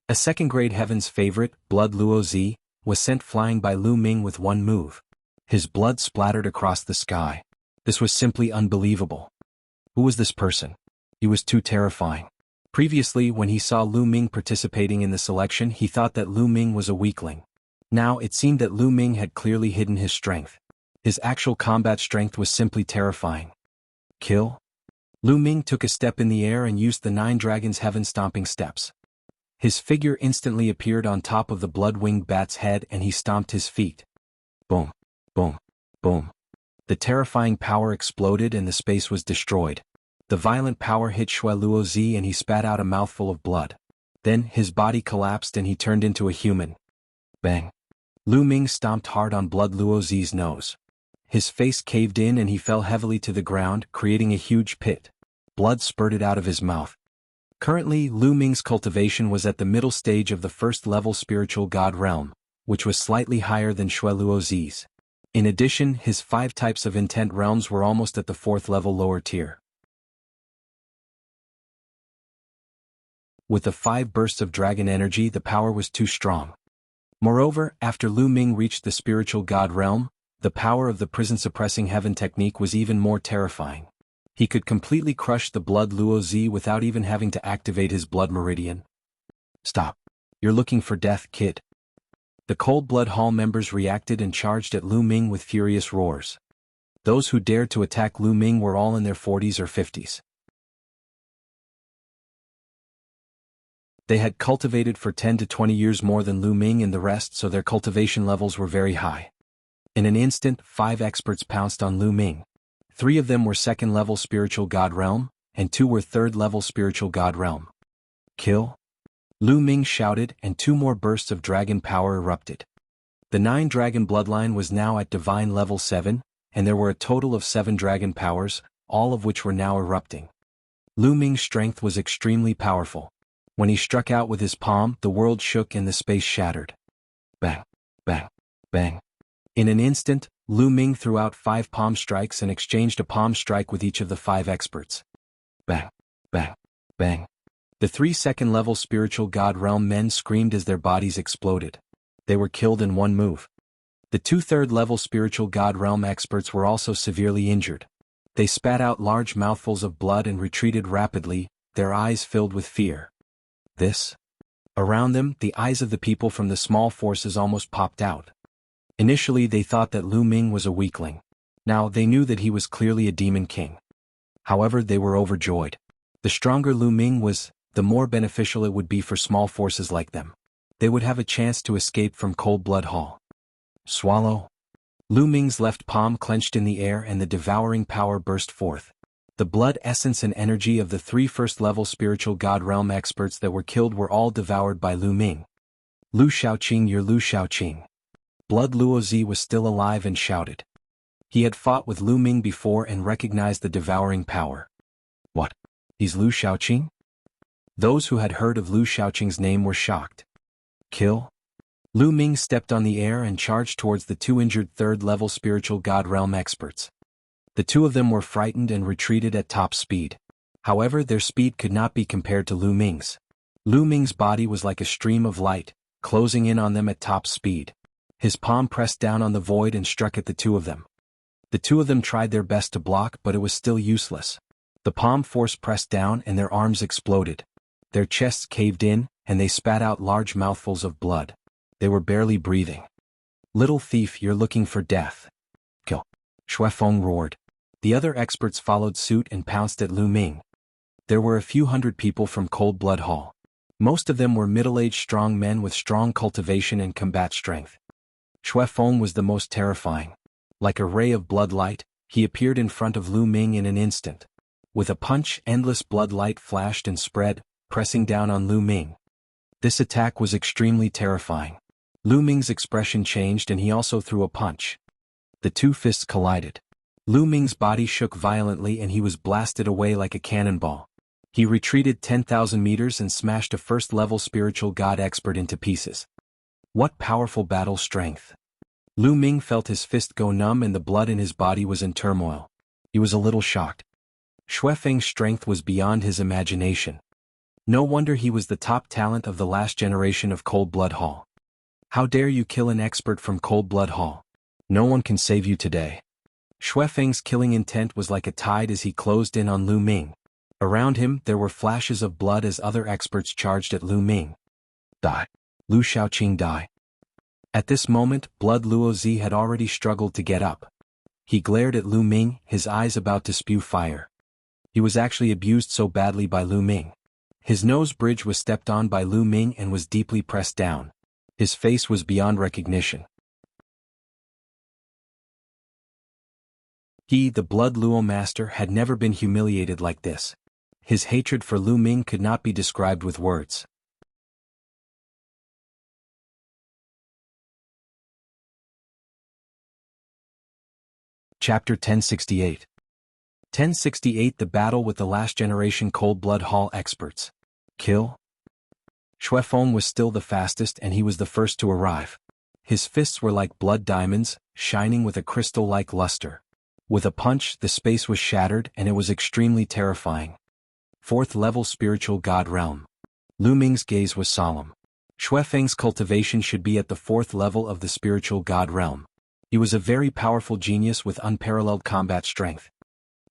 A second-grade heaven's favorite, Blood Luozi, was sent flying by Lu Ming with one move. His blood splattered across the sky. This was simply unbelievable. Who was this person? He was too terrifying. Previously, when he saw Lu Ming participating in the selection, he thought that Lu Ming was a weakling. Now it seemed that Lu Ming had clearly hidden his strength. His actual combat strength was simply terrifying. Kill? Lu Ming took a step in the air and used the 9 dragons' heaven-stomping steps. His figure instantly appeared on top of the blood-winged bat's head and he stomped his feet. Boom. Boom. Boom. The terrifying power exploded and the space was destroyed. The violent power hit Shui Luozi and he spat out a mouthful of blood. Then, his body collapsed and he turned into a human. Bang. Lu Ming stomped hard on Blood Luozi's nose. His face caved in and he fell heavily to the ground, creating a huge pit. Blood spurted out of his mouth. Currently, Lu Ming's cultivation was at the middle stage of the first-level spiritual god realm, which was slightly higher than Shui Luozi's. In addition, his 5 types of intent realms were almost at the 4th-level lower tier. With the 5 bursts of dragon energy, the power was too strong. Moreover, after Lu Ming reached the spiritual god realm, the power of the prison-suppressing heaven technique was even more terrifying. He could completely crush the Blood Luozi without even having to activate his blood meridian. Stop. You're looking for death, kid. The Cold Blood Hall members reacted and charged at Lu Ming with furious roars. Those who dared to attack Lu Ming were all in their 40s or 50s. They had cultivated for 10 to 20 years more than Lu Ming and the rest, so their cultivation levels were very high. In an instant, 5 experts pounced on Lu Ming. 3 of them were 2nd-level spiritual god realm, and 2 were 3rd-level spiritual god realm. Kill? Lu Ming shouted, and 2 more bursts of dragon power erupted. The 9 dragon bloodline was now at divine level 7, and there were a total of 7 dragon powers, all of which were now erupting. Lu Ming's strength was extremely powerful. When he struck out with his palm, the world shook and the space shattered. Bang, bang, bang. In an instant, Lu Ming threw out 5 palm strikes and exchanged a palm strike with each of the 5 experts. Bang, bang, bang. The 3 second-level spiritual god realm men screamed as their bodies exploded. They were killed in one move. The 2 third-level spiritual god realm experts were also severely injured. They spat out large mouthfuls of blood and retreated rapidly, their eyes filled with fear. This? Around them, the eyes of the people from the small forces almost popped out. Initially they thought that Lu Ming was a weakling. Now they knew that he was clearly a demon king. However, they were overjoyed. The stronger Lu Ming was, the more beneficial it would be for small forces like them. They would have a chance to escape from Cold Blood Hall. Swallow. Lu Ming's left palm clenched in the air and the devouring power burst forth. The blood essence and energy of the 3 first-level spiritual god realm experts that were killed were all devoured by Lu Ming. Lu Shaoqing, you're Lu Shaoqing. Blood Luozi was still alive and shouted. He had fought with Lu Ming before and recognized the devouring power. What? He's Lu Shaoqing? Those who had heard of Lu Shaoqing's name were shocked. Kill? Lu Ming stepped on the air and charged towards the 2 injured 3rd-level spiritual god realm experts. The 2 of them were frightened and retreated at top speed. However, their speed could not be compared to Lu Ming's. Lu Ming's body was like a stream of light, closing in on them at top speed. His palm pressed down on the void and struck at the 2 of them. The 2 of them tried their best to block, but it was still useless. The palm force pressed down and their arms exploded. Their chests caved in, and they spat out large mouthfuls of blood. They were barely breathing. Little thief, you're looking for death. Kill. Shuefeng roared. The other experts followed suit and pounced at Lu Ming. There were a few hundred people from Cold Blood Hall. Most of them were middle-aged strong men with strong cultivation and combat strength. Shuefeng was the most terrifying. Like a ray of blood light, he appeared in front of Lu Ming in an instant. With a punch, endless blood light flashed and spread, pressing down on Lu Ming. This attack was extremely terrifying. Lu Ming's expression changed and he also threw a punch. The 2 fists collided. Lu Ming's body shook violently and he was blasted away like a cannonball. He retreated 10,000 meters and smashed a 1st-level spiritual god expert into pieces. What powerful battle strength! Lu Ming felt his fist go numb and the blood in his body was in turmoil. He was a little shocked. Shuefeng's strength was beyond his imagination. No wonder he was the top talent of the last generation of Cold Blood Hall. How dare you kill an expert from Cold Blood Hall? No one can save you today. Shuefeng's killing intent was like a tide as he closed in on Lu Ming. Around him there were flashes of blood as other experts charged at Lu Ming. Die. Lu Shaoqing, die. At this moment, Blood Luozi had already struggled to get up. He glared at Lu Ming, his eyes about to spew fire. He was actually abused so badly by Lu Ming. His nose bridge was stepped on by Lu Ming and was deeply pressed down. His face was beyond recognition. He, the Blood Luo Master, had never been humiliated like this. His hatred for Lu Ming could not be described with words. Chapter 1068. 1068 The Battle with the Last Generation Cold Blood Hall Experts. Kill? Shuefeng was still the fastest and he was the first to arrive. His fists were like blood diamonds, shining with a crystal-like luster. With a punch, the space was shattered and it was extremely terrifying. 4th-level spiritual god realm. Lu Ming's gaze was solemn. Shuefeng's cultivation should be at the 4th level of the spiritual god realm. He was a very powerful genius with unparalleled combat strength.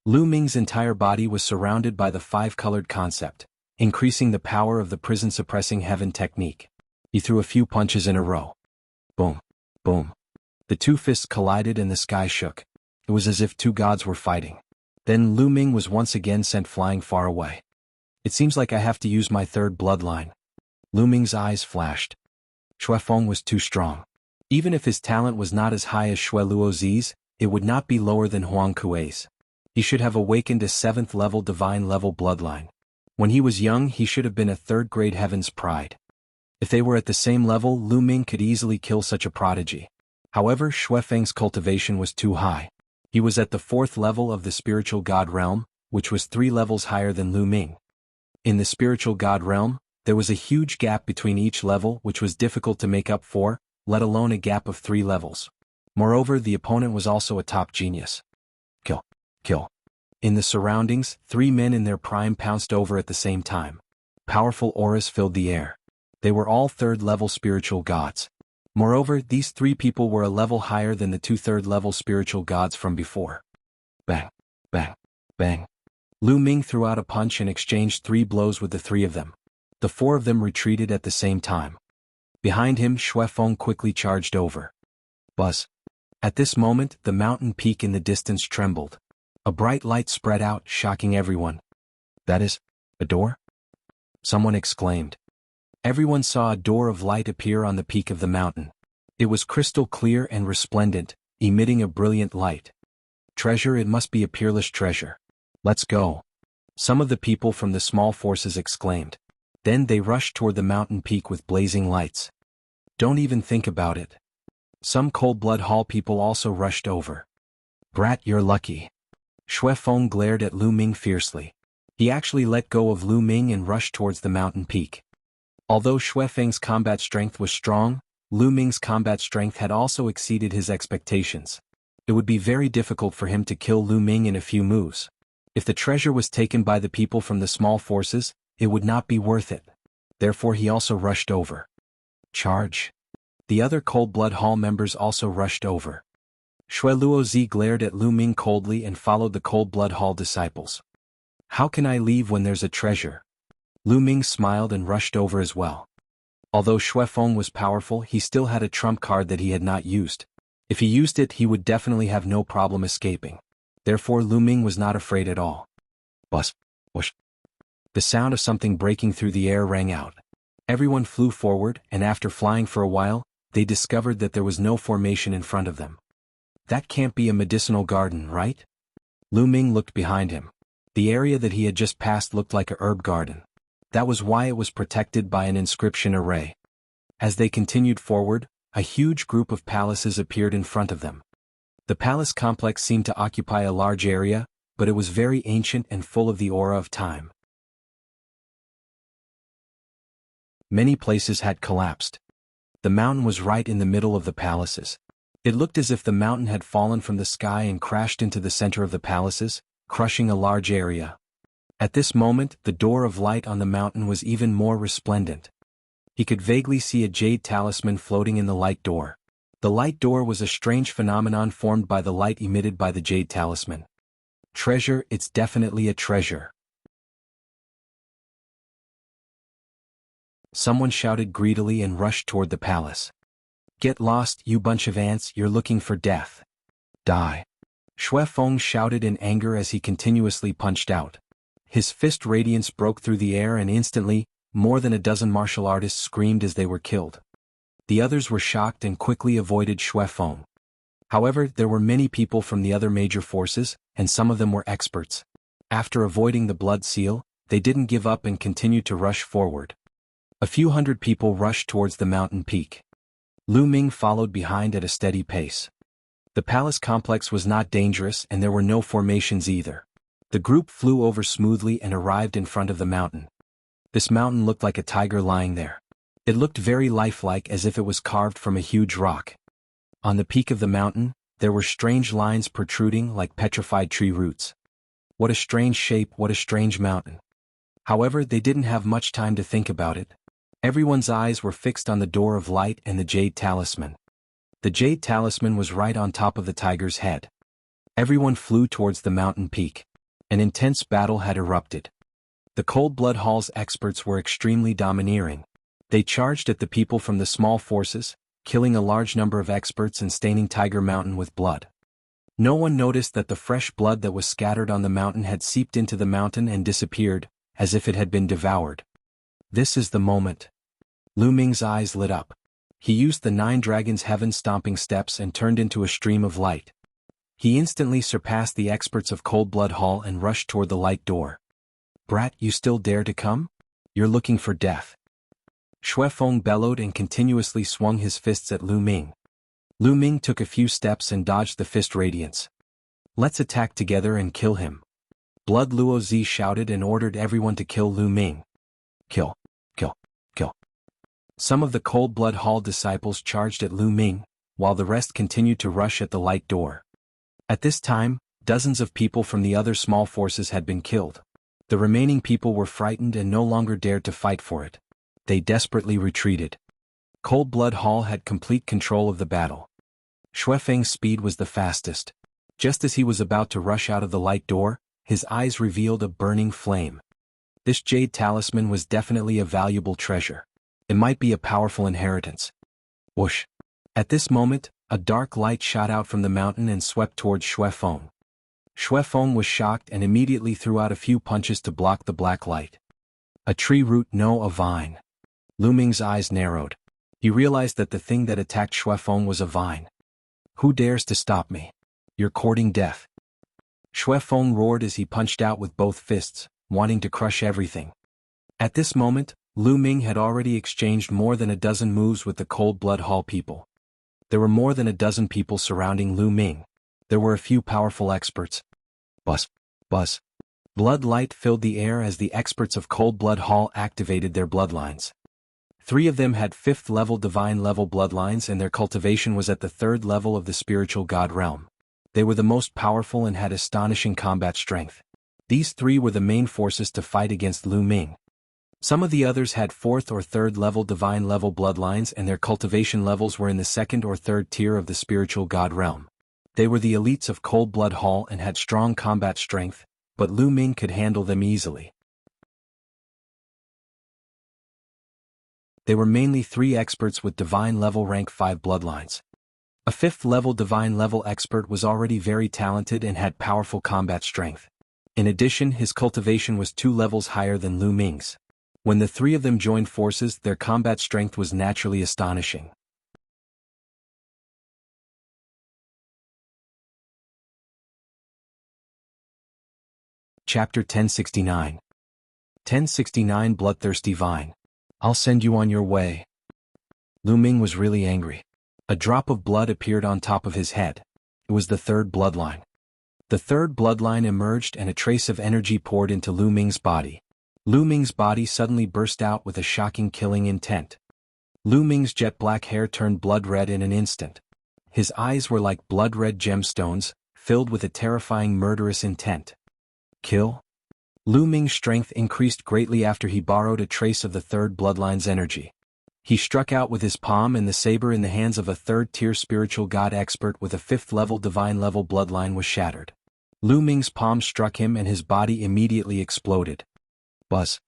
Lu Ming's entire body was surrounded by the 5-colored concept, increasing the power of the prison-suppressing heaven technique. He threw a few punches in a row. Boom. Boom. The 2 fists collided and the sky shook. It was as if 2 gods were fighting. Then Lu Ming was once again sent flying far away. It seems like I have to use my 3rd bloodline. Lu Ming's eyes flashed. Shuefeng was too strong. Even if his talent was not as high as Shui Luozi's, it would not be lower than Huang Kuei's. He should have awakened a 7th-level divine-level bloodline. When he was young, he should have been a 3rd-grade heaven's pride. If they were at the same level, Lu Ming could easily kill such a prodigy. However, Shuefeng's cultivation was too high. He was at the 4th level of the spiritual god realm, which was 3 levels higher than Lu Ming. In the spiritual god realm, there was a huge gap between each level which was difficult to make up for, let alone a gap of 3 levels. Moreover, the opponent was also a top genius. Kill. Kill. In the surroundings, 3 men in their prime pounced over at the same time. Powerful auras filled the air. They were all 3rd-level spiritual gods. Moreover, these 3 people were a level higher than the 2 3rd-level spiritual gods from before. Bang. Bang. Bang. Lu Ming threw out a punch and exchanged 3 blows with the 3 of them. The 4 of them retreated at the same time. Behind him, Shuefeng quickly charged over. Buzz. At this moment, the mountain peak in the distance trembled. A bright light spread out, shocking everyone. That is, a door? Someone exclaimed. Everyone saw a door of light appear on the peak of the mountain. It was crystal clear and resplendent, emitting a brilliant light. Treasure, it must be a peerless treasure. Let's go. Some of the people from the small forces exclaimed. Then they rushed toward the mountain peak with blazing lights. Don't even think about it. Some Cold-Blood Hall people also rushed over. Brat, you're lucky. Xue Feng glared at Lu Ming fiercely. He actually let go of Lu Ming and rushed towards the mountain peak. Although Xue Feng's combat strength was strong, Lu Ming's combat strength had also exceeded his expectations. It would be very difficult for him to kill Lu Ming in a few moves. If the treasure was taken by the people from the small forces, it would not be worth it. Therefore he also rushed over. Charge. The other Cold-Blood Hall members also rushed over. Xue Luozi glared at Lu Ming coldly and followed the Cold-Blood Hall disciples. How can I leave when there's a treasure? Lu Ming smiled and rushed over as well. Although Xue Feng was powerful, he still had a trump card that he had not used. If he used it, he would definitely have no problem escaping. Therefore Lu Ming was not afraid at all. Buzz. Whoosh. The sound of something breaking through the air rang out. Everyone flew forward, and after flying for a while, they discovered that there was no formation in front of them. That can't be a medicinal garden, right? Lu Ming looked behind him. The area that he had just passed looked like a herb garden. That was why it was protected by an inscription array. As they continued forward, a huge group of palaces appeared in front of them. The palace complex seemed to occupy a large area, but it was very ancient and full of the aura of time. Many places had collapsed. The mountain was right in the middle of the palaces. It looked as if the mountain had fallen from the sky and crashed into the center of the palaces, crushing a large area. At this moment, the door of light on the mountain was even more resplendent. He could vaguely see a jade talisman floating in the light door. The light door was a strange phenomenon formed by the light emitted by the jade talisman. Treasure, it's definitely a treasure. Someone shouted greedily and rushed toward the palace. Get lost, you bunch of ants, you're looking for death. Die. Xue Feng shouted in anger as he continuously punched out. His fist radiance broke through the air and instantly, more than a dozen martial artists screamed as they were killed. The others were shocked and quickly avoided Xue Feng. However, there were many people from the other major forces, and some of them were experts. After avoiding the blood seal, they didn't give up and continued to rush forward. A few hundred people rushed towards the mountain peak. Lu Ming followed behind at a steady pace. The palace complex was not dangerous and there were no formations either. The group flew over smoothly and arrived in front of the mountain. This mountain looked like a tiger lying there. It looked very lifelike as if it was carved from a huge rock. On the peak of the mountain, there were strange lines protruding like petrified tree roots. What a strange shape, what a strange mountain. However, they didn't have much time to think about it. Everyone's eyes were fixed on the door of light and the jade talisman. The jade talisman was right on top of the tiger's head. Everyone flew towards the mountain peak. An intense battle had erupted. The Cold-Blood Hall's experts were extremely domineering. They charged at the people from the small forces, killing a large number of experts and staining Tiger Mountain with blood. No one noticed that the fresh blood that was scattered on the mountain had seeped into the mountain and disappeared, as if it had been devoured. This is the moment. Lu Ming's eyes lit up. He used the 9 Dragons' heaven-stomping steps and turned into a stream of light. He instantly surpassed the experts of Cold-Blood Hall and rushed toward the light door. Brat, you still dare to come? You're looking for death. Xue Feng bellowed and continuously swung his fists at Lu Ming. Lu Ming took a few steps and dodged the fist radiance. Let's attack together and kill him. Blood Luo Zi shouted and ordered everyone to kill Lu Ming. Kill. Kill. Kill. Some of the Cold-Blood Hall disciples charged at Lu Ming, while the rest continued to rush at the light door. At this time, dozens of people from the other small forces had been killed. The remaining people were frightened and no longer dared to fight for it. They desperately retreated. Cold-Blood Hall had complete control of the battle. Xue Feng's speed was the fastest. Just as he was about to rush out of the light door, his eyes revealed a burning flame. This jade talisman was definitely a valuable treasure. It might be a powerful inheritance. Whoosh! At this moment, a dark light shot out from the mountain and swept towards Xue Feng. Xue Feng was shocked and immediately threw out a few punches to block the black light. A tree root, no, a vine. Lu Ming's eyes narrowed. He realized that the thing that attacked Xue Feng was a vine. Who dares to stop me? You're courting death. Shui Feng roared as he punched out with both fists, wanting to crush everything. At this moment, Lu Ming had already exchanged more than a dozen moves with the Cold Blood Hall people. There were more than a dozen people surrounding Lu Ming. There were a few powerful experts. Buzz. Buzz. Blood light filled the air as the experts of Cold Blood Hall activated their bloodlines. 3 of them had 5th level divine level bloodlines and their cultivation was at the 3rd level of the spiritual god realm. They were the most powerful and had astonishing combat strength. These 3 were the main forces to fight against Lu Ming. Some of the others had 4th or 3rd level divine level bloodlines and their cultivation levels were in the 2nd or 3rd tier of the spiritual god realm. They were the elites of Cold Blood Hall and had strong combat strength, but Lu Ming could handle them easily. They were mainly 3 experts with divine level rank 5 bloodlines. A 5th level divine level expert was already very talented and had powerful combat strength. In addition, his cultivation was 2 levels higher than Lu Ming's. When the 3 of them joined forces, their combat strength was naturally astonishing. Chapter 1069. 1069 Bloodthirsty Vine. I'll send you on your way. Lu Ming was really angry. A drop of blood appeared on top of his head. It was the 3rd bloodline. The 3rd bloodline emerged and a trace of energy poured into Lu Ming's body. Lu Ming's body suddenly burst out with a shocking killing intent. Lu Ming's jet black hair turned blood red in an instant. His eyes were like blood-red gemstones, filled with a terrifying murderous intent. Kill? Lu Ming's strength increased greatly after he borrowed a trace of the 3rd bloodline's energy. He struck out with his palm and the saber in the hands of a 3rd-tier spiritual god expert with a 5th-level divine level bloodline was shattered. Lu Ming's palm struck him and his body immediately exploded. Buzz.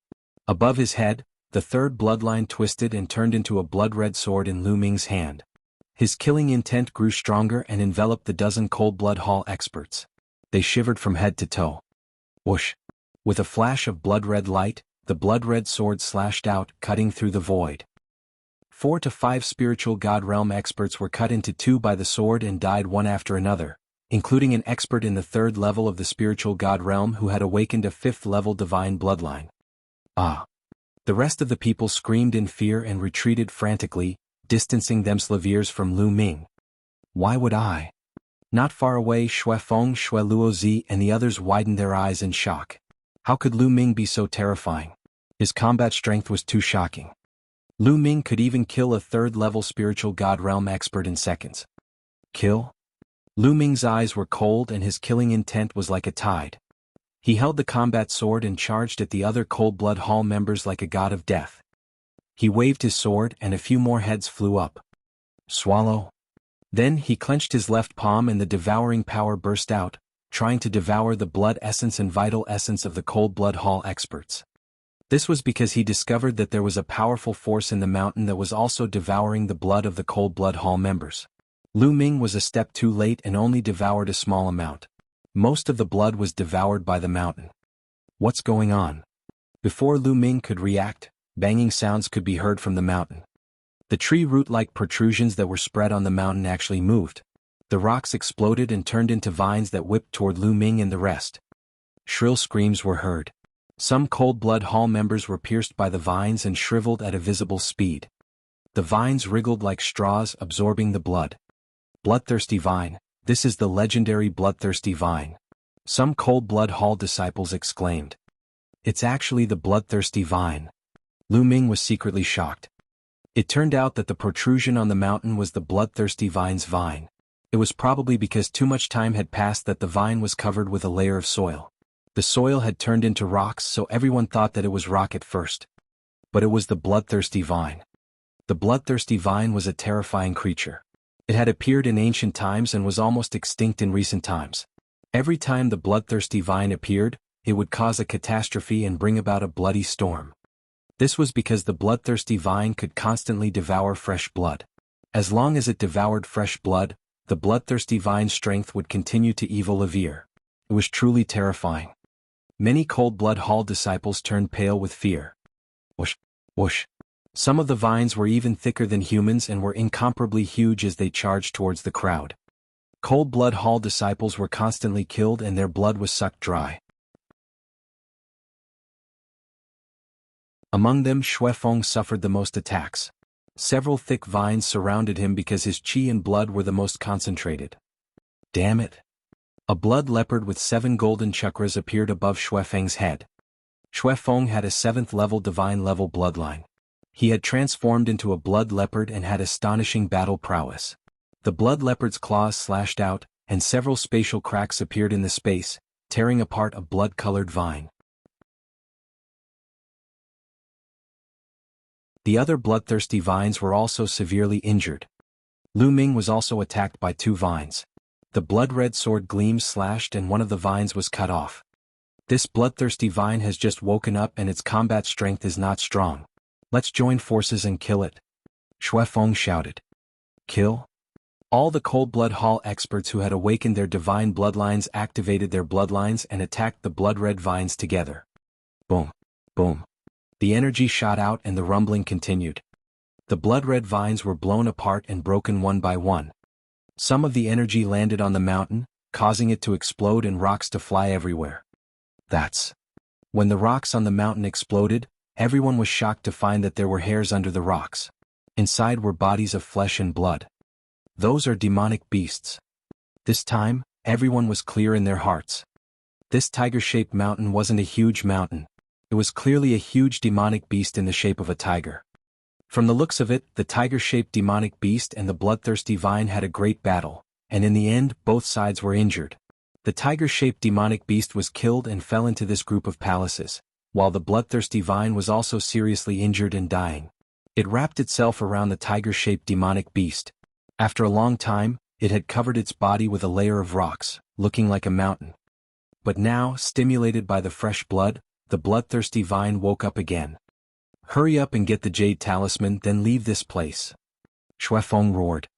Above his head, the 3rd bloodline twisted and turned into a blood-red sword in Lu Ming's hand. His killing intent grew stronger and enveloped the dozen Cold Blood Hall experts. They shivered from head to toe. Whoosh. With a flash of blood-red light, the blood-red sword slashed out, cutting through the void. 4 to 5 spiritual god realm experts were cut into 2 by the sword and died one after another, including an expert in the 3rd level of the spiritual god realm who had awakened a 5th level divine bloodline. Ah! The rest of the people screamed in fear and retreated frantically, distancing themselves from Lu Ming. Why would I? Not far away, Shui Feng, Shui Luozi and the others widened their eyes in shock. How could Lu Ming be so terrifying? His combat strength was too shocking. Lu Ming could even kill a 3rd-level spiritual god realm expert in seconds. Kill? Lu Ming's eyes were cold and his killing intent was like a tide. He held the combat sword and charged at the other Cold Blood Hall members like a god of death. He waved his sword and a few more heads flew up. Swallow. Then he clenched his left palm and the devouring power burst out, trying to devour the blood essence and vital essence of the Cold Blood Hall experts. This was because he discovered that there was a powerful force in the mountain that was also devouring the blood of the Cold Blood Hall members. Lu Ming was a step too late and only devoured a small amount. Most of the blood was devoured by the mountain. What's going on? Before Lu Ming could react, banging sounds could be heard from the mountain. The tree root-like protrusions that were spread on the mountain actually moved. The rocks exploded and turned into vines that whipped toward Lu Ming and the rest. Shrill screams were heard. Some Cold Blood Hall members were pierced by the vines and shriveled at a visible speed. The vines wriggled like straws, absorbing the blood. Bloodthirsty vine, this is the legendary Bloodthirsty vine. Some Cold Blood Hall disciples exclaimed. It's actually the Bloodthirsty vine. Lu Ming was secretly shocked. It turned out that the protrusion on the mountain was the Bloodthirsty vine's vine. It was probably because too much time had passed that the vine was covered with a layer of soil. The soil had turned into rocks, so everyone thought that it was rock at first. But it was the Bloodthirsty vine. The Bloodthirsty vine was a terrifying creature. It had appeared in ancient times and was almost extinct in recent times. Every time the Bloodthirsty vine appeared, it would cause a catastrophe and bring about a bloody storm. This was because the Bloodthirsty vine could constantly devour fresh blood. As long as it devoured fresh blood, the Bloodthirsty vine's strength would continue to evil-evere. It was truly terrifying. Many Cold Blood Hall disciples turned pale with fear. Whoosh, whoosh. Some of the vines were even thicker than humans and were incomparably huge as they charged towards the crowd. Cold Blood Hall disciples were constantly killed and their blood was sucked dry. Among them, Xuefeng suffered the most attacks. Several thick vines surrounded him because his qi and blood were the most concentrated. Damn it! A blood leopard with 7 golden chakras appeared above Xuefeng's head. Xuefeng had a 7th level divine level bloodline. He had transformed into a blood leopard and had astonishing battle prowess. The blood leopard's claws slashed out, and several spatial cracks appeared in the space, tearing apart a blood-colored vine. The other bloodthirsty vines were also severely injured. Lu Ming was also attacked by 2 vines. The blood-red sword gleams slashed and one of the vines was cut off. This bloodthirsty vine has just woken up and its combat strength is not strong. Let's join forces and kill it. Xuefeng shouted. Kill? All the Cold Blood Hall experts who had awakened their divine bloodlines activated their bloodlines and attacked the blood-red vines together. Boom. Boom. The energy shot out and the rumbling continued. The blood-red vines were blown apart and broken one by one. Some of the energy landed on the mountain, causing it to explode and rocks to fly everywhere. When the rocks on the mountain exploded, everyone was shocked to find that there were hairs under the rocks. Inside were bodies of flesh and blood. Those are demonic beasts. This time, everyone was clear in their hearts. This tiger-shaped mountain wasn't a huge mountain. It was clearly a huge demonic beast in the shape of a tiger. From the looks of it, the tiger-shaped demonic beast and the bloodthirsty vine had a great battle, and in the end, both sides were injured. The tiger-shaped demonic beast was killed and fell into this group of palaces, while the bloodthirsty vine was also seriously injured and dying. It wrapped itself around the tiger-shaped demonic beast. After a long time, it had covered its body with a layer of rocks, looking like a mountain. But now, stimulated by the fresh blood, the bloodthirsty vine woke up again. Hurry up and get the jade talisman, then leave this place. Xuefeng roared.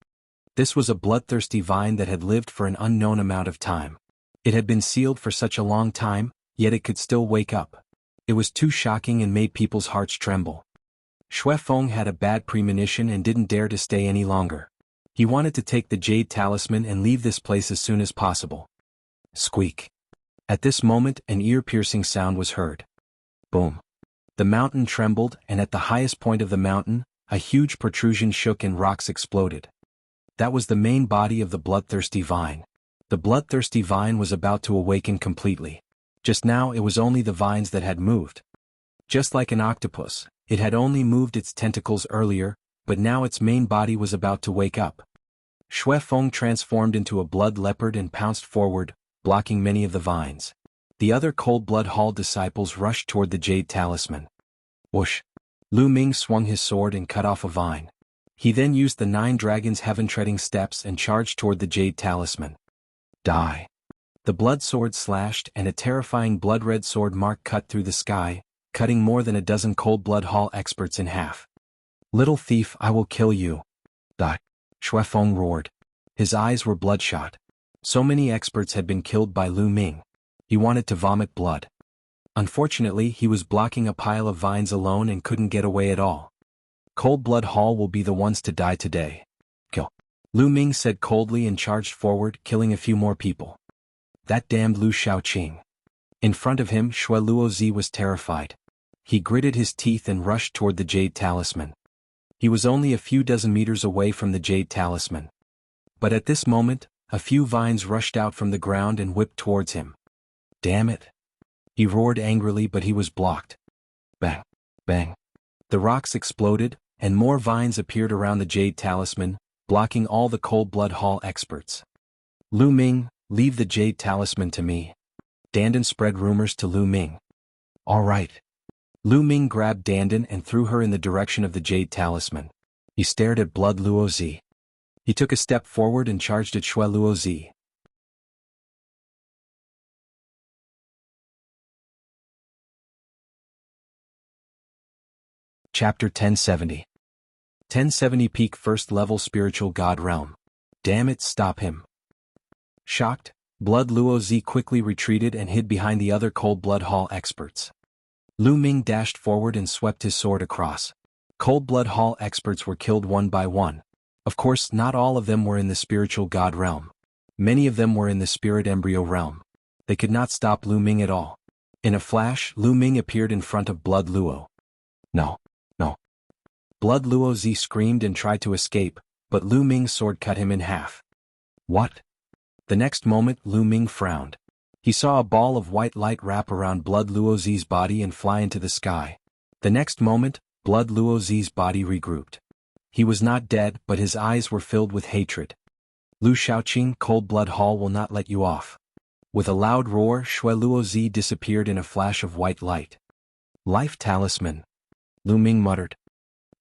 This was a bloodthirsty vine that had lived for an unknown amount of time. It had been sealed for such a long time, yet it could still wake up. It was too shocking and made people's hearts tremble. Xuefeng had a bad premonition and didn't dare to stay any longer. He wanted to take the jade talisman and leave this place as soon as possible. Squeak. At this moment, an ear-piercing sound was heard. Boom. The mountain trembled, and at the highest point of the mountain, a huge protrusion shook and rocks exploded. That was the main body of the bloodthirsty vine. The bloodthirsty vine was about to awaken completely. Just now it was only the vines that had moved. Just like an octopus, it had only moved its tentacles earlier, but now its main body was about to wake up. Xuefeng transformed into a blood leopard and pounced forward, blocking many of the vines. The other Cold Blood Hall disciples rushed toward the jade talisman. Whoosh! Lu Ming swung his sword and cut off a vine. He then used the 9 dragons' heaven-treading steps and charged toward the jade talisman. Die! The blood sword slashed and a terrifying blood-red sword mark cut through the sky, cutting more than a dozen Cold Blood Hall experts in half. Little thief, I will kill you! Xuefeng roared. His eyes were bloodshot. So many experts had been killed by Lu Ming. He wanted to vomit blood. Unfortunately, he was blocking a pile of vines alone and couldn't get away at all. Cold Blood Hall will be the ones to die today. Kill. Lu Ming said coldly and charged forward, killing a few more people. That damned Lu Shaoqing. In front of him, Xue Luozi was terrified. He gritted his teeth and rushed toward the jade talisman. He was only a few dozen meters away from the jade talisman. But at this moment, a few vines rushed out from the ground and whipped towards him. Damn it! He roared angrily, but he was blocked. Bang! Bang! The rocks exploded, and more vines appeared around the jade talisman, blocking all the Cold Blood Hall experts. Lu Ming, leave the jade talisman to me. Dandan spread rumors to Lu Ming. All right. Lu Ming grabbed Dandan and threw her in the direction of the jade talisman. He stared at Blood Luozi. He took a step forward and charged at Xue Luozi. Chapter 1070. 1070 Peak First Level Spiritual God Realm. Damn it, stop him. Shocked, Blood Luozi quickly retreated and hid behind the other Cold Blood Hall experts. Lu Ming dashed forward and swept his sword across. Cold Blood Hall experts were killed one by one. Of course, not all of them were in the spiritual God realm. Many of them were in the spirit embryo realm. They could not stop Lu Ming at all. In a flash, Lu Ming appeared in front of Blood Luo. No, no. Blood Luo Z screamed and tried to escape, but Lu Ming's sword cut him in half. What? The next moment, Lu Ming frowned. He saw a ball of white light wrap around Blood Luo Z's body and fly into the sky. The next moment, Blood Luo Z's body regrouped. He was not dead, but his eyes were filled with hatred. Lu Shaoqing, Cold Blood Hall will not let you off. With a loud roar, Shui Luo Z disappeared in a flash of white light. Life talisman, Lu Ming muttered.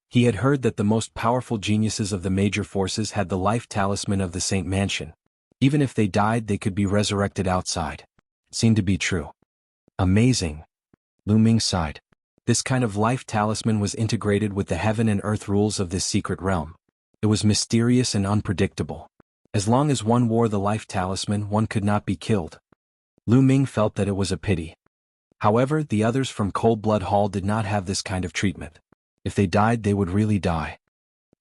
He had heard that the most powerful geniuses of the major forces had the life talisman of the Saint Mansion. Even if they died, they could be resurrected outside. It seemed to be true. Amazing. Lu Ming sighed. This kind of life talisman was integrated with the heaven and earth rules of this secret realm. It was mysterious and unpredictable. As long as one wore the life talisman, one could not be killed. Lu Ming felt that it was a pity. However, the others from Cold Blood Hall did not have this kind of treatment. If they died, they would really die.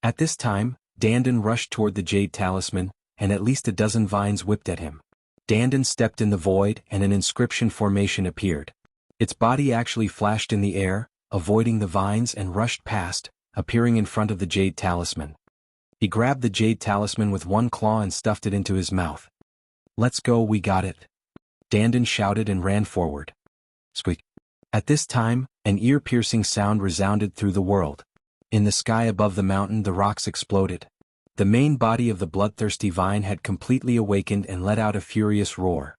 At this time, Dandan rushed toward the jade talisman, and at least a dozen vines whipped at him. Dandan stepped in the void, and an inscription formation appeared. Its body actually flashed in the air, avoiding the vines, and rushed past, appearing in front of the jade talisman. He grabbed the jade talisman with one claw and stuffed it into his mouth. Let's go, we got it. Dandan shouted and ran forward. Squeak. At this time, an ear-piercing sound resounded through the world. In the sky above the mountain, the rocks exploded. The main body of the bloodthirsty vine had completely awakened and let out a furious roar.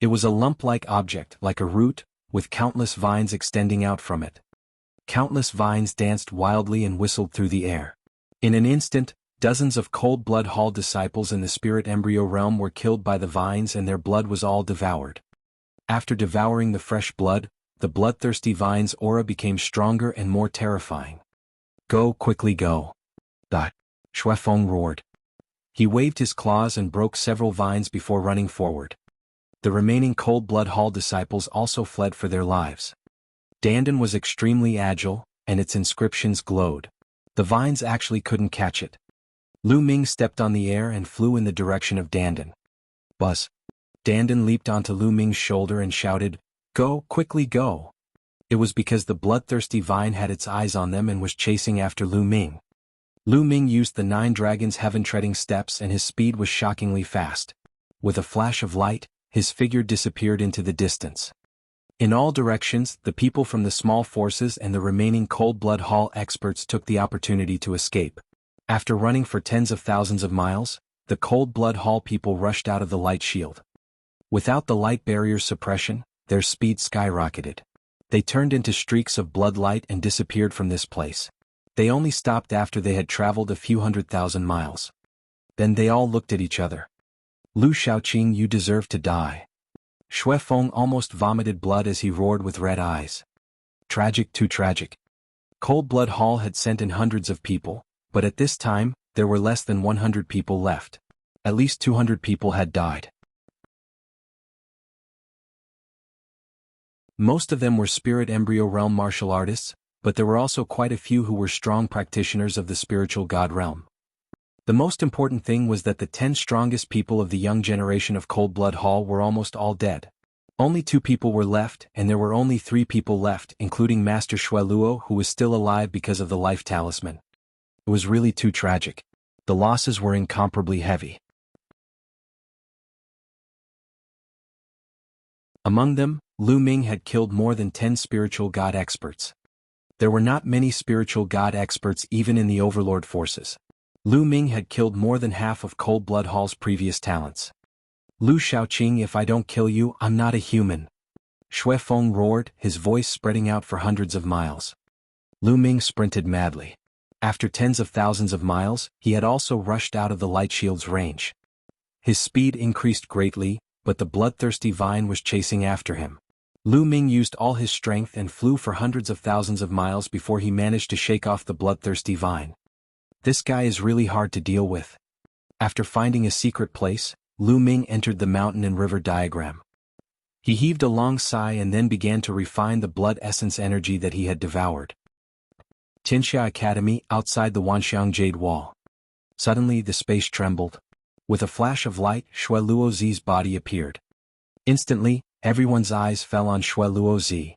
It was a lump-like object, like a root, with countless vines extending out from it. Countless vines danced wildly and whistled through the air. In an instant, dozens of Cold Blood Hall disciples in the spirit embryo realm were killed by the vines and their blood was all devoured. After devouring the fresh blood, the bloodthirsty vine's aura became stronger and more terrifying. Go, quickly go. Shui Feng roared. He waved his claws and broke several vines before running forward. The remaining Cold Blood Hall disciples also fled for their lives. Dandan was extremely agile, and its inscriptions glowed. The vines actually couldn't catch it. Lu Ming stepped on the air and flew in the direction of Dandan. Buzz. Dandan leaped onto Lu Ming's shoulder and shouted, Go, quickly go. It was because the bloodthirsty vine had its eyes on them and was chasing after Lu Ming. Lu Ming used the 9 dragons' heaven-treading steps and his speed was shockingly fast. With a flash of light, his figure disappeared into the distance. In all directions, the people from the small forces and the remaining Cold Blood Hall experts took the opportunity to escape. After running for tens of thousands of miles, the Cold Blood Hall people rushed out of the light shield. Without the light barrier's suppression, their speed skyrocketed. They turned into streaks of blood light and disappeared from this place. They only stopped after they had traveled a few 100,000 miles. Then they all looked at each other. Lu Shaoqing, you deserve to die. Shui Feng almost vomited blood as he roared with red eyes. Tragic, too tragic. Cold Blood Hall had sent in hundreds of people, but at this time, there were less than 100 people left. At least 200 people had died. Most of them were spirit embryo realm martial artists, but there were also quite a few who were strong practitioners of the spiritual god realm. The most important thing was that the 10 strongest people of the young generation of Cold Blood Hall were almost all dead. Only 2 people were left, and there were only 3 people left, including Master Shui Luo, who was still alive because of the life talisman. It was really too tragic. The losses were incomparably heavy. Among them, Lu Ming had killed more than 10 spiritual god experts. There were not many spiritual god experts even in the Overlord forces. Lu Ming had killed more than half of Cold Blood Hall's previous talents. Lu Shaoqing, if I don't kill you, I'm not a human. Shui Feng roared, his voice spreading out for hundreds of miles. Lu Ming sprinted madly. After tens of thousands of miles, he had also rushed out of the light shield's range. His speed increased greatly, but the bloodthirsty vine was chasing after him. Lu Ming used all his strength and flew for hundreds of thousands of miles before he managed to shake off the bloodthirsty vine. This guy is really hard to deal with. After finding a secret place, Lu Ming entered the mountain and river diagram. He heaved a long sigh and then began to refine the blood essence energy that he had devoured. Tianxia Academy, outside the Wanxiang Jade Wall. Suddenly the space trembled. With a flash of light, Xue Luozi's body appeared. Instantly, everyone's eyes fell on Xue Luozi.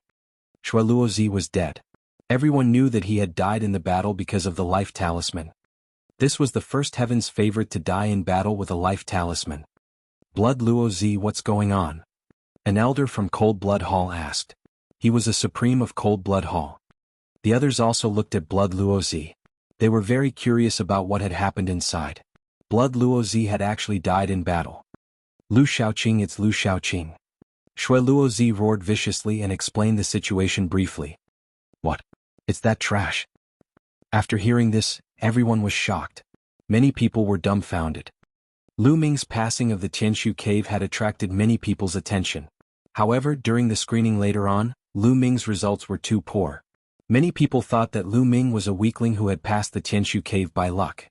Xue Luozi was dead. Everyone knew that he had died in the battle because of the life talisman. This was the first heaven's favorite to die in battle with a life talisman. Blood Luozi, what's going on? An elder from Cold Blood Hall asked. He was a supreme of Cold Blood Hall. The others also looked at Blood Luozi. They were very curious about what had happened inside. Blood Luozi had actually died in battle. Lu Shaoqing, it's Lu Shaoqing. Xue Luozi roared viciously and explained the situation briefly. What? It's that trash. After hearing this, everyone was shocked. Many people were dumbfounded. Lu Ming's passing of the Tianshu cave had attracted many people's attention. However, during the screening later on, Lu Ming's results were too poor. Many people thought that Lu Ming was a weakling who had passed the Tianshu cave by luck.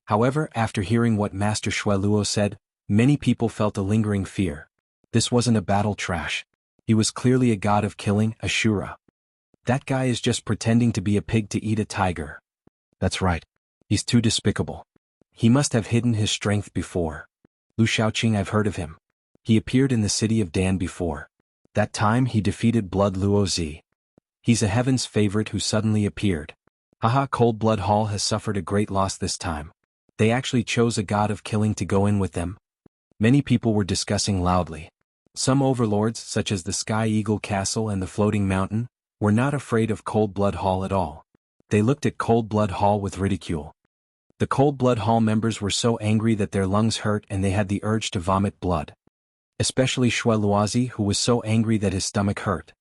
However, after hearing what Master Xue Luo said, many people felt a lingering fear. This wasn't a battle trash. He was clearly a god of killing, Ashura. That guy is just pretending to be a pig to eat a tiger. That's right. He's too despicable. He must have hidden his strength before. Lu Shaoqing, I've heard of him. He appeared in the city of Dan before. That time he defeated Blood Luozi. He's a heaven's favorite who suddenly appeared. Haha, Cold Blood Hall has suffered a great loss this time. They actually chose a god of killing to go in with them. Many people were discussing loudly. Some overlords, such as the Sky Eagle Castle and the Floating Mountain, were not afraid of Cold Blood Hall at all. They looked at Cold Blood Hall with ridicule. The Cold Blood Hall members were so angry that their lungs hurt and they had the urge to vomit blood. Especially Xue Luozi, who was so angry that his stomach hurt.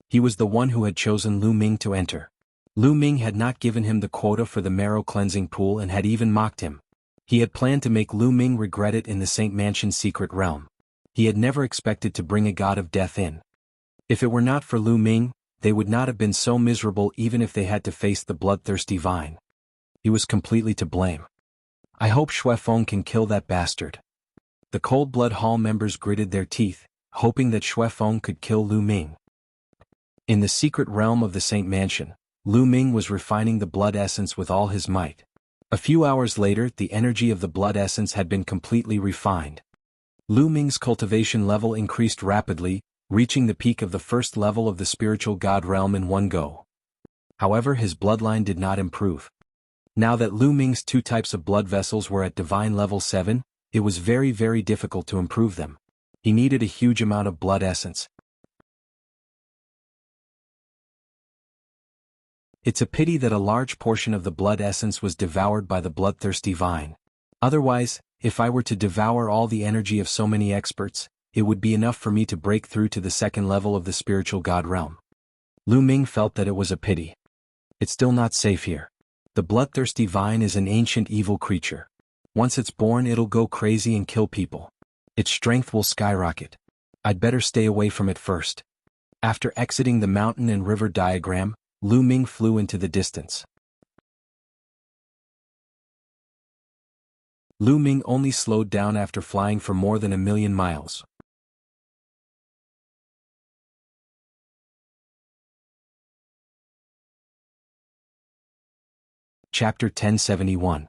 He was the one who had chosen Lu Ming to enter. Lu Ming had not given him the quota for the marrow cleansing pool and had even mocked him. He had planned to make Lu Ming regret it in the Saint Mansion's secret realm. He had never expected to bring a god of death in. If it were not for Lu Ming, they would not have been so miserable even if they had to face the bloodthirsty vine. He was completely to blame. I hope Xue Feng can kill that bastard. The Cold Blood Hall members gritted their teeth, hoping that Xue Feng could kill Lu Ming. In the secret realm of the Saint Mansion, Lu Ming was refining the blood essence with all his might. A few hours later, the energy of the blood essence had been completely refined. Lu Ming's cultivation level increased rapidly, reaching the peak of the first level of the spiritual god realm in one go. However, his bloodline did not improve. Now that Lu Ming's two types of blood vessels were at divine level 7, it was very difficult to improve them. He needed a huge amount of blood essence. It's a pity that a large portion of the blood essence was devoured by the bloodthirsty vine. Otherwise, if I were to devour all the energy of so many experts, it would be enough for me to break through to the second level of the spiritual god realm. Lu Ming felt that it was a pity. It's still not safe here. The bloodthirsty vine is an ancient evil creature. Once it's born, it'll go crazy and kill people. Its strength will skyrocket. I'd better stay away from it first. After exiting the mountain and river diagram, Lu Ming flew into the distance. Lu Ming only slowed down after flying for more than 1,000,000 miles. Chapter 1071.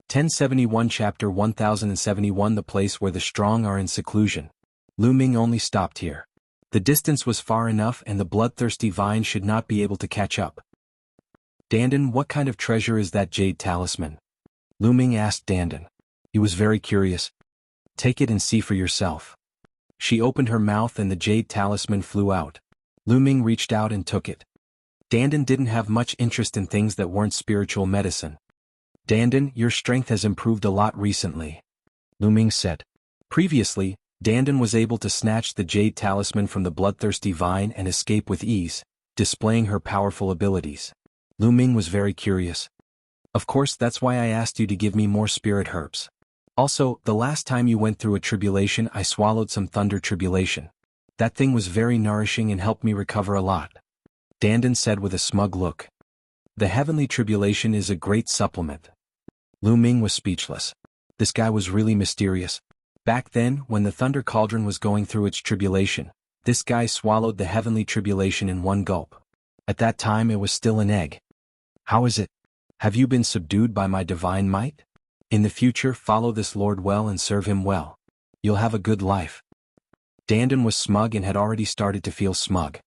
1071 Chapter 1071 The place where the strong are in seclusion. Lu Ming only stopped here. The distance was far enough and the bloodthirsty vine should not be able to catch up. Dandan, what kind of treasure is that jade talisman? Lu Ming asked Dandan. He was very curious. Take it and see for yourself. She opened her mouth and the jade talisman flew out. Lu Ming reached out and took it. Dandan didn't have much interest in things that weren't spiritual medicine. Dandan, your strength has improved a lot recently. Lu Ming said. Previously, Dandan was able to snatch the jade talisman from the bloodthirsty vine and escape with ease, displaying her powerful abilities. Lu Ming was very curious. Of course, that's why I asked you to give me more spirit herbs. Also, the last time you went through a tribulation, I swallowed some thunder tribulation. That thing was very nourishing and helped me recover a lot. Dandan said with a smug look. The heavenly tribulation is a great supplement. Lu Ming was speechless. This guy was really mysterious. Back then, when the thunder cauldron was going through its tribulation, this guy swallowed the heavenly tribulation in one gulp. At that time it was still an egg. How is it? Have you been subdued by my divine might? In the future, follow this lord well and serve him well. You'll have a good life. Dandan was smug and had already started to feel smug.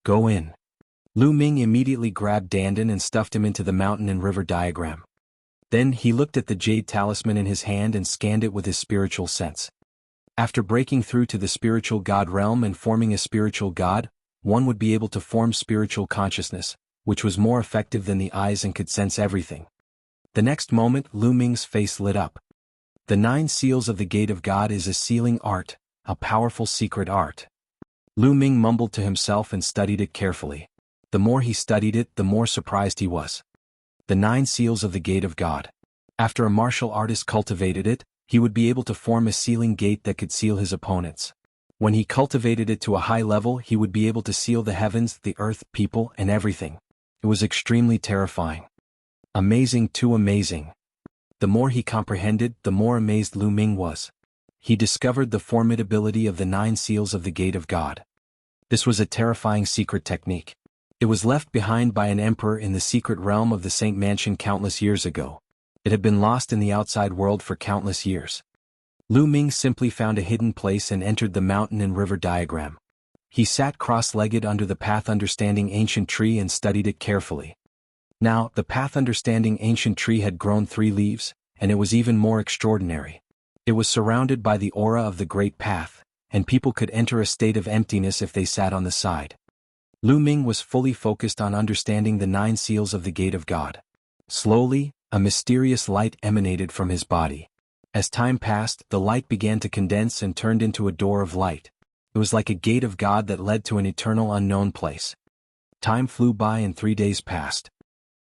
Go in. Lu Ming immediately grabbed Dandan and stuffed him into the mountain and river diagram. Then he looked at the jade talisman in his hand and scanned it with his spiritual sense. After breaking through to the spiritual god realm and forming a spiritual god, one would be able to form spiritual consciousness, which was more effective than the eyes and could sense everything. The next moment, Lu Ming's face lit up. The 9 seals of the Gate of God is a sealing art, a powerful secret art. Lu Ming mumbled to himself and studied it carefully. The more he studied it, the more surprised he was. The 9 seals of the Gate of God. After a martial artist cultivated it, he would be able to form a sealing gate that could seal his opponents. When he cultivated it to a high level, he would be able to seal the heavens, the earth, people, and everything. It was extremely terrifying. Amazing, too amazing. The more he comprehended, the more amazed Lu Ming was. He discovered the formidability of the 9 seals of the Gate of God. This was a terrifying secret technique. It was left behind by an emperor in the secret realm of the Saint Mansion countless years ago. It had been lost in the outside world for countless years. Lu Ming simply found a hidden place and entered the mountain and river diagram. He sat cross-legged under the Path Understanding Ancient Tree and studied it carefully. Now, the Path Understanding Ancient Tree had grown 3 leaves, and it was even more extraordinary. It was surrounded by the aura of the Great Path, and people could enter a state of emptiness if they sat on the side. Lu Ming was fully focused on understanding the 9 seals of the Gate of God. Slowly, a mysterious light emanated from his body. As time passed, the light began to condense and turned into a door of light. It was like a gate of God that led to an eternal unknown place. Time flew by and 3 days passed.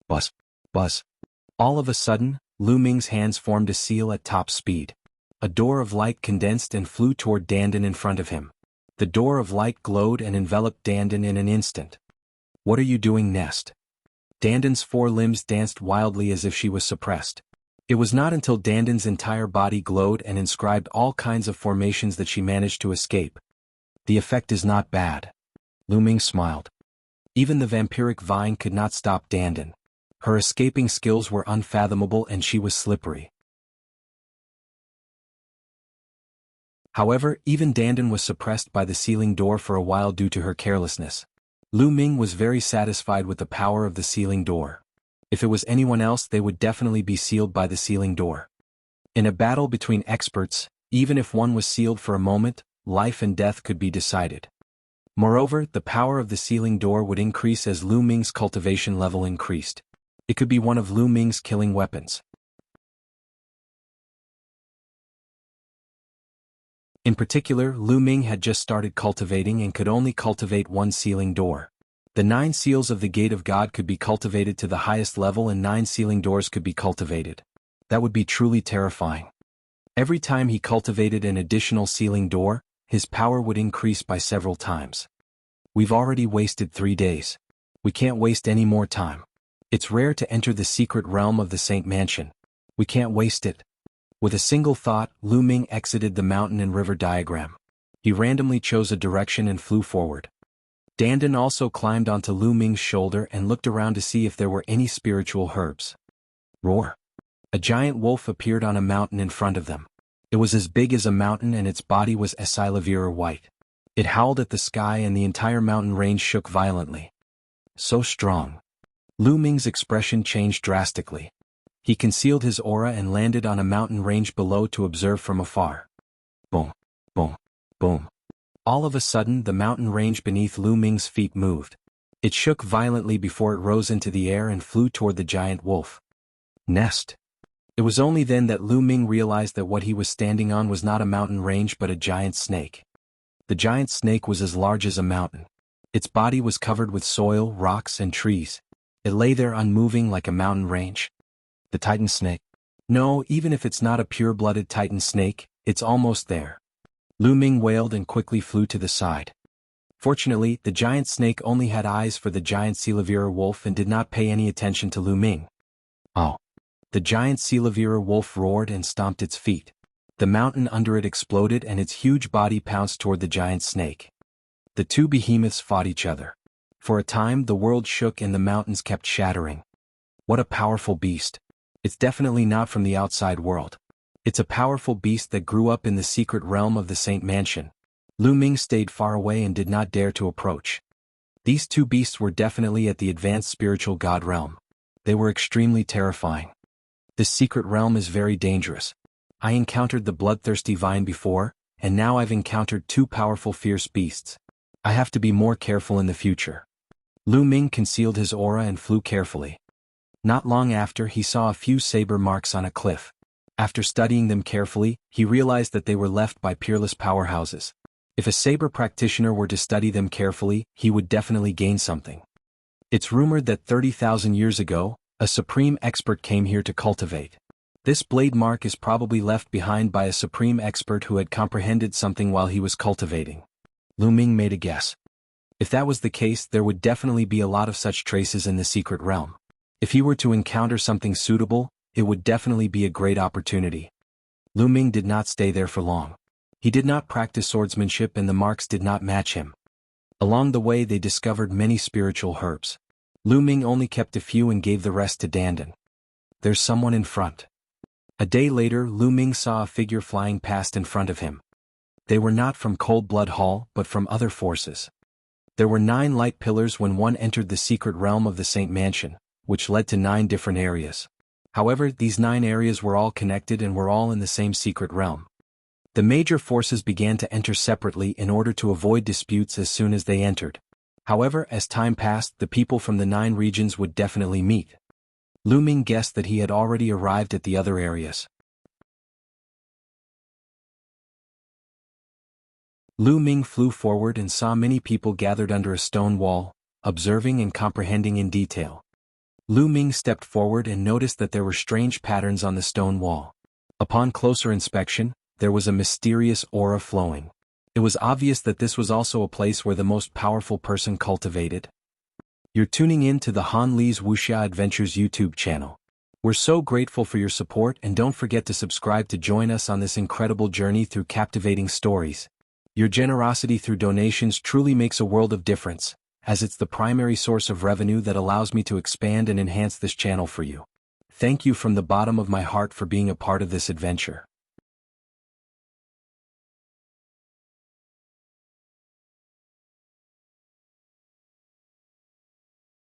Buzz, buzz. All of a sudden, Lu Ming's hands formed a seal at top speed. A door of light condensed and flew toward Dandan in front of him. The door of light glowed and enveloped Dandan in an instant. What are you doing, Nest? Dandan's 4 limbs danced wildly as if she was suppressed. It was not until Dandan's entire body glowed and inscribed all kinds of formations that she managed to escape. The effect is not bad. Lu Ming smiled. Even the vampiric vine could not stop Dandan. Her escaping skills were unfathomable and she was slippery. However, even Dandan was suppressed by the sealing door for a while due to her carelessness. Lu Ming was very satisfied with the power of the sealing door. If it was anyone else, they would definitely be sealed by the sealing door. In a battle between experts, even if one was sealed for a moment, life and death could be decided. Moreover, the power of the sealing door would increase as Lu Ming's cultivation level increased. It could be one of Lu Ming's killing weapons. In particular, Lu Ming had just started cultivating and could only cultivate 1 sealing door. The 9 seals of the Gate of God could be cultivated to the highest level and 9 sealing doors could be cultivated. That would be truly terrifying. Every time he cultivated an additional sealing door, his power would increase by several times. We've already wasted 3 days. We can't waste any more time. It's rare to enter the secret realm of the Saint Mansion. We can't waste it. With a single thought, Lu Ming exited the mountain and river diagram. He randomly chose a direction and flew forward. Dandan also climbed onto Lu Ming's shoulder and looked around to see if there were any spiritual herbs. Roar! A giant wolf appeared on a mountain in front of them. It was as big as a mountain and its body was Esilavira white. It howled at the sky and the entire mountain range shook violently. So strong. Lu Ming's expression changed drastically. He concealed his aura and landed on a mountain range below to observe from afar. Boom, boom, boom. All of a sudden, the mountain range beneath Lu Ming's feet moved. It shook violently before it rose into the air and flew toward the giant wolf. Nest. It was only then that Lu Ming realized that what he was standing on was not a mountain range but a giant snake. The giant snake was as large as a mountain. Its body was covered with soil, rocks, and trees. It lay there unmoving like a mountain range. The Titan snake. No, even if it's not a pure-blooded Titan snake, it's almost there. Lu Ming wailed and quickly flew to the side. Fortunately, the giant snake only had eyes for the giant Silavira wolf and did not pay any attention to Lu Ming. Oh! The giant Silavira wolf roared and stomped its feet. The mountain under it exploded and its huge body pounced toward the giant snake. The 2 behemoths fought each other. For a time, the world shook and the mountains kept shattering. What a powerful beast! It's definitely not from the outside world. It's a powerful beast that grew up in the secret realm of the Saint Mansion. Lu Ming stayed far away and did not dare to approach. These two beasts were definitely at the advanced spiritual god realm. They were extremely terrifying. This secret realm is very dangerous. I encountered the bloodthirsty vine before, and now I've encountered two powerful fierce beasts. I have to be more careful in the future. Lu Ming concealed his aura and flew carefully. Not long after, he saw a few saber marks on a cliff. After studying them carefully, he realized that they were left by peerless powerhouses. If a saber practitioner were to study them carefully, he would definitely gain something. It's rumored that 30,000 years ago, a supreme expert came here to cultivate. This blade mark is probably left behind by a supreme expert who had comprehended something while he was cultivating. Lu Ming made a guess. If that was the case, there would definitely be a lot of such traces in the secret realm. If he were to encounter something suitable, it would definitely be a great opportunity. Lu Ming did not stay there for long. He did not practice swordsmanship and the marks did not match him. Along the way they discovered many spiritual herbs. Lu Ming only kept a few and gave the rest to Dandan. There's someone in front. A day later, Lu Ming saw a figure flying past in front of him. They were not from Cold Blood Hall, but from other forces. There were 9 light pillars when one entered the secret realm of the Saint Mansion, which led to 9 different areas. However, these 9 areas were all connected and were all in the same secret realm. The major forces began to enter separately in order to avoid disputes as soon as they entered. However, as time passed, the people from the 9 regions would definitely meet. Lu Ming guessed that he had already arrived at the other areas. Lu Ming flew forward and saw many people gathered under a stone wall, observing and comprehending in detail. Lu Ming stepped forward and noticed that there were strange patterns on the stone wall. Upon closer inspection, there was a mysterious aura flowing. It was obvious that this was also a place where the most powerful person cultivated. You're tuning in to the Han Li's Wuxia Adventures YouTube channel. We're so grateful for your support and don't forget to subscribe to join us on this incredible journey through captivating stories. Your generosity through donations truly makes a world of difference, as it's the primary source of revenue that allows me to expand and enhance this channel for you. Thank you from the bottom of my heart for being a part of this adventure.